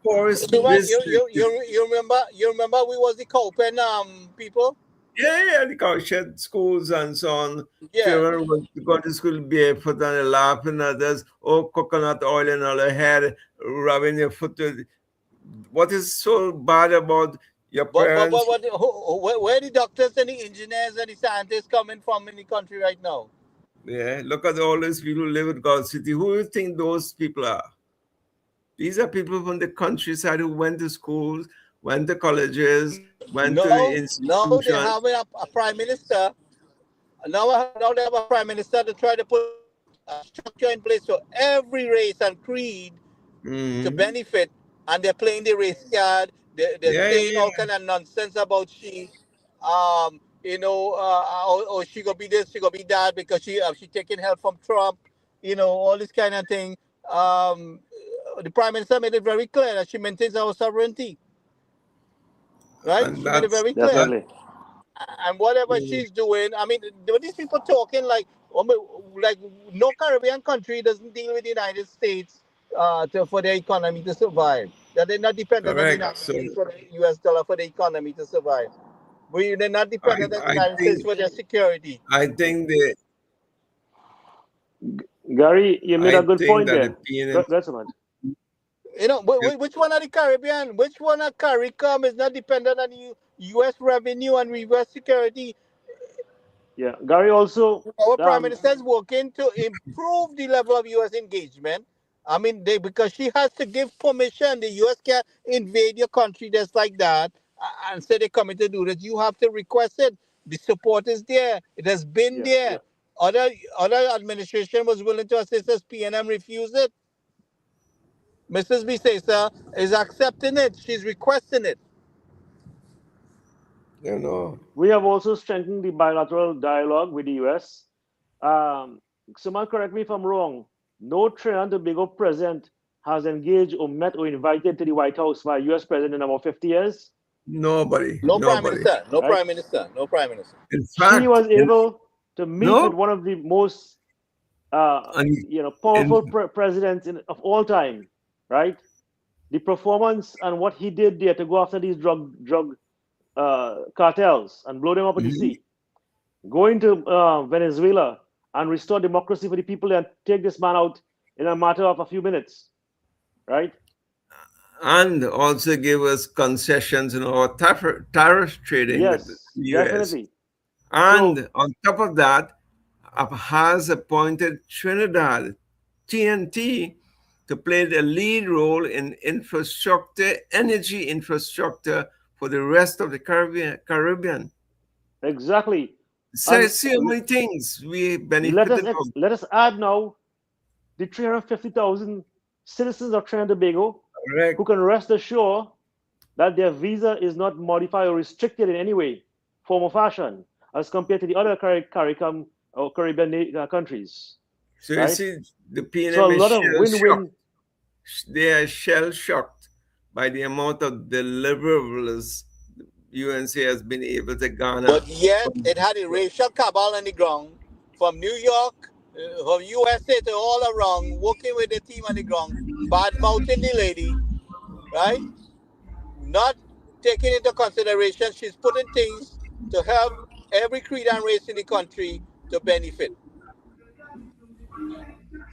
Speaker 4: poorest
Speaker 1: So what,
Speaker 4: business.
Speaker 1: you remember we was the Cowpen people?
Speaker 4: Yeah, the cowshed schools and so on.
Speaker 1: Yeah.
Speaker 4: Children went to go to school barefoot and they're laughing at us. Oh, coconut oil in all their head, rubbing your foot. What is so bad about your parents?
Speaker 1: Where the doctors and the engineers and the scientists coming from in the country right now?
Speaker 4: Yeah, look at all those people who live in God City. Who do you think those people are? These are people from the countryside who went to schools, went to colleges, went to the
Speaker 1: No, they
Speaker 4: institutions.
Speaker 1: have a prime minister. Now they have a prime minister to try to put a structure in place for every race and creed to
Speaker 4: Mhm.
Speaker 1: benefit, and they're playing the race card. They're
Speaker 4: Yeah,
Speaker 1: saying
Speaker 4: yeah,
Speaker 1: all kind of nonsense about she, oh, she gonna be this, she gonna be that because she taking help from Trump, all this kind of thing. Um, the prime minister made it very clear that she maintains our sovereignty, right?
Speaker 4: and
Speaker 1: She made it
Speaker 4: that's
Speaker 1: very clear.
Speaker 4: that.
Speaker 3: Definitely.
Speaker 1: And whatever
Speaker 4: Mm.
Speaker 1: she's doing, I mean, these people talking like no Caribbean country doesn't deal with the United States for their economy to survive. That they're not dependent on the
Speaker 4: Correct.
Speaker 1: United
Speaker 4: So
Speaker 1: States for the US dollar for the economy to survive. They're not
Speaker 4: I,
Speaker 1: dependent on the
Speaker 4: I
Speaker 1: United States
Speaker 4: think
Speaker 1: for their security.
Speaker 4: I think the
Speaker 3: Gary, you made a
Speaker 4: I
Speaker 3: good
Speaker 4: think
Speaker 3: point
Speaker 4: that the
Speaker 3: there.
Speaker 4: PNM.
Speaker 3: That's much.
Speaker 1: Which one are the Caribbean? Which one are CARICOM is not dependent on US revenue and US security?
Speaker 3: Yeah, Gary also.
Speaker 1: Our prime
Speaker 3: Um,
Speaker 1: minister is working to improve the level of U.S. engagement. I mean, because she has to give permission. The U.S. can invade your country just like that and say they're coming to do that. You have to request it. The support is there. It has been
Speaker 3: yeah,
Speaker 1: there.
Speaker 3: yeah.
Speaker 1: Other administration was willing to assist us. PNM refused it. Mrs. Bisesa is accepting it. She's requesting it.
Speaker 4: You know,
Speaker 3: We have also strengthened the bilateral dialogue with the US. Someone correct me if I'm wrong. No Trinidad and Tobago president has engaged or met or invited to the White House by US president in about 50 years,
Speaker 1: No prime
Speaker 4: nobody.
Speaker 1: minister. No
Speaker 3: right?
Speaker 1: prime minister. No prime minister.
Speaker 4: In
Speaker 3: She
Speaker 4: fact,
Speaker 3: was able to meet with
Speaker 4: no,
Speaker 3: one of the most
Speaker 4: and
Speaker 3: powerful
Speaker 4: in
Speaker 3: presidents of all time, right? The performance and what he did there to go after these drug cartels and blow them up at the
Speaker 4: Mhm.
Speaker 3: sea, going to Venezuela and restore democracy for the people and take this man out in a matter of a few minutes, right?
Speaker 4: and also give us concessions in our tariff trading with the
Speaker 3: Yes,
Speaker 4: US.
Speaker 3: definitely. So
Speaker 4: And on top of that, has appointed Trinidad TNT to play the lead role in infrastructure, energy infrastructure for the rest of the Caribbean.
Speaker 3: exactly,
Speaker 4: So
Speaker 3: and
Speaker 4: see how many things we
Speaker 3: let us
Speaker 4: benefited from.
Speaker 3: let us add now the 350,000 citizens of Trinidad and Tobago
Speaker 4: Correct.
Speaker 3: who can rest assured that their visa is not modified or restricted in any way, form or fashion, as compared to the other CARICOM or Caribbean countries,
Speaker 4: So you
Speaker 3: right?
Speaker 4: see, the
Speaker 3: So a
Speaker 4: PNM is
Speaker 3: lot of
Speaker 4: shell shocked.
Speaker 3: win-win.
Speaker 4: They are shell shocked by the amount of deliverables UNC has been able to garner.
Speaker 1: But yet, it had a racial cabal on the ground from New York, from USA to all around, working with the team on the ground, bad mouthing the lady, right? Not taking into consideration she's putting things to help every creed and race in the country to benefit.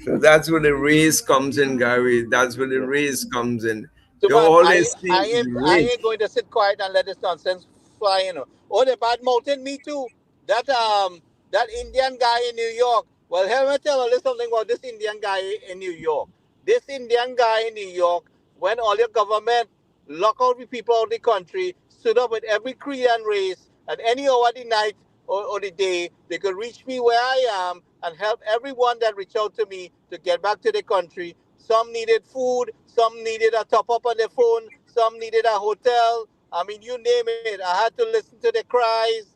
Speaker 4: So that's where the race comes in, Gary. That's where the
Speaker 3: Yeah.
Speaker 4: race comes in.
Speaker 1: So,
Speaker 4: They
Speaker 1: man,
Speaker 4: always think
Speaker 1: I
Speaker 4: race.
Speaker 1: ain't going to sit quiet and let this nonsense fly. Oh, they bad mouthing me too. That Indian guy in New York. Well, let me tell you something about this Indian guy in New York. This Indian guy in New York, when all your government lock out the people out of the country, stood up with every creed and race, and any hour of the night or the day, they could reach me where I am and help everyone that reached out to me to get back to the country. Some needed food, some needed a top up on their phone, some needed a hotel. I mean, you name it. I had to listen to the cries,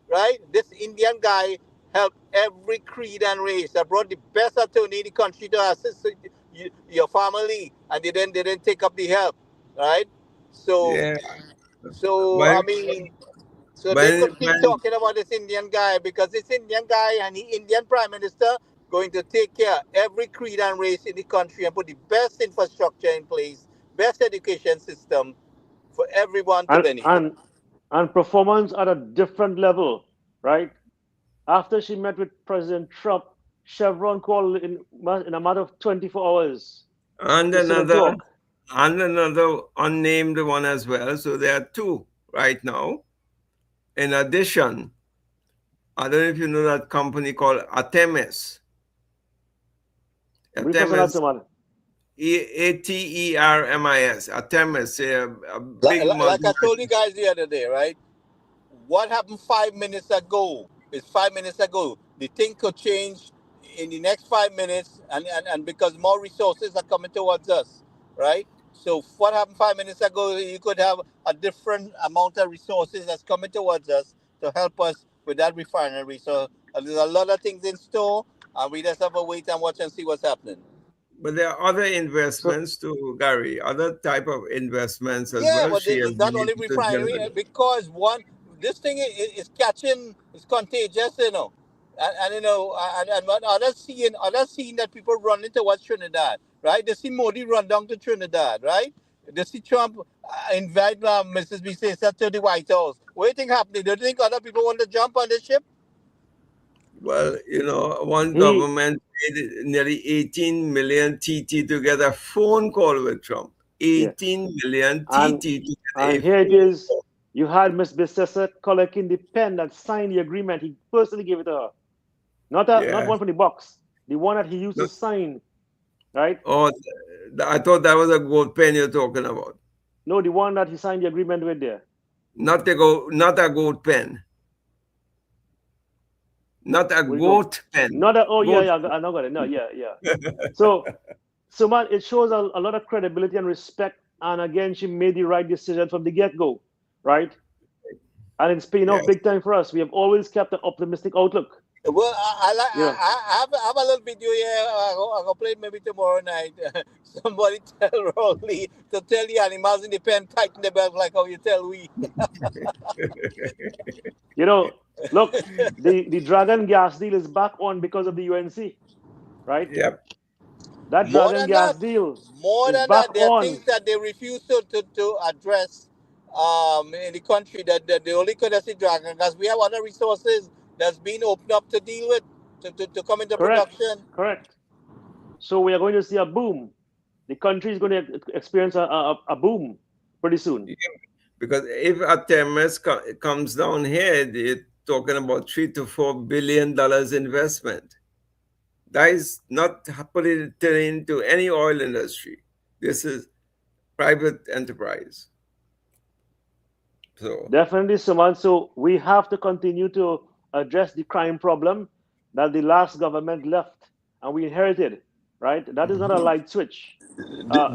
Speaker 1: right? This Indian guy helped every creed and race. I brought the best attorney in the country to assist your family, and they didn't take up the help, right? So,
Speaker 4: Yeah.
Speaker 1: so I
Speaker 4: When
Speaker 1: mean, so they
Speaker 4: when
Speaker 1: could keep
Speaker 4: when
Speaker 1: talking about this Indian guy because this Indian guy and the Indian Prime Minister going to take care of every creed and race in the country and put the best infrastructure in place, best education system for everyone to
Speaker 3: and
Speaker 1: benefit.
Speaker 3: and and performance at a different level, right? After she met with President Trump, Chevron called in a matter of 24 hours
Speaker 4: and
Speaker 3: to sit and
Speaker 4: another
Speaker 3: talk.
Speaker 4: and another unnamed one as well. So there are two right now. In addition, I don't know if you know that company called Artemis.
Speaker 3: Brief us on that,
Speaker 4: Artemis,
Speaker 3: Suman.
Speaker 4: Atermis. Artemis, a
Speaker 7: Like,
Speaker 4: big
Speaker 7: like I told
Speaker 4: multinational.
Speaker 7: you guys the other day, right? What happened 5 minutes ago is 5 minutes ago. The thing could change in the next 5 minutes, and because more resources are coming towards us, right? So what happened 5 minutes ago, you could have a different amount of resources that's coming towards us to help us with that refinery. So there's a lot of things in store, and we just have to wait and watch and see what's happening.
Speaker 4: But there are other
Speaker 3: So
Speaker 4: investments too, Gary, other type of investments as
Speaker 7: Yeah,
Speaker 4: well.
Speaker 7: but
Speaker 4: She has
Speaker 7: it's not
Speaker 4: been
Speaker 7: only
Speaker 4: able to
Speaker 7: refinery
Speaker 4: generate.
Speaker 7: because one, this thing is catching, it's contagious, and and what others seeing that people running towards Trinidad, right? They see Modi run down to Trinidad, right? They see Trump invite Mrs. Bissesa to the White House. What do you think happening? Do you think other people want to jump on the ship?
Speaker 4: Well, one
Speaker 3: he,
Speaker 4: government paid nearly 18 million TT to get a phone call with Trump.
Speaker 3: yeah,
Speaker 4: 18 million
Speaker 3: and
Speaker 4: TT to get a
Speaker 3: and here it
Speaker 4: phone
Speaker 3: is.
Speaker 4: call.
Speaker 3: You had Miss Bissessa collecting the pen that signed the agreement. He personally gave it to her, not
Speaker 4: Yeah.
Speaker 3: one from the box, the one that he used
Speaker 4: No,
Speaker 3: to sign, right?
Speaker 4: oh, I thought that was a gold pen you're talking about.
Speaker 3: No, the one that he signed the agreement with there.
Speaker 4: Not a gold pen. Not a
Speaker 3: Where you go?
Speaker 4: goat pen.
Speaker 3: Not a, oh yeah,
Speaker 4: Goat.
Speaker 3: yeah, I know got it. No, yeah, yeah. So, so man, it shows a lot of credibility and respect. And again, she made the right decision from the get-go, right? And it's paying off
Speaker 4: Yes.
Speaker 3: big time for us. We have always kept an optimistic outlook.
Speaker 7: Well,
Speaker 3: You know,
Speaker 7: I have a little video here. I'll play it maybe tomorrow night. Somebody tell Rolly to tell the animals in the pen tighten their belt like how you tell we.
Speaker 3: you know, look, the Dragon gas deal is back on because of the UNC, right?
Speaker 4: Yep.
Speaker 3: That
Speaker 7: More
Speaker 3: Dragon
Speaker 7: than
Speaker 3: gas
Speaker 7: that,
Speaker 3: deal
Speaker 7: more
Speaker 3: is
Speaker 7: than
Speaker 3: back
Speaker 7: that, there are
Speaker 3: on.
Speaker 7: things that they refuse to address in the country that they only could see dragon gas. We have other resources that's being opened up to deal with to come into
Speaker 3: Correct,
Speaker 7: production.
Speaker 3: correct. So we are going to see a boom. The country is going to experience a boom pretty soon.
Speaker 4: Because if Artemis comes down here, they're talking about $3 to $4 billion investment. That is not put it into any oil industry. This is private enterprise. So
Speaker 3: Definitely, Suman. So we have to continue to address the crime problem that the last government left and we inherited, right? That is not a light switch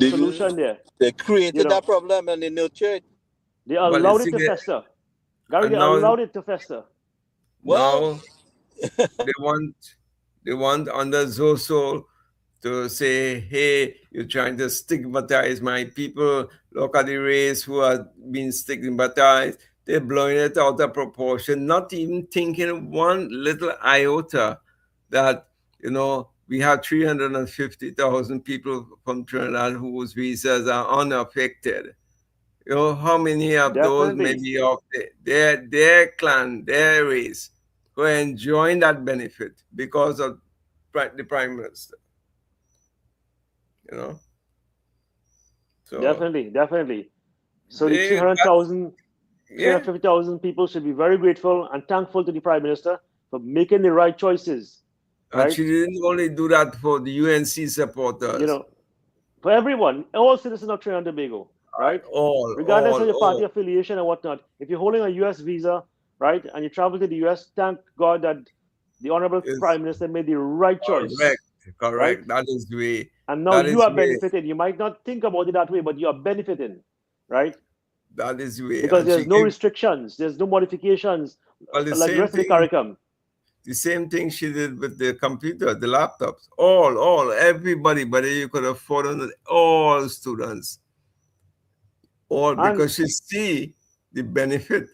Speaker 3: solution there.
Speaker 7: They
Speaker 3: You
Speaker 7: created
Speaker 3: know,
Speaker 7: that problem and they nurtured it.
Speaker 3: they
Speaker 4: well
Speaker 3: allowed
Speaker 4: it's
Speaker 3: it to fester. Gary,
Speaker 4: and
Speaker 3: they allowed it to fester.
Speaker 7: Well,
Speaker 4: now they want under Zoso to say, hey, you're trying to stigmatize my people. Look at the race who are being stigmatized. They're blowing it out of proportion, not even thinking one little iota that, we have 350,000 people from Trinidad whose visas are unaffected. How many of those
Speaker 3: Definitely,
Speaker 4: maybe of their clan, their race, who are enjoying that benefit because of the prime minister, you know? So
Speaker 3: definitely. So the
Speaker 4: they,
Speaker 3: 300,000,
Speaker 4: yeah,
Speaker 3: 350,000 people should be very grateful and thankful to the Prime Minister for making the right choices,
Speaker 4: and
Speaker 3: right?
Speaker 4: she didn't only do that for the UNC
Speaker 3: You
Speaker 4: supporters.
Speaker 3: know, for everyone, all citizens of Trinidad and Tobago, right?
Speaker 4: All,
Speaker 3: Regardless
Speaker 4: all,
Speaker 3: of your party
Speaker 4: all.
Speaker 3: affiliation and whatnot, if you're holding a US visa, right, and you travel to the US, thank God that the Honorable
Speaker 4: Is
Speaker 3: Prime Minister made the right choice,
Speaker 4: correct,
Speaker 3: right?
Speaker 4: correct. That is the way.
Speaker 3: And now
Speaker 4: That
Speaker 3: you
Speaker 4: is
Speaker 3: are
Speaker 4: the way.
Speaker 3: benefiting. You might not think about it that way, but you are benefiting, right?
Speaker 4: That is the way.
Speaker 3: Because
Speaker 4: And she
Speaker 3: there's no
Speaker 4: gave,
Speaker 3: restrictions, there's no modifications
Speaker 4: well, the
Speaker 3: like the
Speaker 4: same
Speaker 3: rest of the
Speaker 4: thing.
Speaker 3: CARICOM.
Speaker 4: The same thing she did with the computer, the laptops. Everybody, but you could afford it, all students. All
Speaker 3: And
Speaker 4: because she see the benefit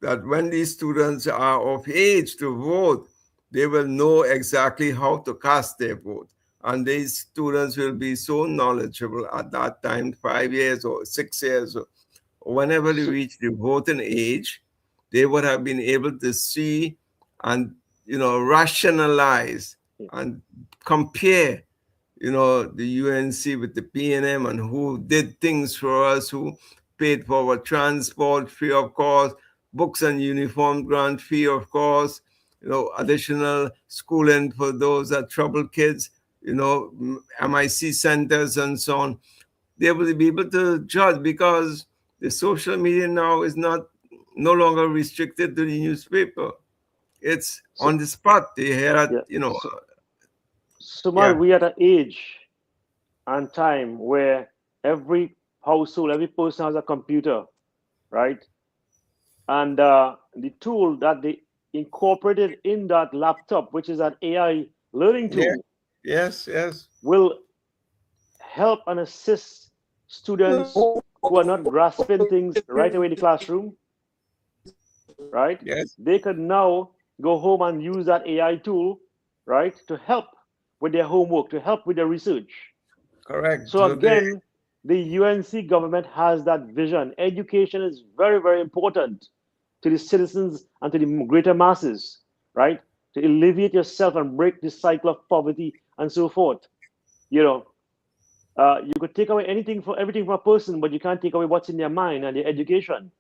Speaker 4: that when these students are of age to vote, they will know exactly how to cast their vote. And these students will be so knowledgeable at that time, 5 years or 6 years, or whenever they
Speaker 3: so,
Speaker 4: reach the voting age, they would have been able to see and rationalize and compare the UNC with the PNM and who did things for us, who paid for our transport free of cost, books and uniform grant free of cost, additional schooling for those that troubled kids, MIC centers and so on. They will be able to judge because the social media now is no longer restricted to the newspaper. It's
Speaker 3: So,
Speaker 4: on the spot. They hear it,
Speaker 3: yeah. So, Mal, we are at an age and time where every household, every person has a computer, right? And the tool that they incorporated in that laptop, which is an AI learning tool,
Speaker 4: Yes.
Speaker 3: will help and assist students who are not grasping things right away in the classroom, right?
Speaker 4: Yes.
Speaker 3: They could now go home and use that AI tool, right, to help with their homework, to help with their research.
Speaker 4: Correct.
Speaker 3: So again, the UNC government has that vision. Education is very, very important to the citizens and to the greater masses, right? To alleviate yourself and break the cycle of poverty and so forth. You could take away everything from a person, but you can't take away what's in their mind and their education.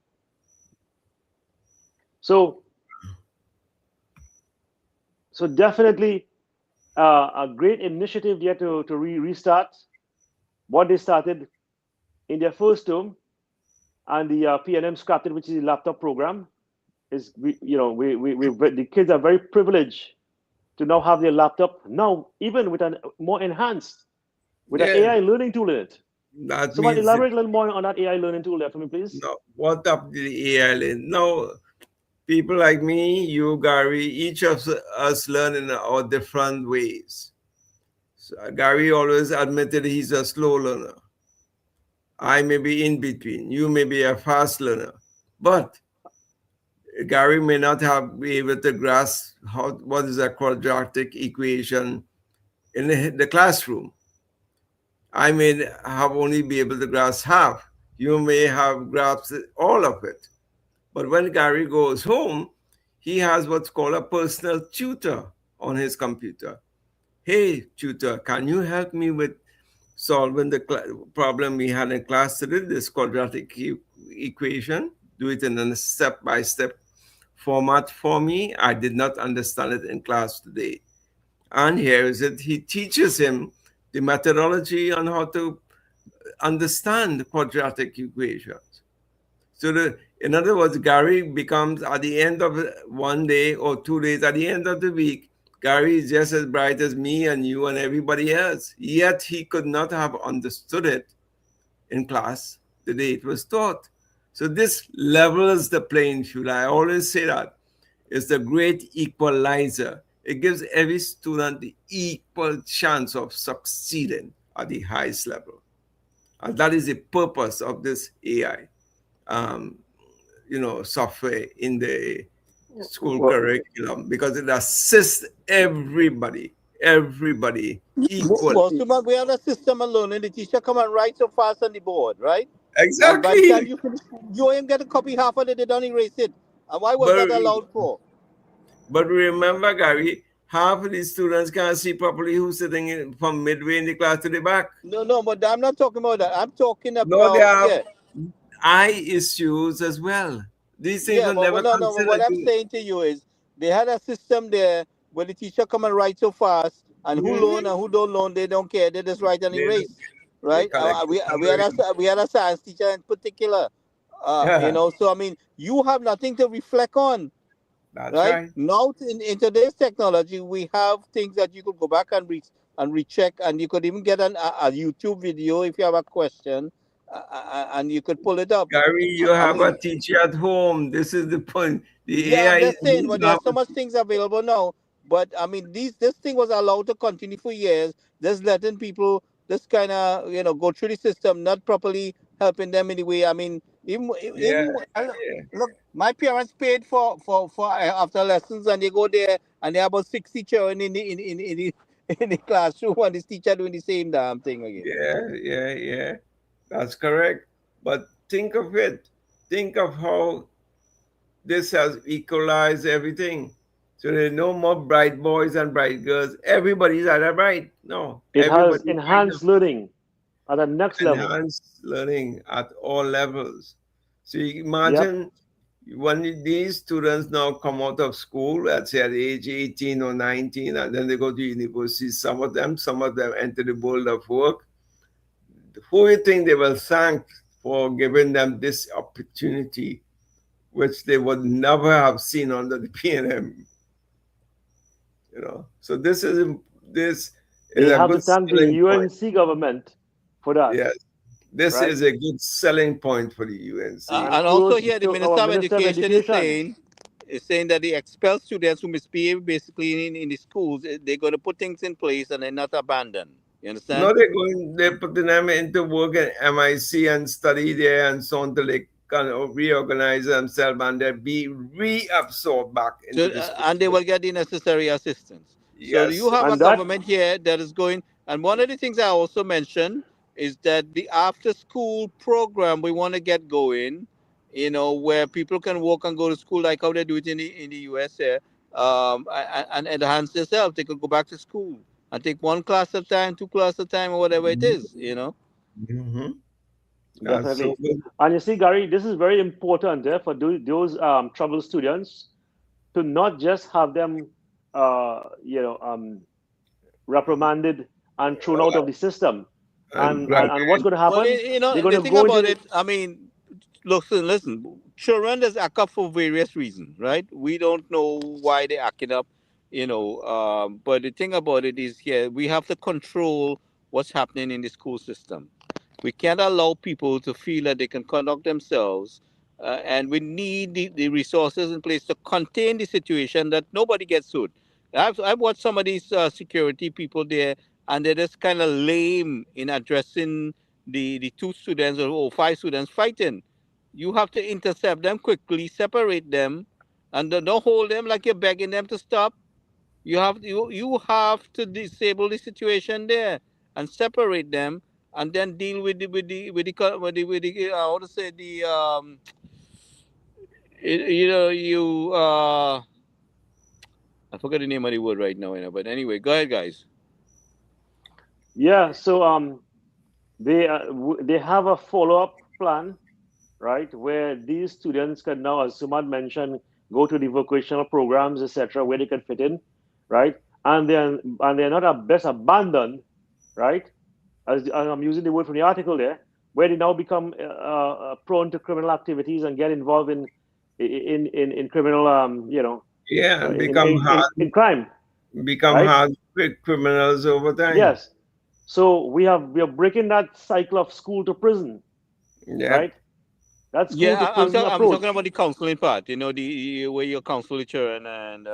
Speaker 3: So definitely a great initiative there to restart what they started in their first term, and the PNM scrapped it, which is the laptop program. The kids are very privileged to now have their laptop now, even with a more enhanced, with an AI learning tool in it.
Speaker 4: That
Speaker 3: So,
Speaker 4: means
Speaker 3: elaborate a little more on that AI learning tool there for me, please.
Speaker 4: no, what up the AI? Now, people like me, you, Gary, each of us learn in our different ways. So, Gary always admitted he's a slow learner. I may be in between. You may be a fast learner. But Gary may not be able to grasp what is a quadratic equation in the classroom. I may have only be able to grasp half. You may have grasped all of it. But when Gary goes home, he has what's called a personal tutor on his computer. Hey, tutor, can you help me with solving the problem we had in class today, this quadratic equation? Do it in a step-by-step format for me. I did not understand it in class today. And here is it. He teaches him the methodology on how to understand quadratic equations. So in other words, Gary becomes, at the end of one day or 2 days, at the end of the week, Gary is just as bright as me and you and everybody else. Yet he could not have understood it in class the day it was taught. So this levels the playing field. I always say that it's the great equalizer. It gives every student the equal chance of succeeding at the highest level. And that is the purpose of this AI, software in the school curriculum, because it assists everybody equally.
Speaker 7: We have a system alone, and the teacher come and write so fast on the board, right?
Speaker 4: Exactly.
Speaker 7: And by the time you finish, you ain't get a copy half of it, they don't erase it. And why was that allowed for?
Speaker 4: But remember, Gary, half of these students can't see properly who's sitting from midway in the class to the back.
Speaker 7: No, but I'm not talking about that. I'm talking about
Speaker 4: they have eye issues as well. These things are never considered.
Speaker 7: What I'm saying to you is they had a system there where the teacher come and write so fast, and who learn and who don't learn, they don't care. They just write and erase, right? We had a science teacher in particular, So I mean, you have nothing to reflect on.
Speaker 4: That's right.
Speaker 7: Now in today's technology, we have things that you could go back and recheck, and you could even get a YouTube video if you have a question, and you could pull it up.
Speaker 4: Gary, you have a teacher at home. This is the point. AI
Speaker 7: I'm just saying, but there's so much things available now. But I mean, this thing was allowed to continue for years, just letting people just kind of go through the system, not properly helping them in the way. I mean, look, my parents paid for after lessons, and they go there and they have about 60 children in the classroom, and this teacher doing the same damn thing again.
Speaker 4: Yeah. That's correct. But think of it. Think of how this has equalized everything. So there are no more bright boys and bright girls. Everybody's either bright. No.
Speaker 3: It has enhanced learning at the next level.
Speaker 4: Enhanced learning at all levels. So you imagine when these students now come out of school, let's say at age 18 or 19, and then they go to university, some of them enter the world of work, who do you think they will thank for giving them this opportunity, which they would never have seen under the PNM? You know, so this is
Speaker 3: They
Speaker 4: a
Speaker 3: have to
Speaker 4: good
Speaker 3: thank the
Speaker 4: selling point.
Speaker 3: UNC government for that.
Speaker 4: Yes, this
Speaker 3: Right.
Speaker 4: is a good selling point for the UNC.
Speaker 3: And
Speaker 1: And also
Speaker 3: kudos
Speaker 1: here, the
Speaker 3: to
Speaker 1: Minister
Speaker 3: our
Speaker 1: of
Speaker 3: Minister of
Speaker 1: Education
Speaker 3: Education.
Speaker 1: is saying that the expelled students who misbehave basically in the schools, they're going to put things in place and they're not abandoned. You understand?
Speaker 4: No, they're putting them into work at MIC and study there and so on till they kind of reorganize themselves and they'll be reabsorbed back into
Speaker 1: So,
Speaker 4: the school.
Speaker 1: and they will get the necessary assistance. So
Speaker 4: Yes.
Speaker 1: you have a
Speaker 3: And that
Speaker 1: government here that is going, and one of the things I also mentioned is that the after school program we want to get going, you know, where people can walk and go to school like how they do it in the US here, and enhance themselves. They could go back to school and take one class at a time, two classes at a time, or whatever it is, you know.
Speaker 4: Mm-hmm. That's
Speaker 3: definitely.
Speaker 4: so good.
Speaker 3: And you see, Gary, this is very important for those troubled students to not just have them, reprimanded and thrown out of the system. And what's going to
Speaker 1: Well,
Speaker 3: happen?
Speaker 1: you know,
Speaker 3: They're going
Speaker 1: the
Speaker 3: to
Speaker 1: thing
Speaker 3: go
Speaker 1: about
Speaker 3: into
Speaker 1: it, I mean, listen, children just act up for various reasons, right? We don't know why they're acting up, you know. But the thing about it is, yeah, we have to control what's happening in the school system. We can't allow people to feel that they can conduct themselves, and we need the resources in place to contain the situation that nobody gets sued. I've watched some of these security people there, and they're just kind of lame in addressing the two students or five students fighting. You have to intercept them quickly, separate them, and don't hold them like you're begging them to stop. You have to disable the situation there and separate them, and then deal with the how to say the you know you I forgot the name of the word right now, you know. But anyway, go ahead, guys.
Speaker 3: yeah. So they have a follow up plan, right, where these students can now, as Sumad mentioned, go to the vocational programs, etc., where they can fit in, right, and they're not best abandoned, right, as I'm using the word from the article there, where they now become prone to criminal activities and get involved in criminal,
Speaker 4: Yeah,
Speaker 3: in crime.
Speaker 4: become
Speaker 3: Right?
Speaker 4: hard criminals over time.
Speaker 3: Yes. So we are breaking that cycle of school to prison,
Speaker 4: Yeah.
Speaker 3: right? That's school
Speaker 1: Yeah,
Speaker 3: to
Speaker 1: I'm
Speaker 3: prison
Speaker 1: I'm
Speaker 3: approach.
Speaker 1: talking about the counseling part. You know, the where you counsel the children and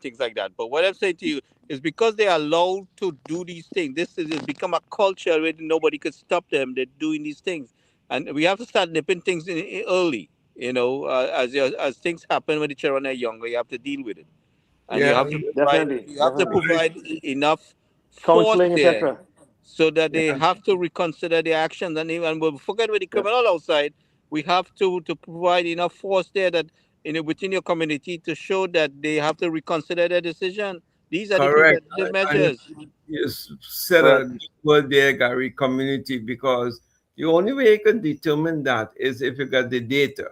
Speaker 1: things like that. But what I'm saying to you is because they are allowed to do these things, this is it's become a culture where nobody could stop them. They're doing these things, and we have to start nipping things in early. You know, as things happen when the children are younger, you have to deal with it, and
Speaker 4: Yeah.
Speaker 3: Definitely.
Speaker 1: you have to provide enough force
Speaker 3: Counseling,
Speaker 1: there
Speaker 3: etc.
Speaker 1: so that they have to reconsider their actions. And even we forget with the
Speaker 3: Yes.
Speaker 1: criminal outside, we have to provide enough force there that within your community to show that they have to reconsider their decision. These are the
Speaker 4: Correct.
Speaker 1: preventative measures.
Speaker 4: You said a
Speaker 3: Correct.
Speaker 4: good word there, Gary, community, because the only way you can determine that is if you got the data.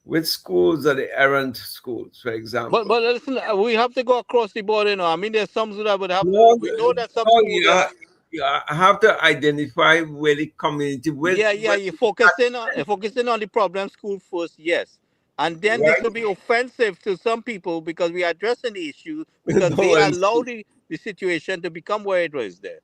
Speaker 4: Which schools are the errant schools, for example?
Speaker 1: But listen, we have to go across the board. You know, I mean, there's some that would have.
Speaker 4: No,
Speaker 1: We know that some
Speaker 4: no,
Speaker 1: schools are.
Speaker 4: you have to identify where the community
Speaker 1: Yeah, you're focusing on the problem school first, yes. And then this
Speaker 4: right?
Speaker 1: will be offensive to some people because we are addressing the issue because
Speaker 4: No,
Speaker 1: they allow the situation to become where it was there.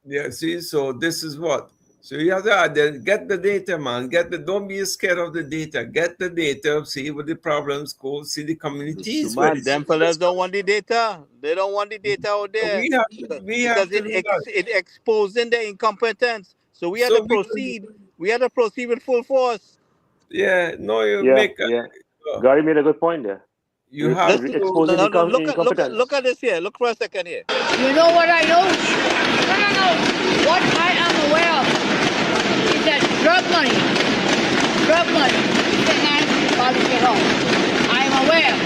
Speaker 4: yeah, see, so this is what. So you have to get the data, man. Don't be scared of the data. Get the data, see what the problems go, see the communities.
Speaker 1: Man, them fellas don't want the data. They don't want the data out there.
Speaker 4: We
Speaker 1: Because
Speaker 4: have to do that.
Speaker 1: it exposing their incompetence. So we have
Speaker 4: So
Speaker 1: to proceed. We have to proceed with full force.
Speaker 4: Yeah, no, you
Speaker 3: Yeah,
Speaker 4: make
Speaker 3: yeah. Gary made a good point there.
Speaker 4: you have to
Speaker 3: Exposing incompetence.
Speaker 1: Look at this here. Look for a second here.
Speaker 8: You know what I know? No. What I am aware of is that drug money is not policy at all. I am aware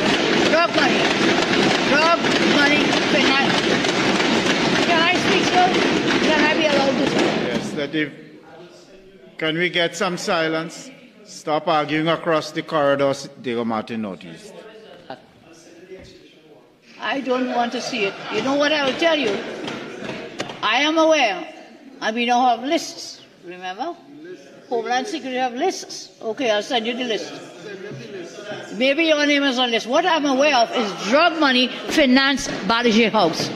Speaker 8: drug money is not. Can I speak, sir? Can I be allowed to speak?
Speaker 9: Yes, can we get some silence? Stop arguing across the corridor, Diego Martin Northeast.
Speaker 8: I don't want to see it. You know what I will tell you? I am aware, and we now have lists, remember? Homeland Security have lists. Okay, I'll send you the list. Maybe your name is on list. What I'm aware of is drug money financed Balaji House.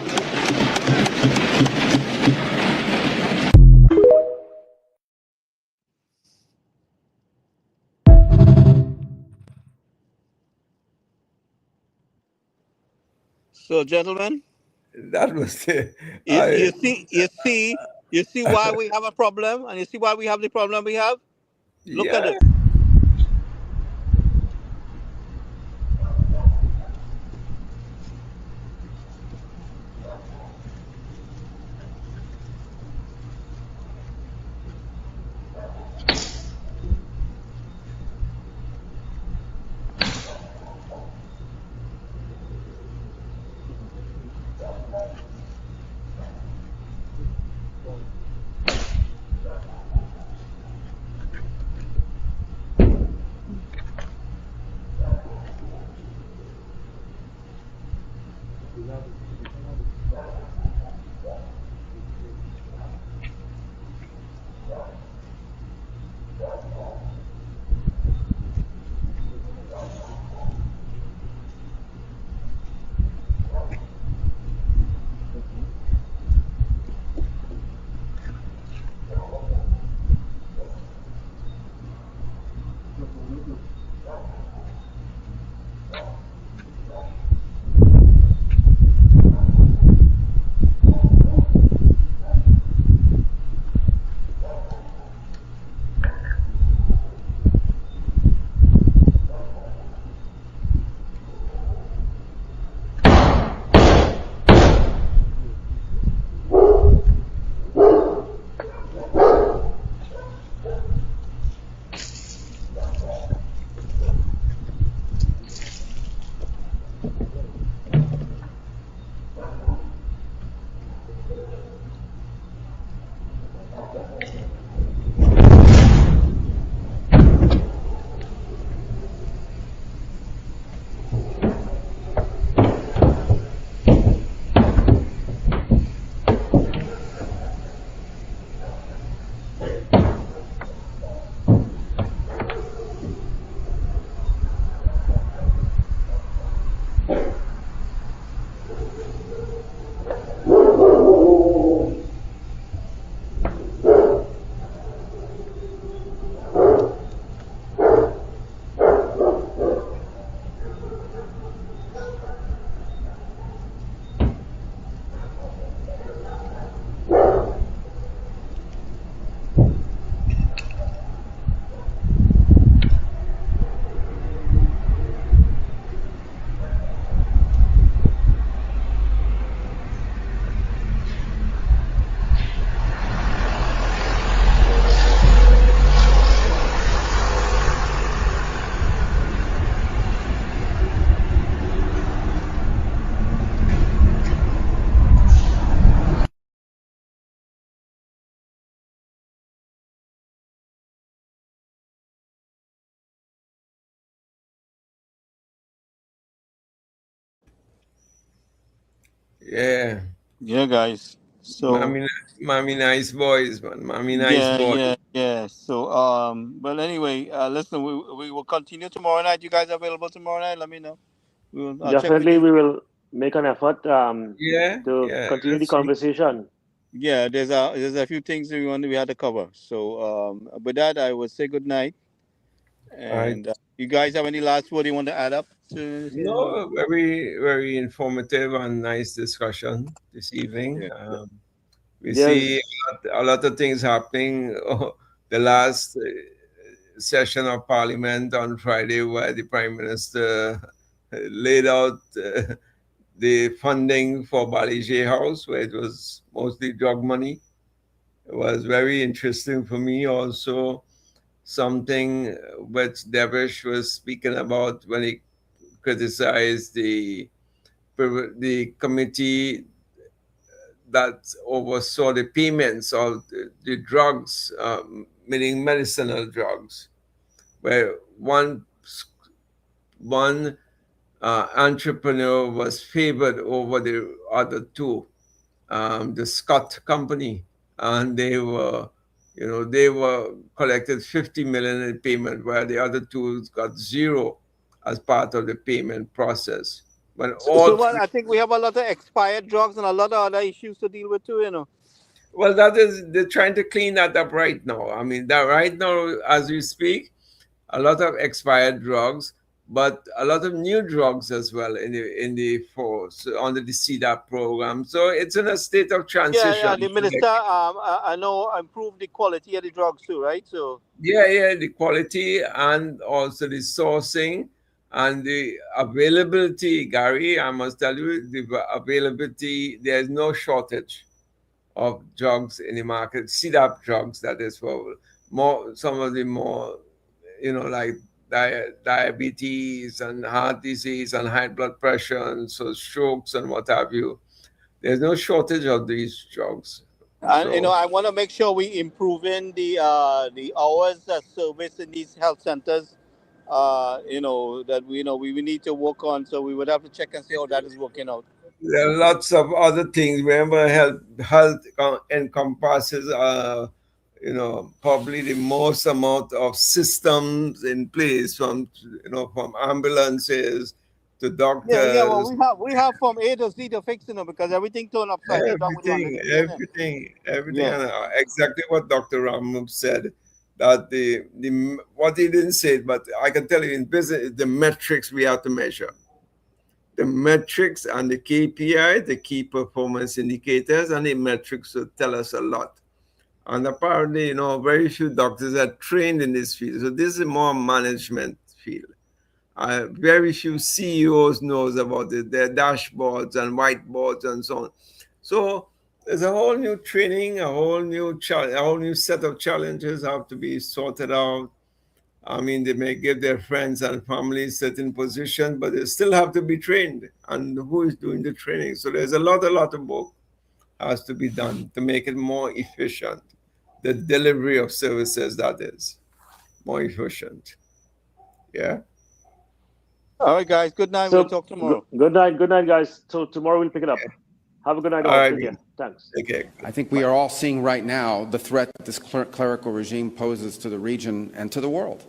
Speaker 7: So, gentlemen,
Speaker 4: That was the,
Speaker 7: you see why we have a problem, and you see why we have the problem we have. Look at
Speaker 4: yeah.
Speaker 7: it.
Speaker 4: Yeah.
Speaker 7: Yeah, guys. So
Speaker 4: Mommy nice boys, man. Mommy nice boys.
Speaker 7: yeah. So but anyway, listen, we will continue tomorrow night. You guys available tomorrow night? Let me know. I'll check with
Speaker 3: Definitely,
Speaker 7: you.
Speaker 3: we will make an effort
Speaker 4: Yeah,
Speaker 3: to
Speaker 4: yeah.
Speaker 3: continue the
Speaker 4: Let's see.
Speaker 3: conversation.
Speaker 7: Yeah, there's a few things we had to cover. So with that, I will say good night.
Speaker 4: All right.
Speaker 7: And you guys have any last word you want to add up to?
Speaker 4: No, very, very informative and nice discussion this evening.
Speaker 7: Yeah.
Speaker 4: We see
Speaker 3: There's
Speaker 4: a lot of things happening. The last session of Parliament on Friday, where the Prime Minister laid out the funding for Bali J House, where it was mostly drug money. It was very interesting for me. Also, something which Devish was speaking about when he criticized the committee that oversaw the payments of the drugs, meaning medicinal drugs. where one entrepreneur was favored over the other two, the Scott company, and they were collected 50 million in payment, where the other two got zero as part of the payment process. When all
Speaker 7: So what?
Speaker 4: three,
Speaker 7: I think we have a lot of expired drugs and a lot of other issues to deal with too.
Speaker 4: well, that is they're trying to clean that up right now. I mean, that right now, as we speak, a lot of expired drugs, but a lot of new drugs as well in the force under the CDAP program. So it's in a state of
Speaker 7: Yeah.
Speaker 4: transition.
Speaker 7: The minister, I know, improved the quality of the drugs too, right? So
Speaker 4: Yeah, the quality and also the sourcing and the availability, Gary. I must tell you, the availability. There is no shortage of drugs in the market. CDAP drugs, that is, for more some of the more, like diabetes and heart disease and high blood pressure and so strokes and what have you. There's no shortage of these drugs.
Speaker 7: and
Speaker 4: So
Speaker 7: I want to make sure we improving the hours of service in these health centers. That we need to work on. So we would have to check and see how that is working out.
Speaker 4: there are lots of other things. Remember, health encompasses, probably the most amount of systems in place, from ambulances to
Speaker 7: Yeah. Well,
Speaker 4: doctors.
Speaker 7: we have from A to Z to fix, because everything turned upside down with the
Speaker 4: Everything,
Speaker 7: pandemic, isn't it?
Speaker 4: everything,
Speaker 7: Yeah.
Speaker 4: and exactly what Dr. Ram said. That the what he didn't say, but I can tell you in business, the metrics we have to measure, the metrics and the KPI, the key performance indicators, and the metrics will tell us a lot. And apparently, very few doctors are trained in this field. So this is more management field. Very few CEOs knows about it, their dashboards and whiteboards and so on. So there's a whole new training, a whole new set of challenges have to be sorted out. I mean, they may give their friends and families certain positions, but they still have to be trained. And who is doing the training? So there's a lot of work has to be done to make it more efficient. The delivery of services, that is, more efficient. Yeah.
Speaker 7: All right, guys. Good night. We'll
Speaker 3: So
Speaker 7: talk tomorrow.
Speaker 3: good night, guys. So tomorrow we'll pick it up. Have a good night,
Speaker 4: All
Speaker 3: all.
Speaker 4: right.
Speaker 3: Take care. Thanks.
Speaker 4: Okay.
Speaker 10: I think we are all seeing right now the threat that this clerical regime poses to the region and to the world.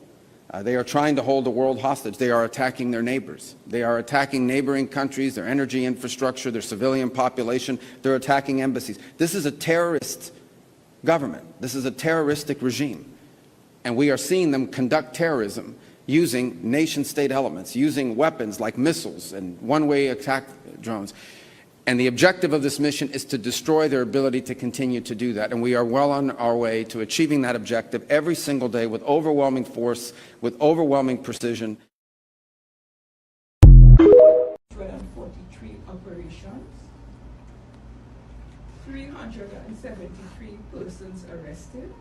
Speaker 10: They are trying to hold the world hostage. They are attacking their neighbors. They are attacking neighboring countries, their energy infrastructure, their civilian population. They're attacking embassies. This is a terrorist government. This is a terroristic regime. And we are seeing them conduct terrorism using nation-state elements, using weapons like missiles and one-way attack drones. And the objective of this mission is to destroy their ability to continue to do that. And we are well on our way to achieving that objective every single day with overwhelming force, with overwhelming precision.
Speaker 11: 243 operations, 373 persons arrested,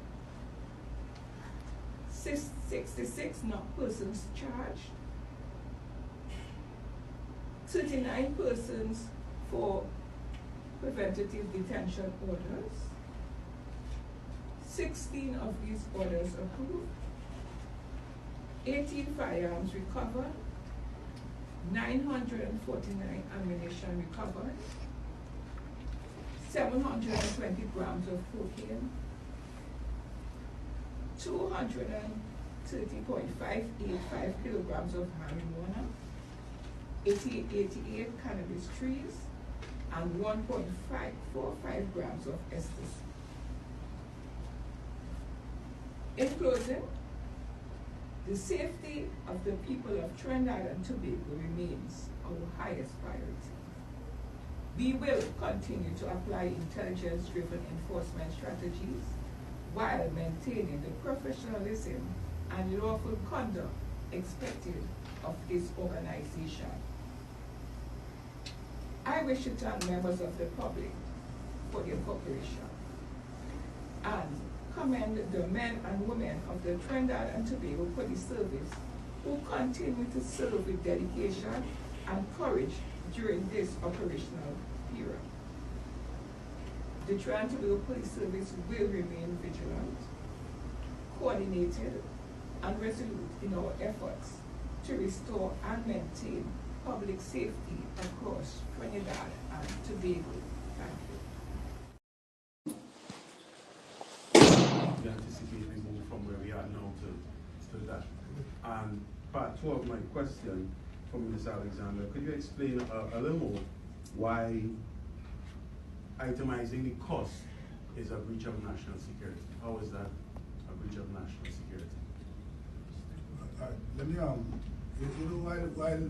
Speaker 11: 66 persons charged, 39 persons for preventative detention orders, 16 of these orders approved, 18 firearms recovered, 949 ammunition recovered, 720 grams of cocaine, 230.585 kilograms of marijuana, 88 cannabis trees, and 1.545 grams of ecstasy. In closing, the safety of the people of Trinidad and Tobago remains our highest priority. We will continue to apply intelligence-driven enforcement strategies while maintaining the professionalism and lawful conduct expected of this organization. I wish to thank members of the public for their cooperation and commend the men and women of the Trinidad and Tobago Police Service who continue to serve with dedication and courage during this operational period. The Trinidad and Tobago Police Service will remain vigilant, coordinated, and resolute in our efforts to restore and maintain public safety across Trinidad and Tobago. Thank you.
Speaker 12: We anticipate we move from where we are now to that. And part two of my question from Ms. Alexander, could you explain a little more why itemizing the cost is a breach of national security? How is that a breach of national security?
Speaker 13: Let me you know, while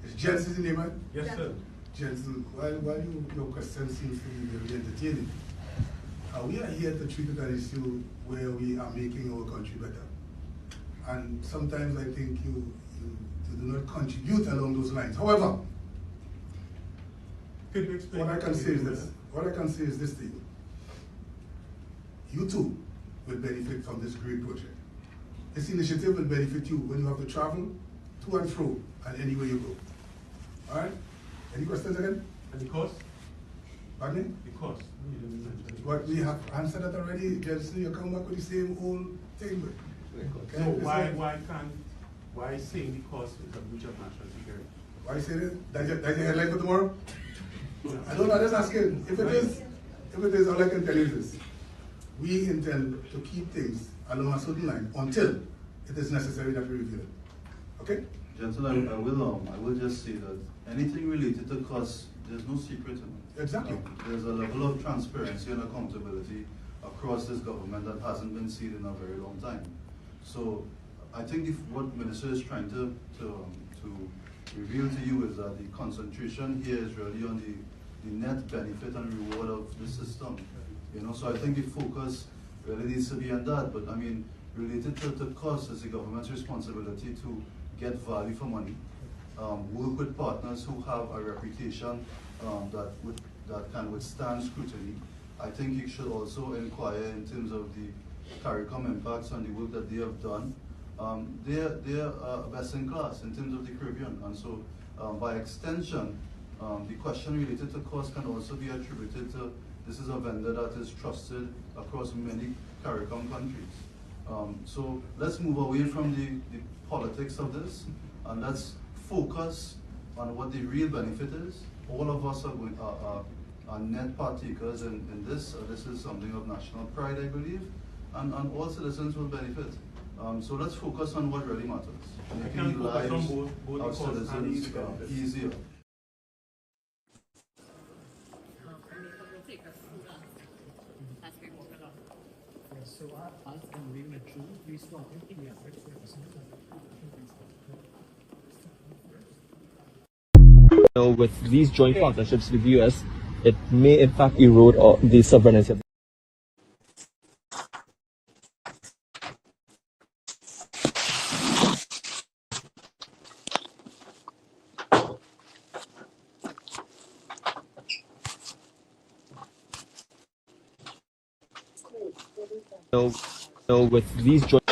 Speaker 13: is Jensen in the name, right?
Speaker 12: Yes, sir.
Speaker 13: Jensen, while your question seems to be very entertaining, we are here to treat it an issue where we are making our country better. And sometimes I think you do not contribute along those lines. However,
Speaker 12: could you explain
Speaker 13: what I can say is this. What I can say is this to you. You too will benefit from this great project. This initiative will benefit you when you have to travel to and fro and anywhere you go. All right? Any questions again?
Speaker 12: And the cost?
Speaker 13: Pardon me?
Speaker 12: The cost. You didn't mention the
Speaker 13: What
Speaker 12: cost.
Speaker 13: we have answered that already, Jensen, you come back with the same old thing.
Speaker 12: So why saying the cost is a breach of national security?
Speaker 13: Why say that? That's your headline for tomorrow? I don't know, I'm just asking. If it is, all I can tell you is this. We intend to keep things along a certain line until it is necessary that we review it. Okay?
Speaker 14: Gentlemen, I will just say that anything related to costs, there's no secret in it.
Speaker 13: Exactly.
Speaker 14: There's a level of transparency and accountability across this government that hasn't been seen in a very long time. So I think what Minister is trying to reveal to you is that the concentration here is really on the net benefit and reward of the system. You know, so I think the focus really needs to be on that. But I mean, related to cost, it's the government's responsibility to get value for money, work with partners who have a reputation that can withstand scrutiny. I think you should also inquire in terms of the CARICOM impacts on the work that they have done. They're best in class in terms of the Caribbean, and so by extension, the question related to cost can also be attributed to this is a vendor that is trusted across many CARICOM countries. So let's move away from the politics of this, and let's focus on what the real benefit is. All of us are net partakers in this. This is something of national pride, I believe, and all citizens will benefit. So let's focus on what really matters. Making the lives of citizens easier.
Speaker 15: With these joint partnerships with the US, it may in fact erode the sovereignty of with these joint